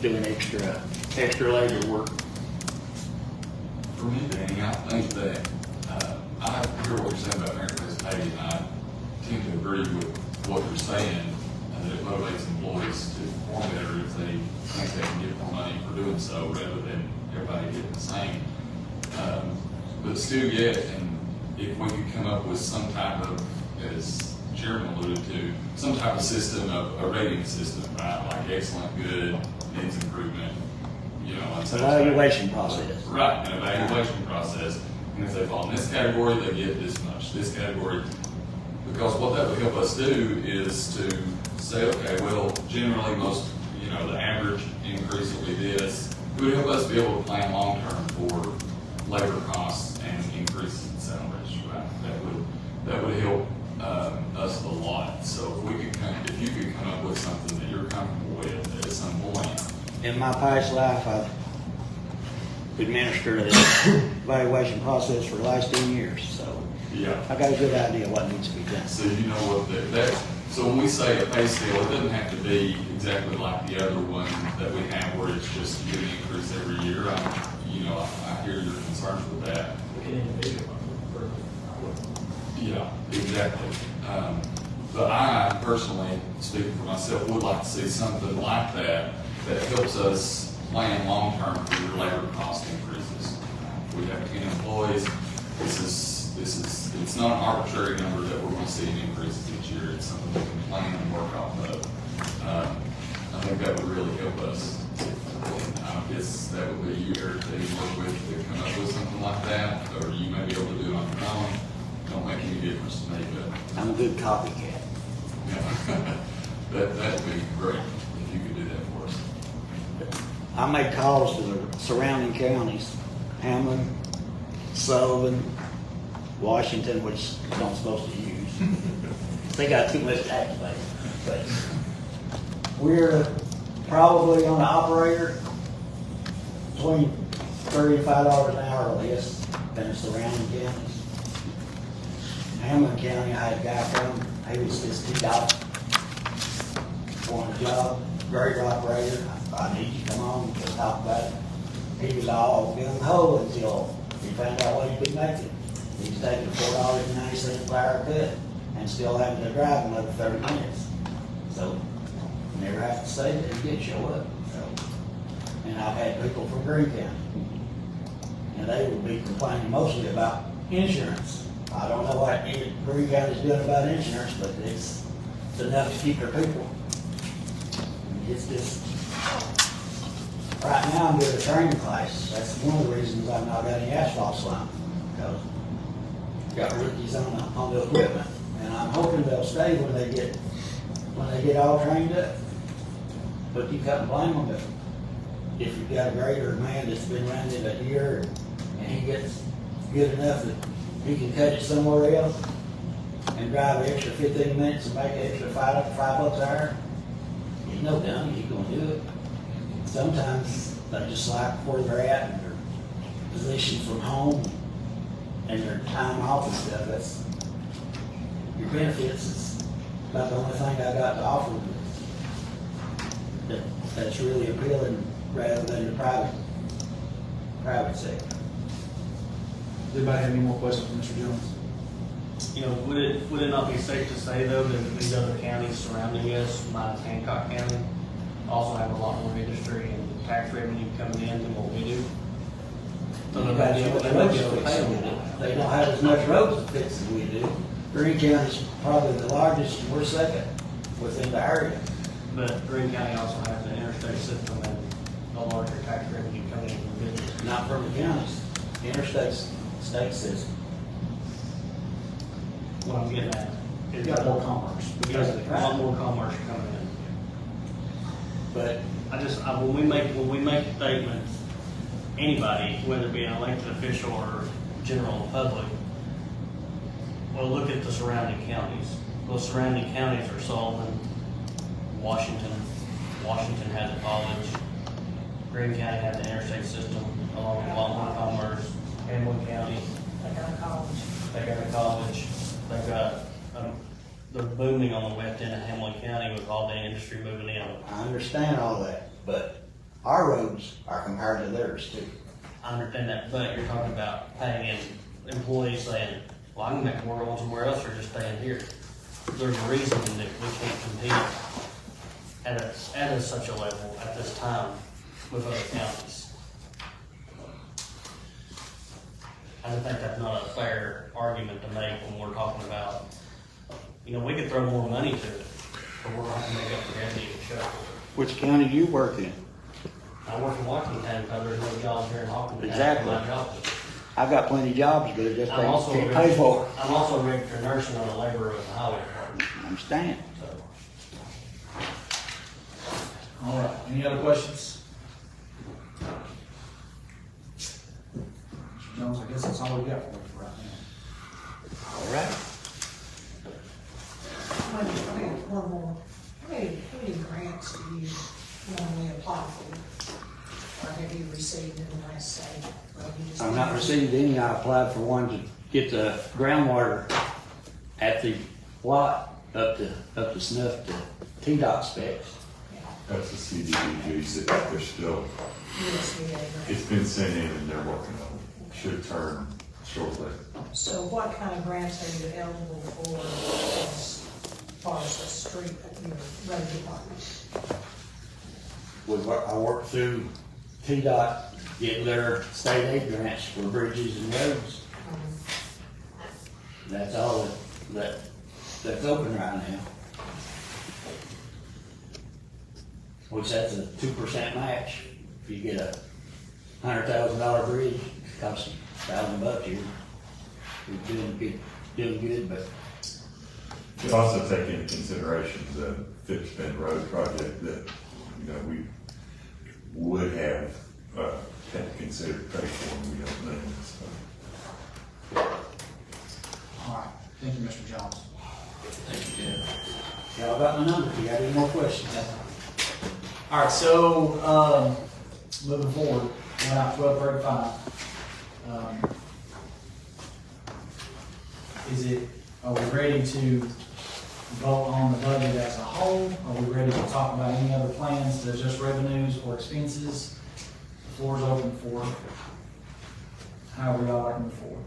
doing extra labor work. For me, Danny, I think that, I hear what you're saying about merit-based pay, and I tend to agree with what you're saying, that it motivates employees to perform better if they think they can get more money for doing so, rather than everybody getting the same. But still yet, and if we could come up with some type of, as Chairman alluded to, some type of system, a rating system, right, like excellent, good, needs improvement, Evaluation process. Right, an evaluation process, and if they fall in this category, they get this much, this category. Because what that would help us do is to say, okay, well, generally most, the average increase will be this. It would help us be able to plan long-term for labor costs and increases in salaries, right? That would help us a lot. So if you could come up with something that you're comfortable with at some point. In my past life, I've administered an evaluation process for the last 10 years, so Yeah. I got a good idea what needs to be done. So you know what so when we say a pay scale, it doesn't have to be exactly like the other one that we have where it's just you get an increase every year. I hear your concerns with that. Yeah, exactly. But I personally, speaking for myself, would like to see something like that helps us plan long-term for your labor cost increases. We have 10 employees. It's not an arbitrary number that we're going to see an increase each year. It's something we can plan and work off of. I think that would really help us. I guess that would be you, Eric, that you work with to come up with something like that, or you may be able to do it on your own. Don't make any difference to me, but I'm a good copycat. yeah, that'd be great if you could do that for us. I make calls to the surrounding counties, Hamlin, Sullivan, Washington, which I'm supposed to use. They got too much to activate. But we're probably on the operator between $30 and $5 an hour less than the surrounding counties. Hamlin County, I had a guy from, he was just $2. Want a job, great operator. I need you to come on, we'll talk about it. He was all gung ho until he found out what he'd be making. He was taking $4.90 per hour cut and still having to drive another 30 minutes. So, never have to say that he did show up. So, and I've had people from Greene County, and they would be complaining mostly about insurance. I don't know what Greene County's doing about insurance, but it's enough to keep their people. It's just, right now I'm doing a training class. That's one of the reasons I've not got any asphalt slime, because got rookies on the equipment, and I'm hoping they'll stay when they get all trained up. But you can't blame them if you've got a grader man that's been running it a year and he gets good enough that he can cut it somewhere else and drive an extra 15 minutes and make an extra $5 an hour. He's no dummy, he's gonna do it. Sometimes they just like where they're at and their position from home and their time off and stuff. That's your benefits is about the only thing I got to offer that's really appealing rather than the private sector. Does anybody have any more questions for Mr. Jones? Would it not be safe to say though that these other counties surrounding us, minus Hancock County, also have a lot more industry and tax revenue coming in than what we do? So they might be able to pay them. They don't have as much roads to fix as we do. Greene County's probably the largest, and we're second within the area. But Greene County also has an interstate system and a larger tax revenue coming in from business. Not from the counties, interstates, state system. What I'm getting at is You got more commerce. because there's a lot more commerce coming in. But When we make statements, anybody, whether it be an elected official or general public, well, look at the surrounding counties. Those surrounding counties are Sullivan, Washington. Washington has a college. Greene County has an interstate system along with a lot more commerce. Hamlin County, They got a college. they got a college. They've got, they're booming on the west end of Hamlin County with all the industry moving in. I understand all that, but our roads are compared to theirs too. I understand that, but you're talking about paying in employees saying, well, I can make more going somewhere else or just staying here. There's a reason that we can't compete at such a level at this time with other counties. I think that's not a fair argument to make when we're talking about, we could throw more money to it, but we're not gonna make up the revenue to show. Which county do you work in? I work in Washington County because there's no jobs here in Hawkins County. Exactly. My job is. I've got plenty of jobs, but it just I'm also can't pay for it. I'm also a registered nurse and I'm a laborer with the highway department. I understand. So, All right, any other questions? Mr. Jones, I guess that's all we got for you for right now. All right. One more. How many grants do you normally apply for? Or have you received in the last, say? I've not received any. I applied for one get the groundwater at the lot up to snuff to T-Dot specs. That's the CDBG that they're still, it's been sent in and they're working on it. Should turn shortly. So what kind of grants are you eligible for as far as the street, your road department? I work through T-Dot, get their state aid grants for bridges and roads. That's all that's open right now. Which that's a 2% match. If you get a $100,000 bridge, it costs $1,000 here. You're doing good, but But also take into consideration the Phipps Bend Road project that, we would have, had to consider pay for, and we don't know, so. All right, thank you, Mr. Jones. Thank you, Dan. y'all got my number. If you got any more questions? All right, so, moving forward, now 1235. Are we ready to vote on the budget as a whole? Are we ready to talk about any other plans, to just revenues or expenses? The floor is open for however y'all like to move forward.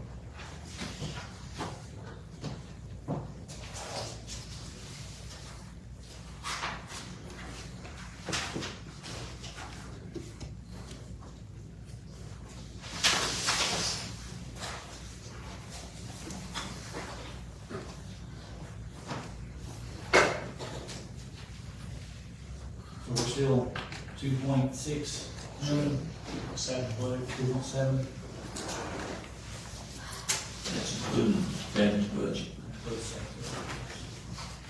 So we're still 2.6 million, 2.7. That's including Dan's budget.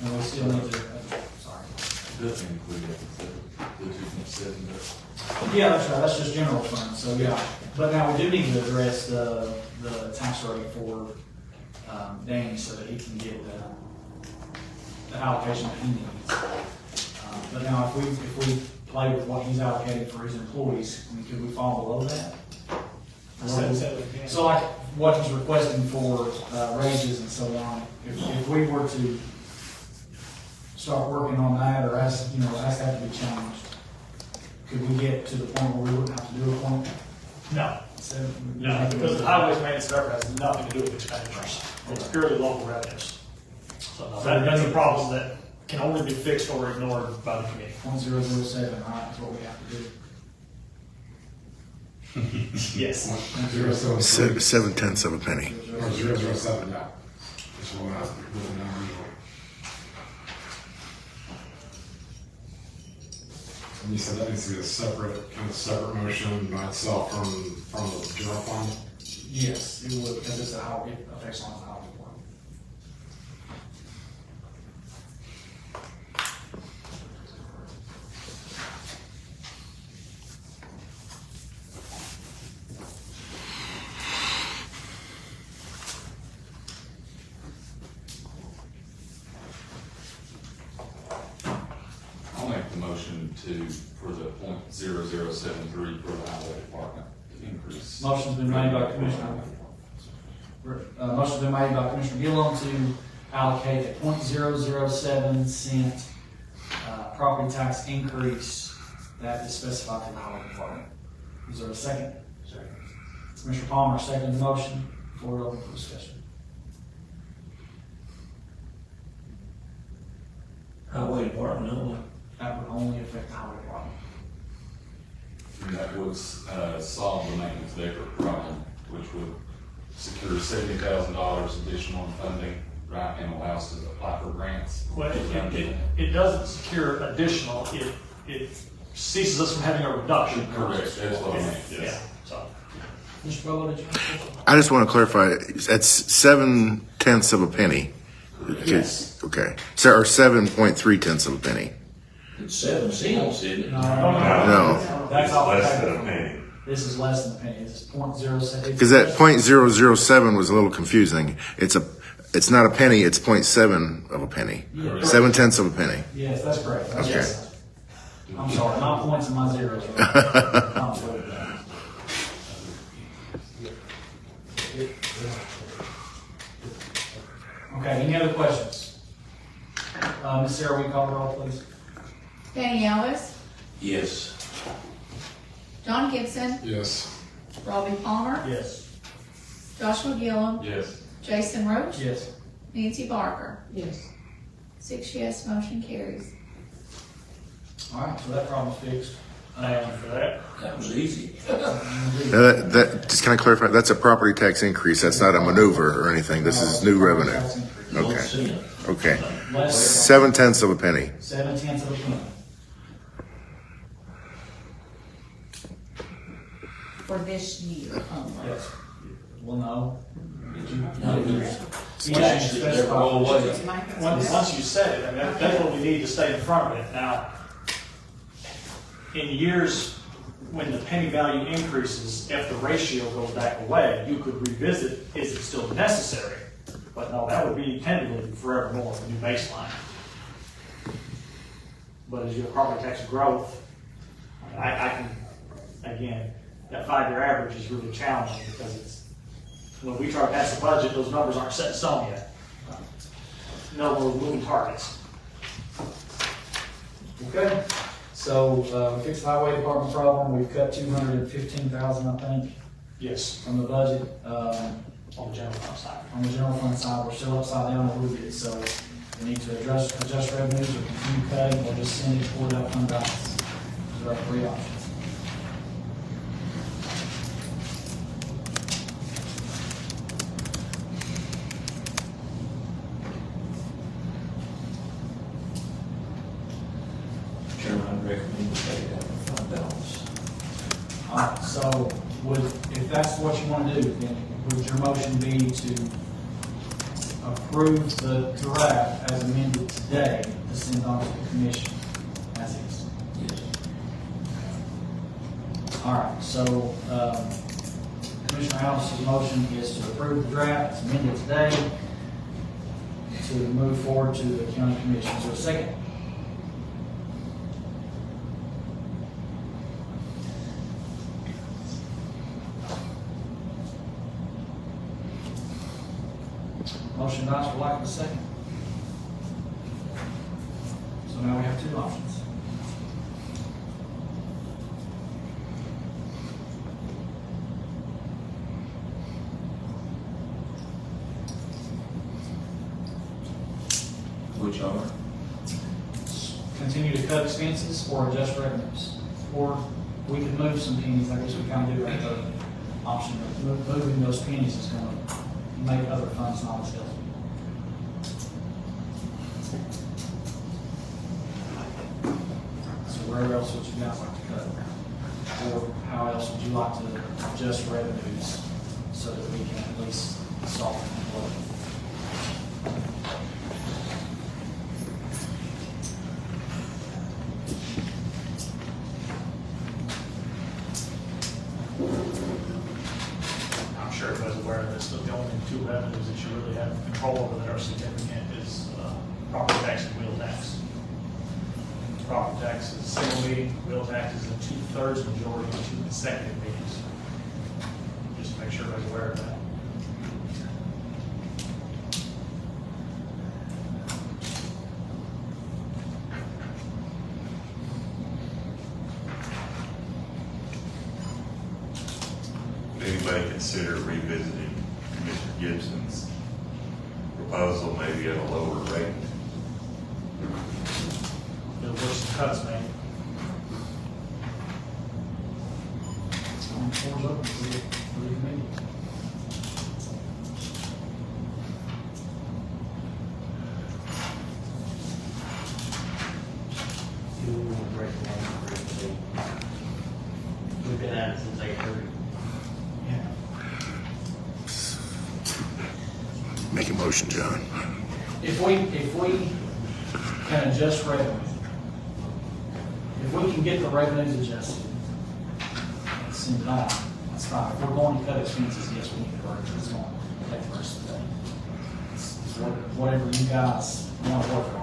And we still need to, sorry. Doesn't include the 2.7, but Yeah, that's right, that's just general fund, so yeah. But now we do need to address the tax rate for, Danny so that he can get the allocation that he needs. But now if we play with what he's allocating for his employees, I mean, could we fall below that? So like what he's requesting for raises and so on, if we were to start working on that or ask that to be changed, could we get to the point where we wouldn't have to do a point? No, because the highways maintenance department has nothing to do with expenditures. It's purely local revenues. So no, that's a problem that can only be fixed or ignored by the committee. 0.007, all right, that's what we have to do. Yes. 7/10 of a penny. Or 0.007, yeah. That's what I was looking at originally. And you said that needs to be a separate motion by itself from the general fund? Yes, it would, because it's how it affects on the highway department. I'll make the motion for the .0073 for the highway department increase. Motion's been made by Commissioner Gillum to allocate a 0.007 cent property tax increase that is specified for the highway department. Is there a second? Second. Commissioner Palmer seconded the motion. Floor open for discussion. Highway department only. That would only affect the highway department. And that would solve the maintenance vapor problem, which would secure $70,000 additional in funding, right, and allow us to apply for grants. Well, it doesn't secure additional, it ceases us from having a reduction. Correct, that's what I meant, Yeah, yes. so. Mr. Bolo, did you have a question? I just want to clarify, that's 7/10 of a penny. Yes. Okay. So, or 7.3 of a penny. It's 7 cents, isn't it? No. It's all less than a penny. This is less than a penny. This is 0.07. Because that 0.007 was a little confusing. It's not a penny, it's 0.7 of a penny. Yeah. 7/10 of a penny. Yes, that's correct. That's Okay. yes. I'm sorry, not points in my zeros. I'm sorry. Okay, any other questions? Ms. Sarah, will you call the roll, please? Danny Ellis, Yes. John Gibson, Yes. Robbie Palmer, Yes. Joshua Gillum, Yes. Jason Roach, Yes. Nancy Barker. Yes. 6 yes, motion carries. All right, so that problem's fixed. Thank you for that. That was easy. Just can I clarify, that's a property tax increase, that's not a maneuver or anything, this is new revenue. Okay, okay. Less 0.7 of a penny. 0.7 of a penny. For this year only. Yes. Well, no. Did you? No, there's See, taxes that never go away. Once you said it, I mean, that's what we need to stay in front of it. Now, in years when the penny value increases, if the ratio goes back away, you could revisit, is it still necessary? But no, that would be tentatively forevermore, a new baseline. But as your property tax growth, I can, again, that 5-year average is really challenging because it's, when we try to pass the budget, those numbers aren't set in stone yet. No more moving targets. Okay, so, we fixed the highway department problem, we've cut 215,000, I think, Yes, from the budget. on the general fund side. On the general fund side, we're still upside down a little bit, so we need to adjust revenues or continue cutting, or just send it toward that fund balance. Those are our three options. Chairman, I recommend we pay that fund balance. All right, so if that's what you want to do, then would your motion be to approve the draft as amended today to send on to the commission as is? Yes. All right, so Commissioner Alvis's motion is to approve the draft as amended today to move forward to the county commission. Is there a second? Motion dies for lack of a second. So now we have two options. Which are? Continue to cut expenses or adjust revenues. Or we could move some pennies, I guess we kind of do right the option. Moving those pennies is going to make other funds not as eligible. So where else would you guys like to cut? Or how else would you like to adjust revenues so that we can at least solve the blow? I'm sure everybody's aware of this, but the only two revenues that you really have control over that are significant is property tax and wheel tax. Property tax is a single meeting, wheel tax is a 2/3 majority of 2 consecutive meetings. Just to make sure everybody's aware of that. Would anybody consider revisiting Commissioner Gibson's proposal, maybe at a lower rate? There were some cuts made. Floor's open for the committee. We've been at it since 8:30. Make a motion, John. If we can adjust revenue, if we can get the revenues adjusted, and send it on, that's fine. If we're going to cut expenses, yes, we need to work, it's going to take the rest of the day. It's whatever you guys want to work on.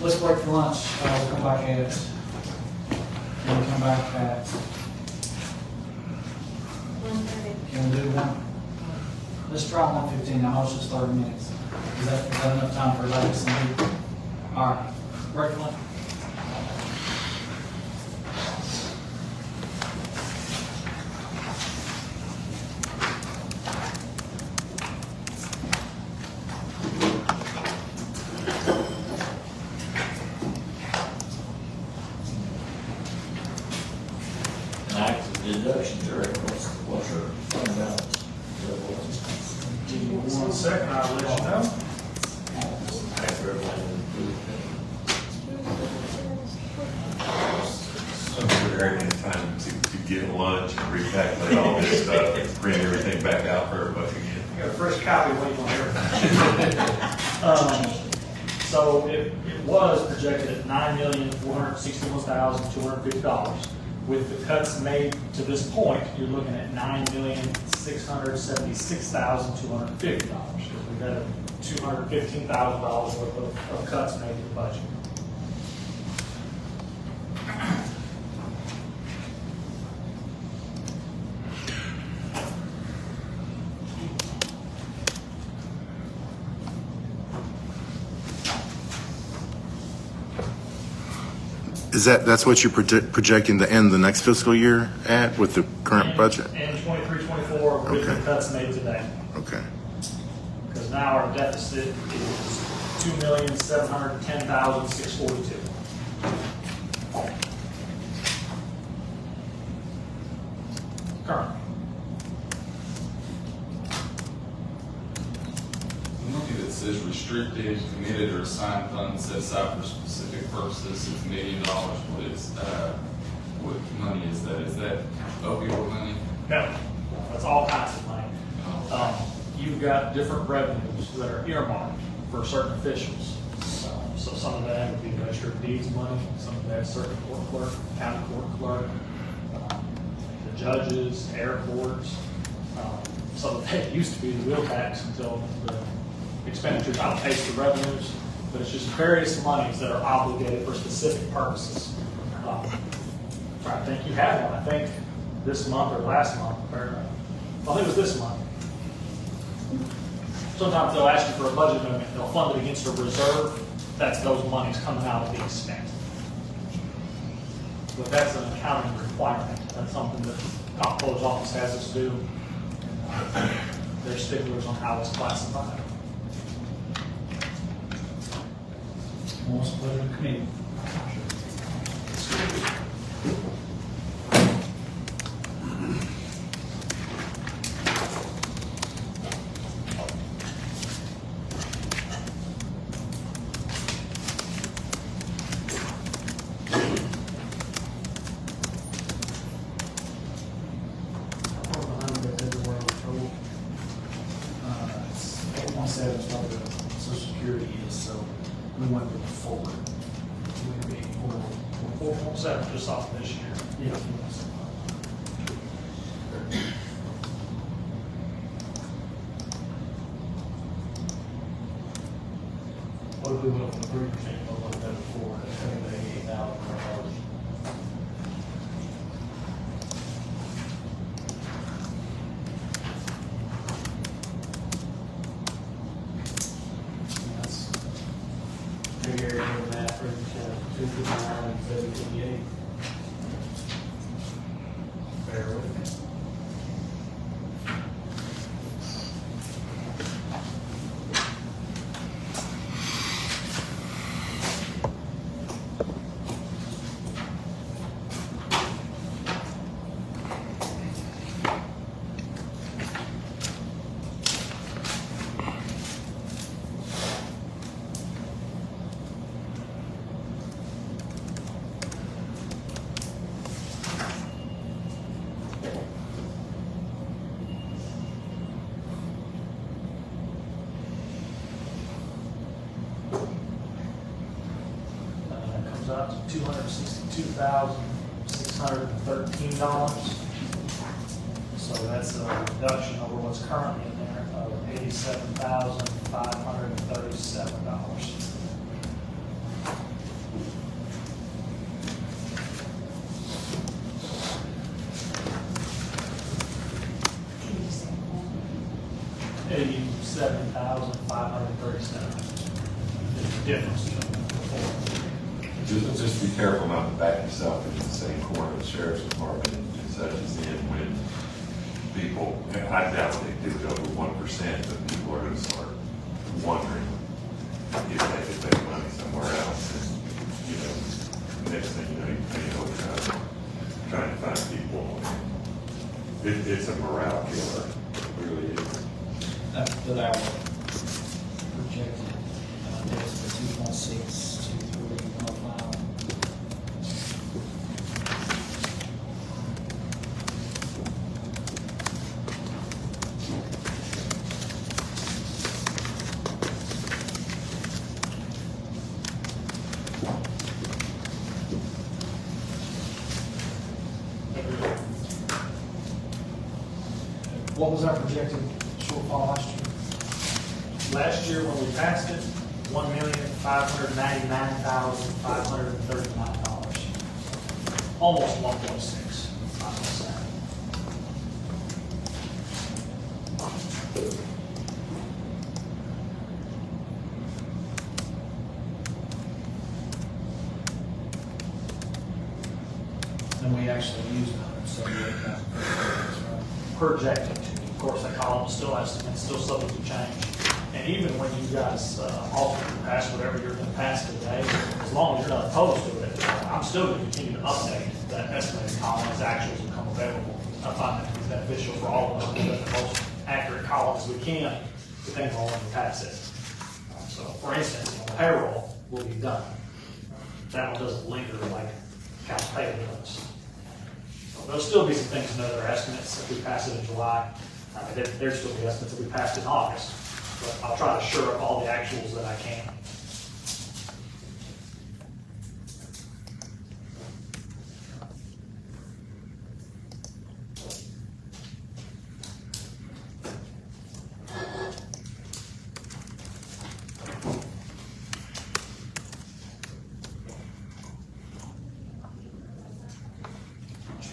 let's break for lunch. We'll come back at, we'll come back at, 1:30. can we do one? Let's try 1:15. I know it's just 30 minutes. Is that enough time for everybody to listen? All right, break for lunch. And active deductions, or what's your fund balance? Give me 1 second, I'll let you know. After everything. I'm sure Eric had time to get lunch and recalculate all this stuff and bring everything back out for everybody again. Got a fresh copy waiting on everything. So it was projected at $9,461,250. With the cuts made to this point, you're looking at $9,676,250. We've got $215,000 worth of cuts made to the budget. That's what you're projecting to end the next fiscal year at with the current budget? And 23-24 with the Okay. cuts made today. Okay. Because now our deficit is $2,710,642. Currently. I'm looking at it says restricted, committed, or assigned funds set aside for specific purposes, it's $1 million. What money is that? Is that opioid money? No, that's all kinds of money. You've got different revenues that are earmarked for certain officials. So some of that would be register of deeds money, some of that circuit court clerk, county court clerk, the judges, airports. Some of that used to be the wheel tax until the expenditures outpaced the revenues. But it's just various monies that are obligated for specific purposes. I think you had one, I think this month or last month, or I think it was this month. Sometimes they'll ask you for a budget amendment, they'll fund it against a reserve, that's those monies coming out of being spent. But that's an accounting requirement, that's something that the comptroller's office has us do. They're sticklers on how it's classified. What's the pleasure of the committee? It's 817 is what the Social Security is, so we went with 4. We'd be 4.7 just off this year. Yeah. What if we went from 3% to 1.4, that's $88,000? That's Big area of that, 3%, 259 and 758. Bear with me. Comes out to $262,613. So that's a reduction over what's currently in there of $87,537. difference between the four. Just be careful not to back yourself into the same corner of the sheriff's department and such as in when people, and I doubt they did go over 1%, but people are gonna start wondering if they could make money somewhere else. And, you know, next thing you know, you're paying overtime, trying to find people. It's a morale killer, it really is. That our projected, deficit for 2.6, 2.3, 105. What was our projected shortfall last year? Last year, when we passed it, $1,599,539. Almost 1.6, I must say. And we actually used 178,000. Projected to. Of course, that column is still estimates, still subject to change. And even when you guys ultimately pass whatever you're going to pass today, as long as you're not opposed to it, I'm still going to continue to update that estimated column as actuals become available. I find that to be beneficial for all of us to get the most accurate column as we can, depending on when we pass it. So, for instance, the payroll will be done. That one doesn't linger like accounts payable does. There'll still be some things in other estimates if we pass it in July. There's still be estimates if we passed in August, but I'll try to shore up all the actuals that I can.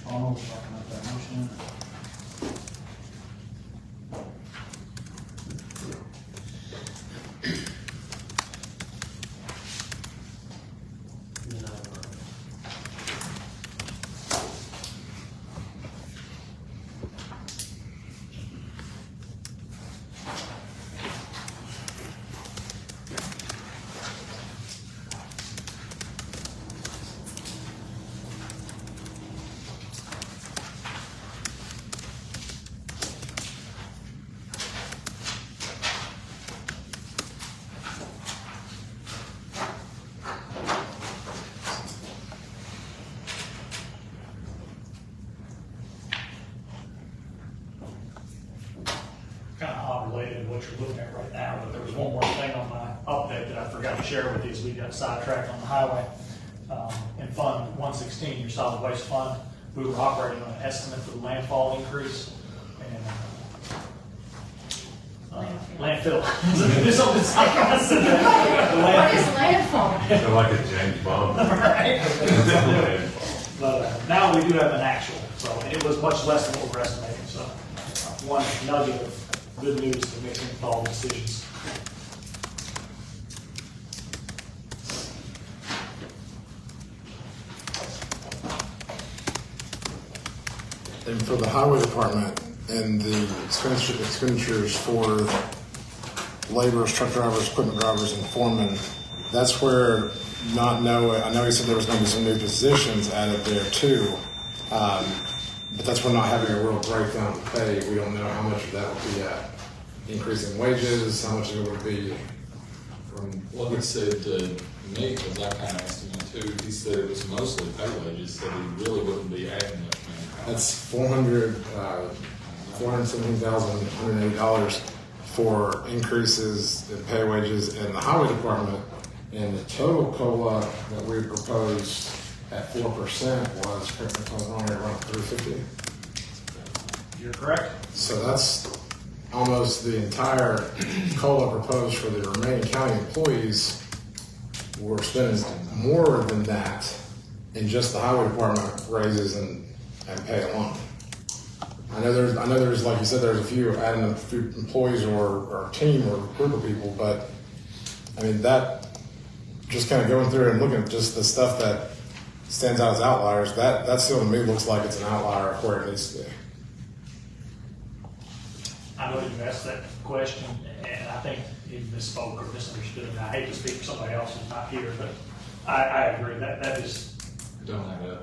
Arnold, talking about that motion. Kind of unrelated to what you're looking at right now, but there was one more thing on my update that I forgot to share with you as we got sidetracked on the highway. In Fund 116, your solid waste fund, we were operating on an estimate for the landfall increase. And landfill. There's something I said that. What is landfall? They're like a James Bond. Right. But now we do have an actual, so it was much less than what we're estimating, so one nugget of good news to make informed decisions. And for the highway department and the expenditures for laborers, truck drivers, equipment drivers, and foremen, that's where I know he said there was going to be some new positions added there too. But that's where not having a real breakdown of pay, we don't know how much of that would be increasing wages, how much of it would be from. What he said to me, because I kind of asked him too, he said it was mostly pay wages, that he really wouldn't be adding much manpower. That's $417,180 for increases in pay wages in the highway department. And the total COLA that we proposed at 4% was, correct me if I'm wrong, around $350. You're correct. So that's almost the entire COLA proposed for the remaining county employees. We're spending more than that in just the highway department raises and pay alone. I know there's like you said, there's a few adding a few employees or a team or a group of people, but I mean that just kind of going through and looking at just the stuff that stands out as outliers, that still to me looks like it's an outlier of where it needs to be. I know you asked that question, and I think you misspoke or misunderstood, and I hate to speak for somebody else who's not here, but I agree, that is, Don't have that.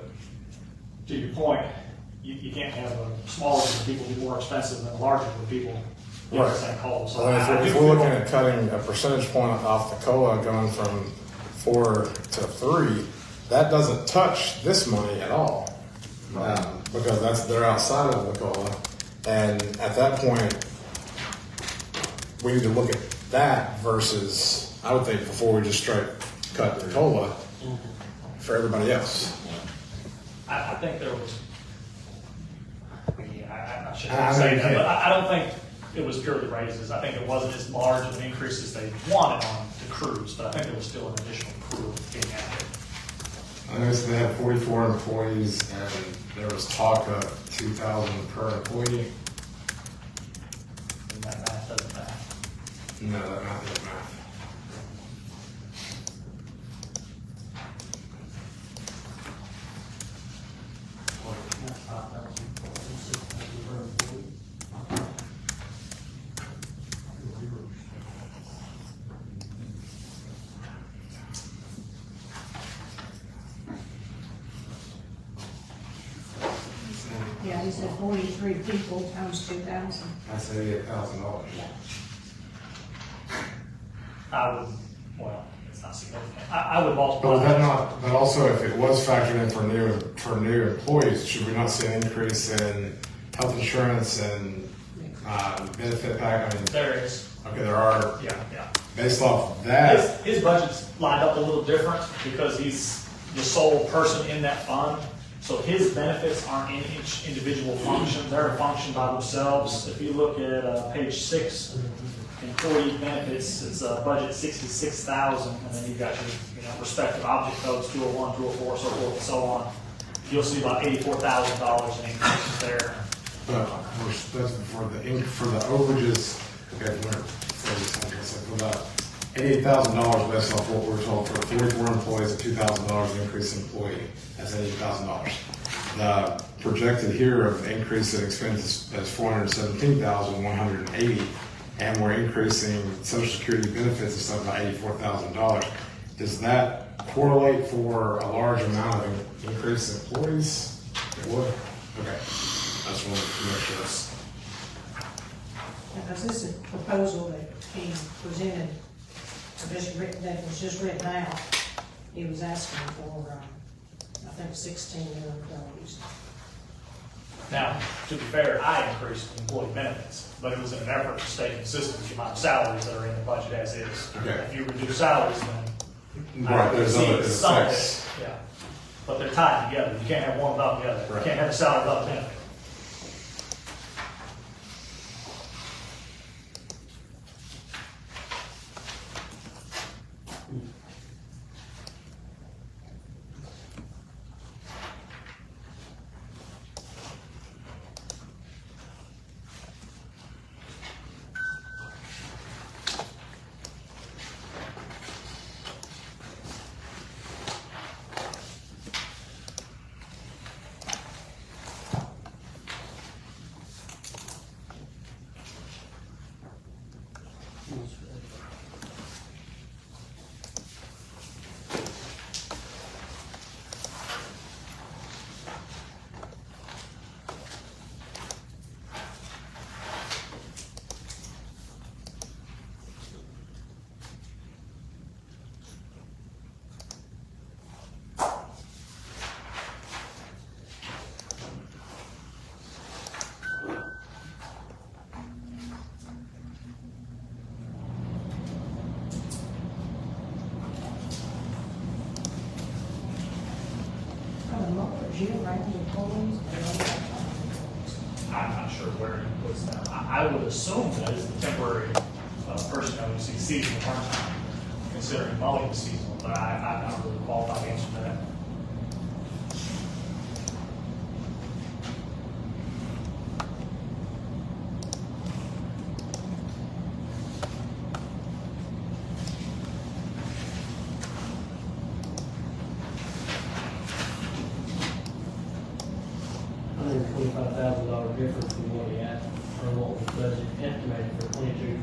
to your point, you can't have a smaller group of people be more expensive than a larger group of people get the same COLA. So Well, I if do we're feel- looking at cutting a percentage point off the COLA going from 4 to 3, that doesn't touch this money at all. Because they're outside of the COLA. And at that point, we need to look at that versus, I would think, before we just straight cut the COLA for everybody else. I think there was, I shouldn't I say know that, you but can't. I don't think it was purely raises. I think it wasn't as large of an increase as they wanted on the crews, but I think there was still an additional crew being added. I noticed they had 44 employees and there was talk of 2,000 per employee. And that math doesn't math. No, that not good math. Yeah, he said 43 people times 2,000. That's $88,000. I would, well, it's not significant. I would multiply. But that not, but also if it was factored in for new employees, should we not see an increase in health insurance and benefit pack? I mean, There is, okay, there are, yeah. based off that, His budget's lined up a little different because he's the sole person in that fund. So his benefits aren't in each individual function, they're a function by themselves. If you look at page 6, employee benefits, it's a budget 66,000, and then you've got your respective object codes, 201, 204, so forth and so on. You'll see about $84,000 in increases there. but that's for the overages, okay, for the $88,000 based off what we're told for 44 employees, a $2,000 increase in employee, that's $80,000. The projected here of increase in expenses is $417,180, and we're increasing Social Security benefits and stuff by $84,000. Does that correlate for a large amount of increase in employees? It would? Okay. I just wanted to make sure. Because this is a proposal that he presented, that was just written out. He was asking for, I think, 16 new employees. Now, to be fair, I increased employee benefits, but it was in an effort to stay consistent with the amount of salaries that are in the budget as is. Okay. If you reduce salaries, then Right, there's see other some of effects. it, yeah. But they're tied together. You can't have one without the other. You Right. can't have a salary without a benefit. Year-round employees, I'm not sure where he puts that. I would assume that is the temporary personnel, you see seasonal part-time, considering mowing is seasonal, but I'm not really qualified to answer that. difference from what we had, or what was budget estimated for 22-23.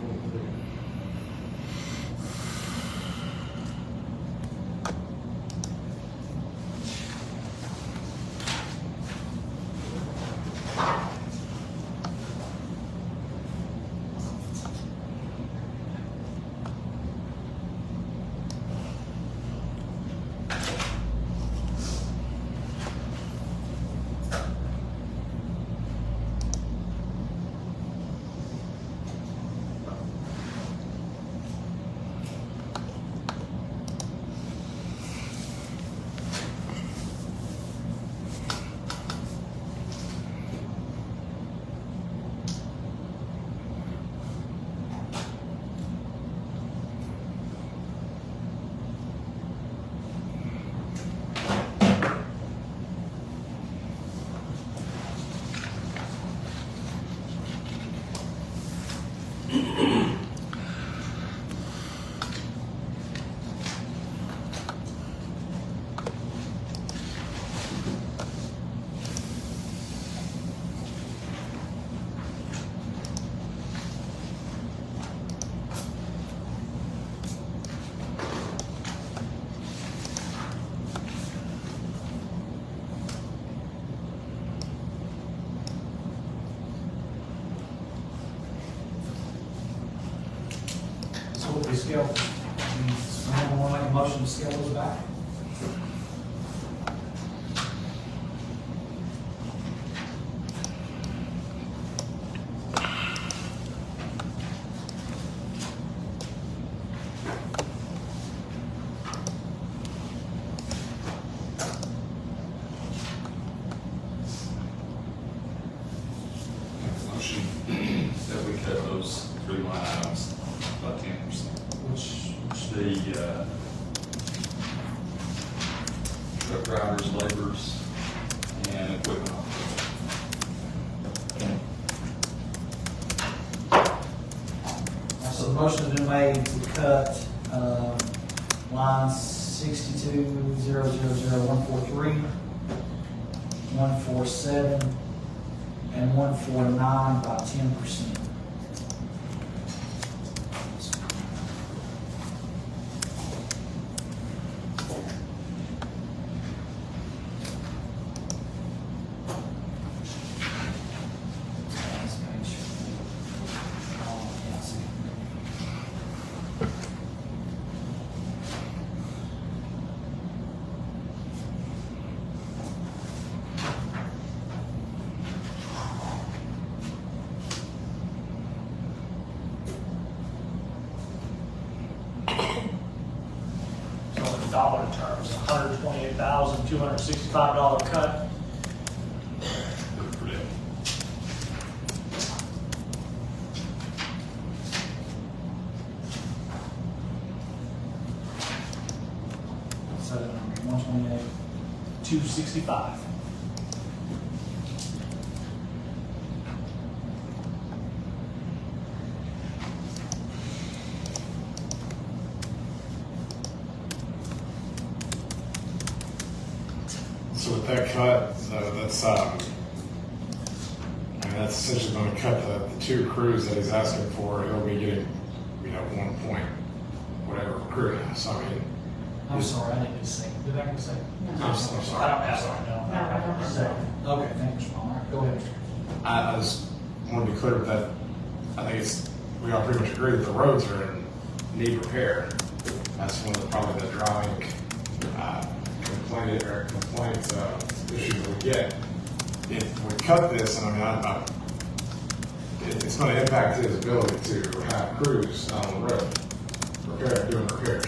So what we scale, someone want to make a motion to scale those back? Motion that we cut those 3 line items by 10%. Which, Truck drivers, laborers, and equipment operators. so the motion has been made to cut, lines 62,000,143, 147, and 149 by 10%. So in dollar terms, $128,265 cut. Good for them. So, 128. 265. So with that cut, that's essentially going to cut the 2 crews that he's asking for. He'll be getting, 1 point, whatever crew now. So I mean, I'm sorry, I didn't say, did I say? I'm sorry. I don't have it, no. Okay, thank you, Mr. Palmer. Go ahead. I just want to be clear with that. I think we all pretty much agree that the roads are in need repair. That's one of probably the driving complaints issues that we get. If we cut this, and it's going to impact his ability to have crews on the road, doing repairs.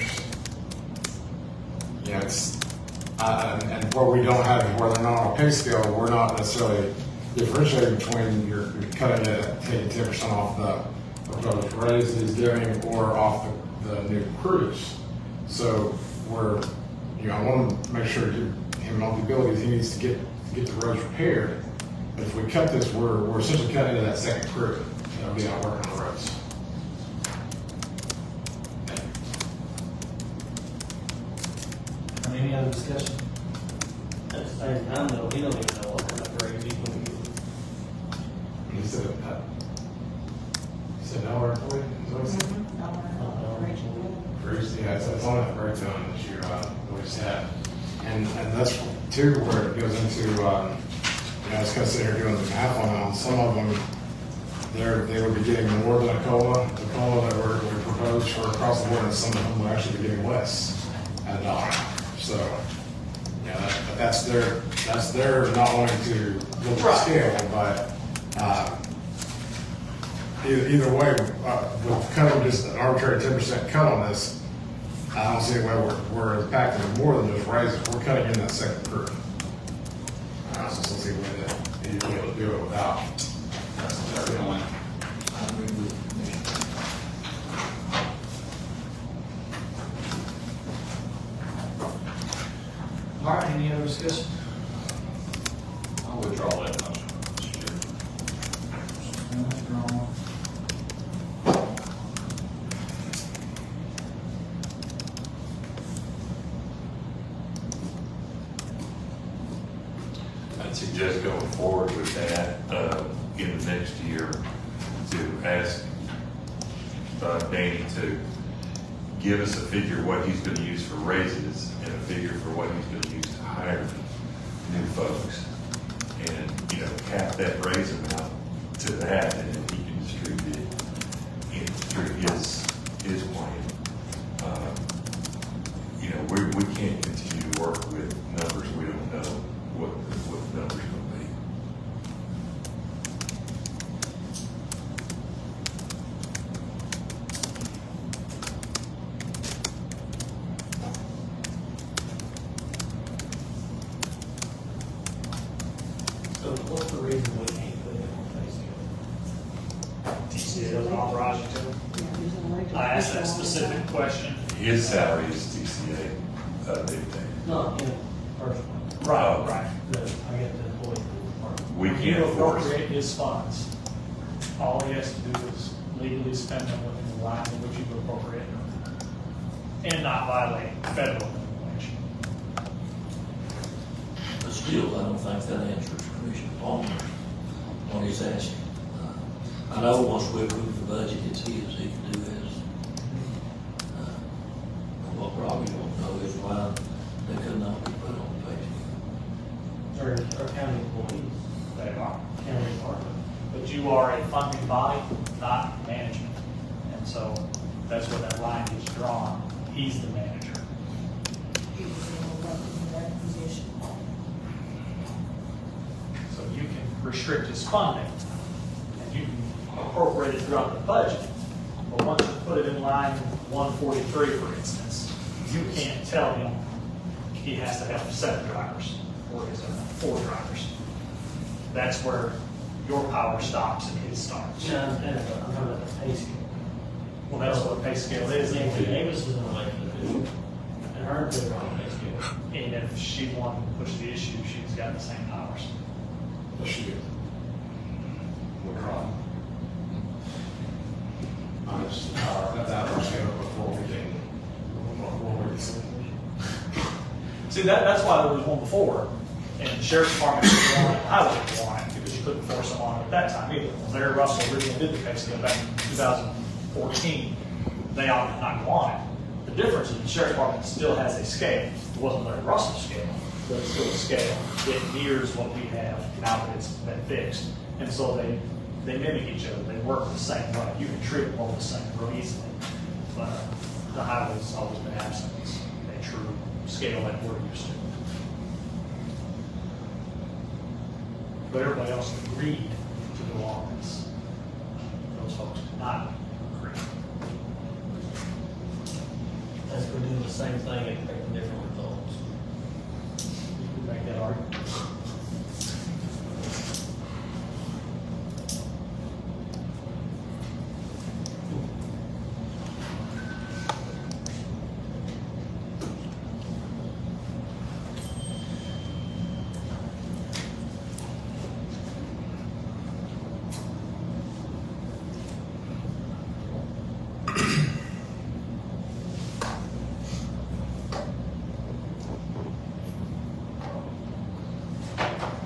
And where we don't have, where they're not on a pay scale, we're not necessarily differentiating between you're cutting it, taking 10% off the proposed raise that he's giving or off the new crews. So I want to make sure to give him all the abilities he needs to get the roads repaired. But if we cut this, we're essentially cutting into that second crew that'll be out working on the roads. Any other discussion? At the same time, though, he don't even know what kind of raise he's going to get. You said dollar employee? Is what you said? Bruce, yeah, it's on that breakdown that you always have. And that's too where it goes into, I was kind of sitting here doing the math on it. On some of them, they would be getting more than the COLA that we proposed for across the board, and some of them would actually be getting less at a dollar. So, yeah, but that's their not wanting to look at scale, but either way, with cutting just an arbitrary 10% cut on this, I don't see a way we're impacting more than just raises. We're cutting in that second crew. I also don't see a way that you'd be able to do it without. That's a fair point. I agree with you. All right, any other discussion? I'll withdraw that motion, Mr. Chairman. I'd suggest going forward with that, in the next year, to ask, Danny to give us a figure what he's gonna use for raises and a figure for what he's gonna use to hire new folks. And, cap that raise amount to that, and then he can distribute it through his plan. We can't continue to work with numbers we don't know what the numbers will be. So what's the reason we can't put it on pay scale? TCA doesn't authorize you to? I asked that specific question. His salary is TCA, dictated. Not in first one. Right. I get the employee part. We You can't force. appropriate his funds. All he has to do is legally spend them within the line in which you appropriate them. And not violate federal minimum wage. But still, I don't think that answers Commissioner Palmer what he's asking. I know once we approve the budget, it's his, he can do his. What Robbie don't know is why they could not be put on the pay scale. Or county employees, They are. county department. But you are a funding body, not management. And so that's where that line is drawn. He's the manager. He was in that position. So you can restrict his funding, and you can appropriate it throughout the budget. But once you put it in line 143, for instance, you can't tell him he has to have 7 drivers, or he has to have 4 drivers. That's where your power stops and his starts. Yeah, I'm talking about the pay scale. Well, that's what pay scale is. Nancy Davis is an elected official, and her put her on pay scale. And if she wanted to push the issue, she's got the same powers. Yes, she is. We're trying. I'm just, that was before we can see. See, that's why there was one before, and the sheriff's department didn't want it, highway didn't want it, because you couldn't force them on it at that time either. When Larry Russell originally did the pay scale back in 2014, they all did not go on it. The difference is the sheriff's department still has a scale. It wasn't Larry Russell's scale, but it's still a scale. It mirrors what we have now that it's been fixed. And so they mimic each other. They work the same way. You can treat them both the same real easily. But the highway's always been absent. It's a true scale that we're used to. But everybody else agreed to go on this. Those folks did not agree. As we're doing the same thing, expecting different results. You could make that argument.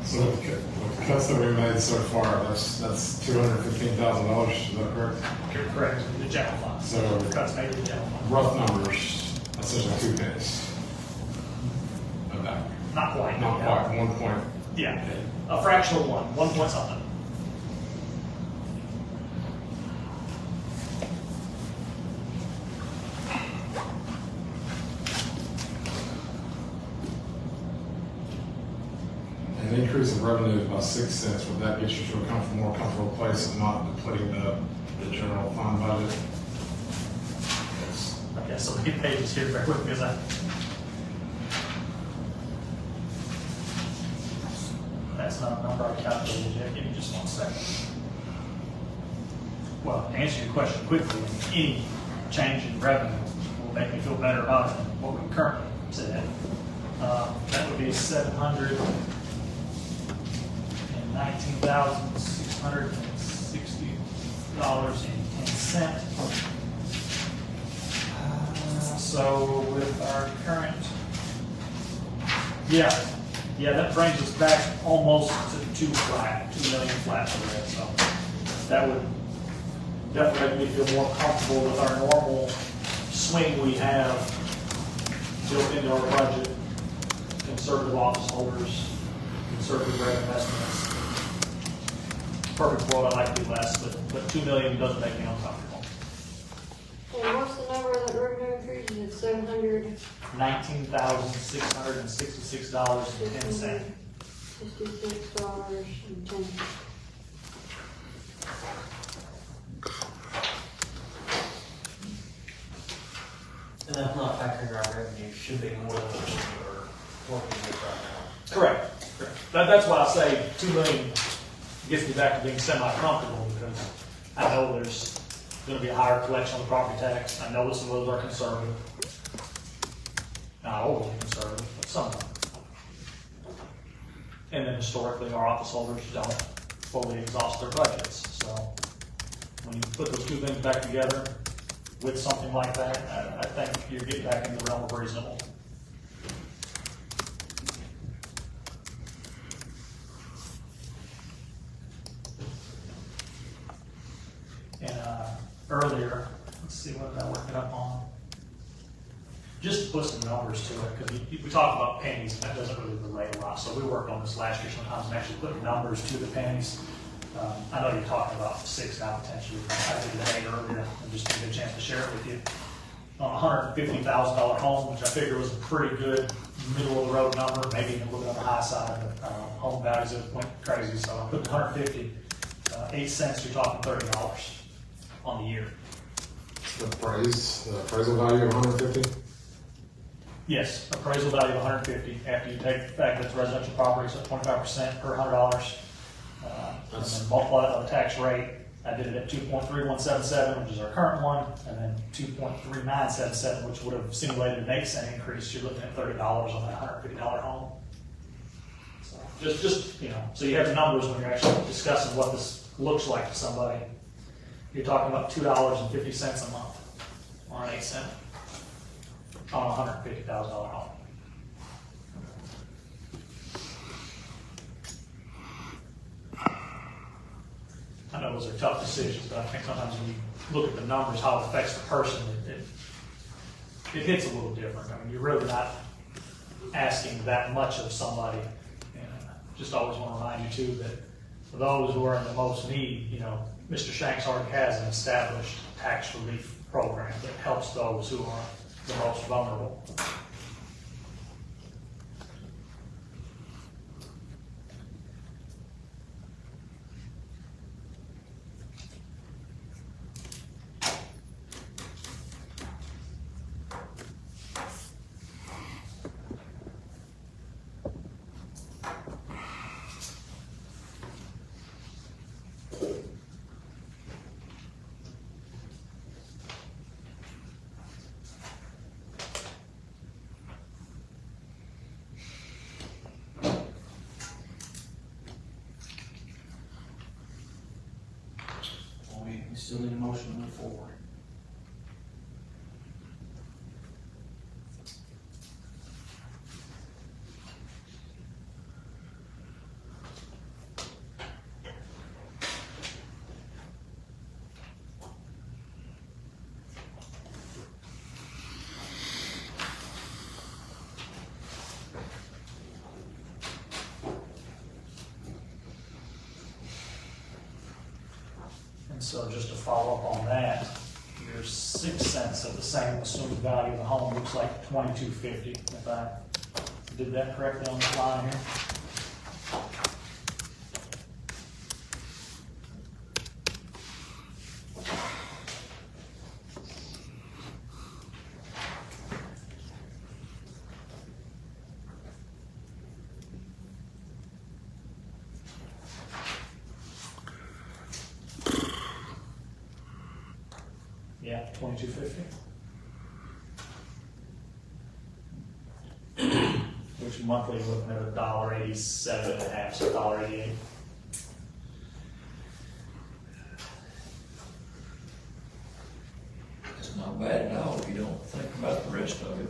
So, okay, cuts that we made so far, that's $215,000, is that correct? You're correct, the general fund. So- The cuts made in the general fund. Rough numbers, that's essentially 2 pennies. Of that. Not quite. Not quite, 1 point. Yeah, a fractional one point something. An increase of revenue by 6 cents, would that get you to a more comfortable place of not depleting the general fund budget? I've got so many pages here, bear with me as I. That's not a number I calculated yet, give me just 1 second. Well, to answer your question quickly, any change in revenue will make me feel better about it than what we currently said. That would be $719,660.10. So with our current, yeah, that brings us back almost to 2 million flat for that. So that would definitely make me feel more comfortable with our normal swing we have built into our budget. Conservative office holders, conservative revenue estimates. Perfect world, I'd like to do less, but 2 million doesn't make me uncomfortable. And what's the number of that revenue increase? Is it 700? $19,666.10. $66.10. And that's not factoring our revenue, should be more than what we're working with right now. Correct. That's why I say 2 million gets me back to being semi-comfortable, because I know there's gonna be a higher collection on the property tax. I know that some of those are conservative. Not overly conservative, but some of them. And then historically, our office holders don't fully exhaust their budgets. So when you put those two things back together with something like that, I think you're getting back in the realm of reasonable. And earlier, let's see, what did I work it up on? Just to put some numbers to it, because we talk about pennies, and that doesn't really relate a lot. So we worked on this last year sometimes and actually putting numbers to the pennies. I know you're talking about 6 now potentially. I did the 8 earlier, and just to get a chance to share it with you. On a $150,000 home, which I figure was a pretty good middle of the road number, maybe even a little bit on the high side, but home values have went crazy. So I put 150, 8 cents, you're talking $30 on the year. The appraisal value of 150? Yes, appraisal value of 150 after you take the fact that it's residential property, so 25% per $100. And then multiply that by the tax rate. I did it at 2.3177, which is our current one, and then 2.3977, which would have simulated an 8 cent increase. You're looking at $30 on that $150 home. So just so you have the numbers when you're actually discussing what this looks like to somebody. You're talking about $2.50 a month on an 8 cent on a $150,000 home. I know those are tough decisions, but I think sometimes when you look at the numbers, how it affects the person, it hits a little different. I mean, you're really not asking that much of somebody. And just always want to remind you too that for those who are in the most need, Mr. Shanks already has an established tax relief program that helps those who are the most vulnerable. We still need a motion to move forward. So just to follow up on that, your 6 cents of the same assumed value of the home looks like $22.50, if I did that correctly on the line here. Yeah, $22.50. Which monthly you're looking at $1.87.5, so $1.88. It's not bad at all if you don't think about the rest of it.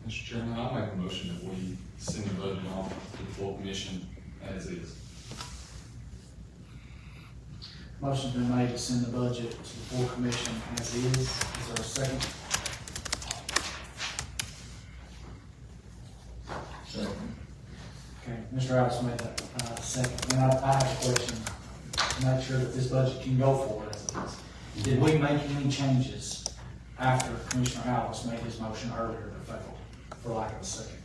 Mr. Chairman, I'll make a motion that we send the budget off to the full commission as is. Motion's been made to send the budget to the full commission as is. Is there a second? Second. Okay, Mr. Alice made that, second. And I have a question to make sure that this budget can go forward as it is. Did we make any changes after Commissioner Alice made his motion earlier to fail, for lack of a second?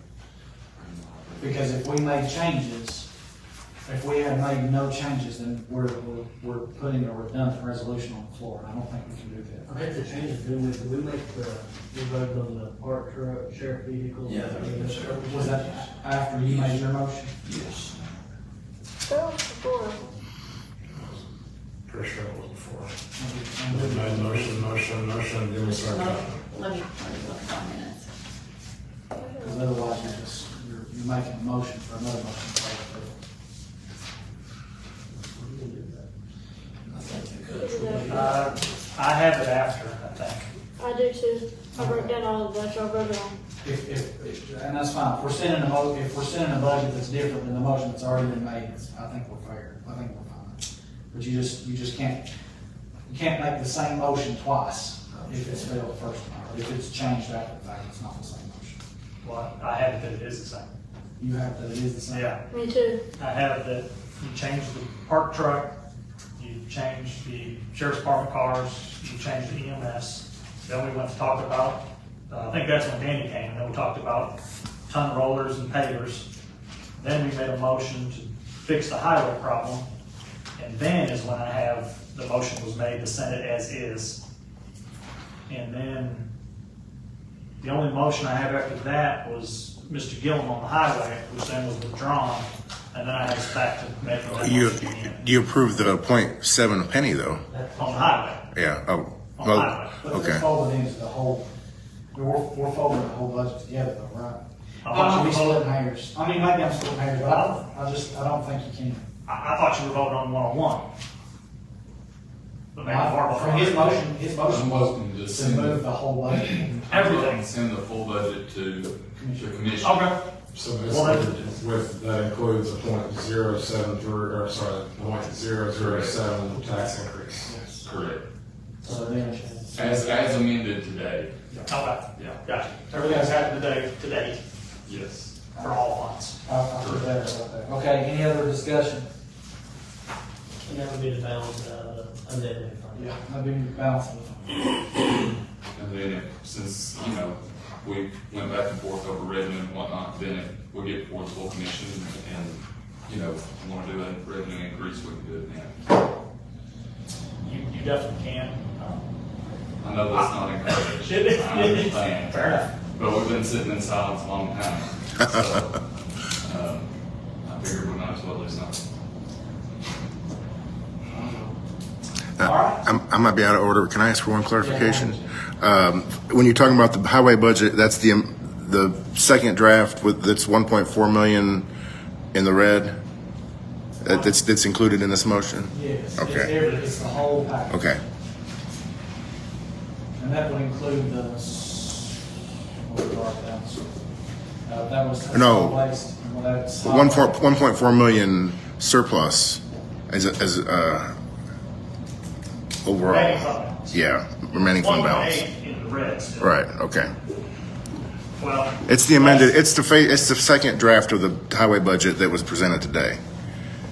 Because if we made changes, if we had made no changes, then we're putting a redundant resolution on the floor, and I don't think we can do that. I think the changes, did we make we voted on the park truck, sheriff vehicles? Yeah, there was a Was that after you made your motion? Yes. That was before. Pretty sure it was before. Maybe- Made motion, give me a second. Let me look at my minutes. Because otherwise you're making a motion for another motion to fail. I think you could. I have it after, I think. I do too. I wrote down all of that y'all voted on. And that's fine. If we're sending a budget that's different than the motion that's already been made, I think we're fair. I think we're fine. But you just can't make the same motion twice if it's failed the first time, or if it's changed after the fact, it's not the same motion. Well, I have it that it is the same. You have that it is the same? Yeah. Me too. I have that you changed the park truck, you changed the sheriff's department cars, you changed the EMS. Then we went to talk about, I think that's when Danny came, and then we talked about ton rollers and pavers. Then we made a motion to fix the highway problem. And then is when I have, the motion was made to send it as is. And then the only motion I have after that was Mr. Gillum on the highway, which then was withdrawn. And then I had back to making that motion again. You approved the 0.7 penny though. On the highway. Yeah, oh, On well, highway. But okay. it's folded into the whole, we're folding the whole budget together though, right? I want you I'm to vote- splitting hairs. I mean, maybe I'm splitting hairs, but I don't think you can. I thought you were voting on 101. But maybe For his motion was Motion to to send move the, the whole budget. Everything. send the full budget to the commission. Okay. So Well, basically, that includes a .073, or sorry, .007 tax increase. Correct. So then, As amended today. Okay. Yeah. Gotcha. Everything's happened today Yes. for all funds. I'll put that about that. Okay, any other discussion? And that would be the balance, undesignated fund. Yeah, I've been balancing. And then since, we went back and forth over revenue and whatnot, then we get before the full commission and, want to do a revenue increase, we can do it now. You definitely can. I know that's not encouraged. I understand. Fair enough. But we've been sitting in silence a long time. So, I figured we might as well do something. All right. I might be out of order. Can I ask for one clarification? When you're talking about the highway budget, that's the second draft that's 1.4 million in the red. That's included in this motion. Yes. Okay. It's the whole package. Okay. And that would include the, that was. No. Waste, and that's. 1.4 million surplus as overall. Remaining fund balance. Yeah, remaining fund balance. 1.8 in the red still. Right. Okay. Well. It's the amended. It's the second draft of the highway budget that was presented today.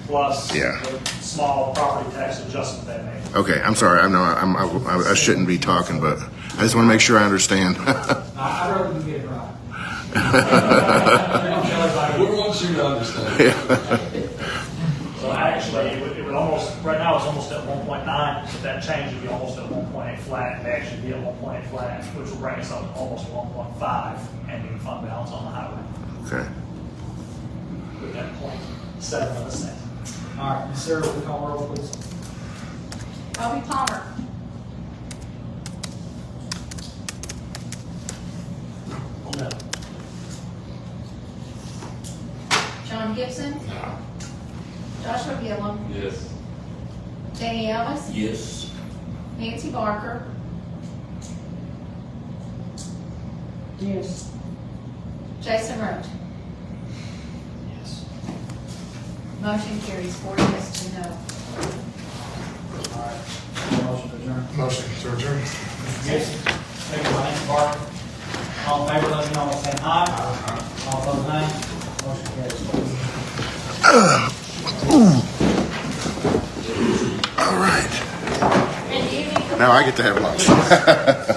plus Yeah. the small property tax adjustment they made. Okay, I'm sorry, I know, I shouldn't be talking, but I just want to make sure I understand. I'd rather you get it right. We want you to understand. So actually, it would almost, right now it's almost at 1.9, if that change would be almost at 1.8 flat, and actually be at 1.8 flat, which will bring us up to almost 1.5 ending fund balance on the highway, Okay. with that 0.7 of a cent. All right, Ms. Sarah, will you call roll, please? Bobby Palmer. No. John Gibson. Joshua Gillum. Yes. Danny Ellis. Yes. Nancy Barker. Yes. Jason Roach. Yes. Motion carries 4 yes to no. All right, motion to adjourn. Motion to adjourn. Yes. Second by Nancy Barker. All in favor, let me know by saying aye. All opposed, nay. Motion carries. All right. And do you need to Now I get to have lunch.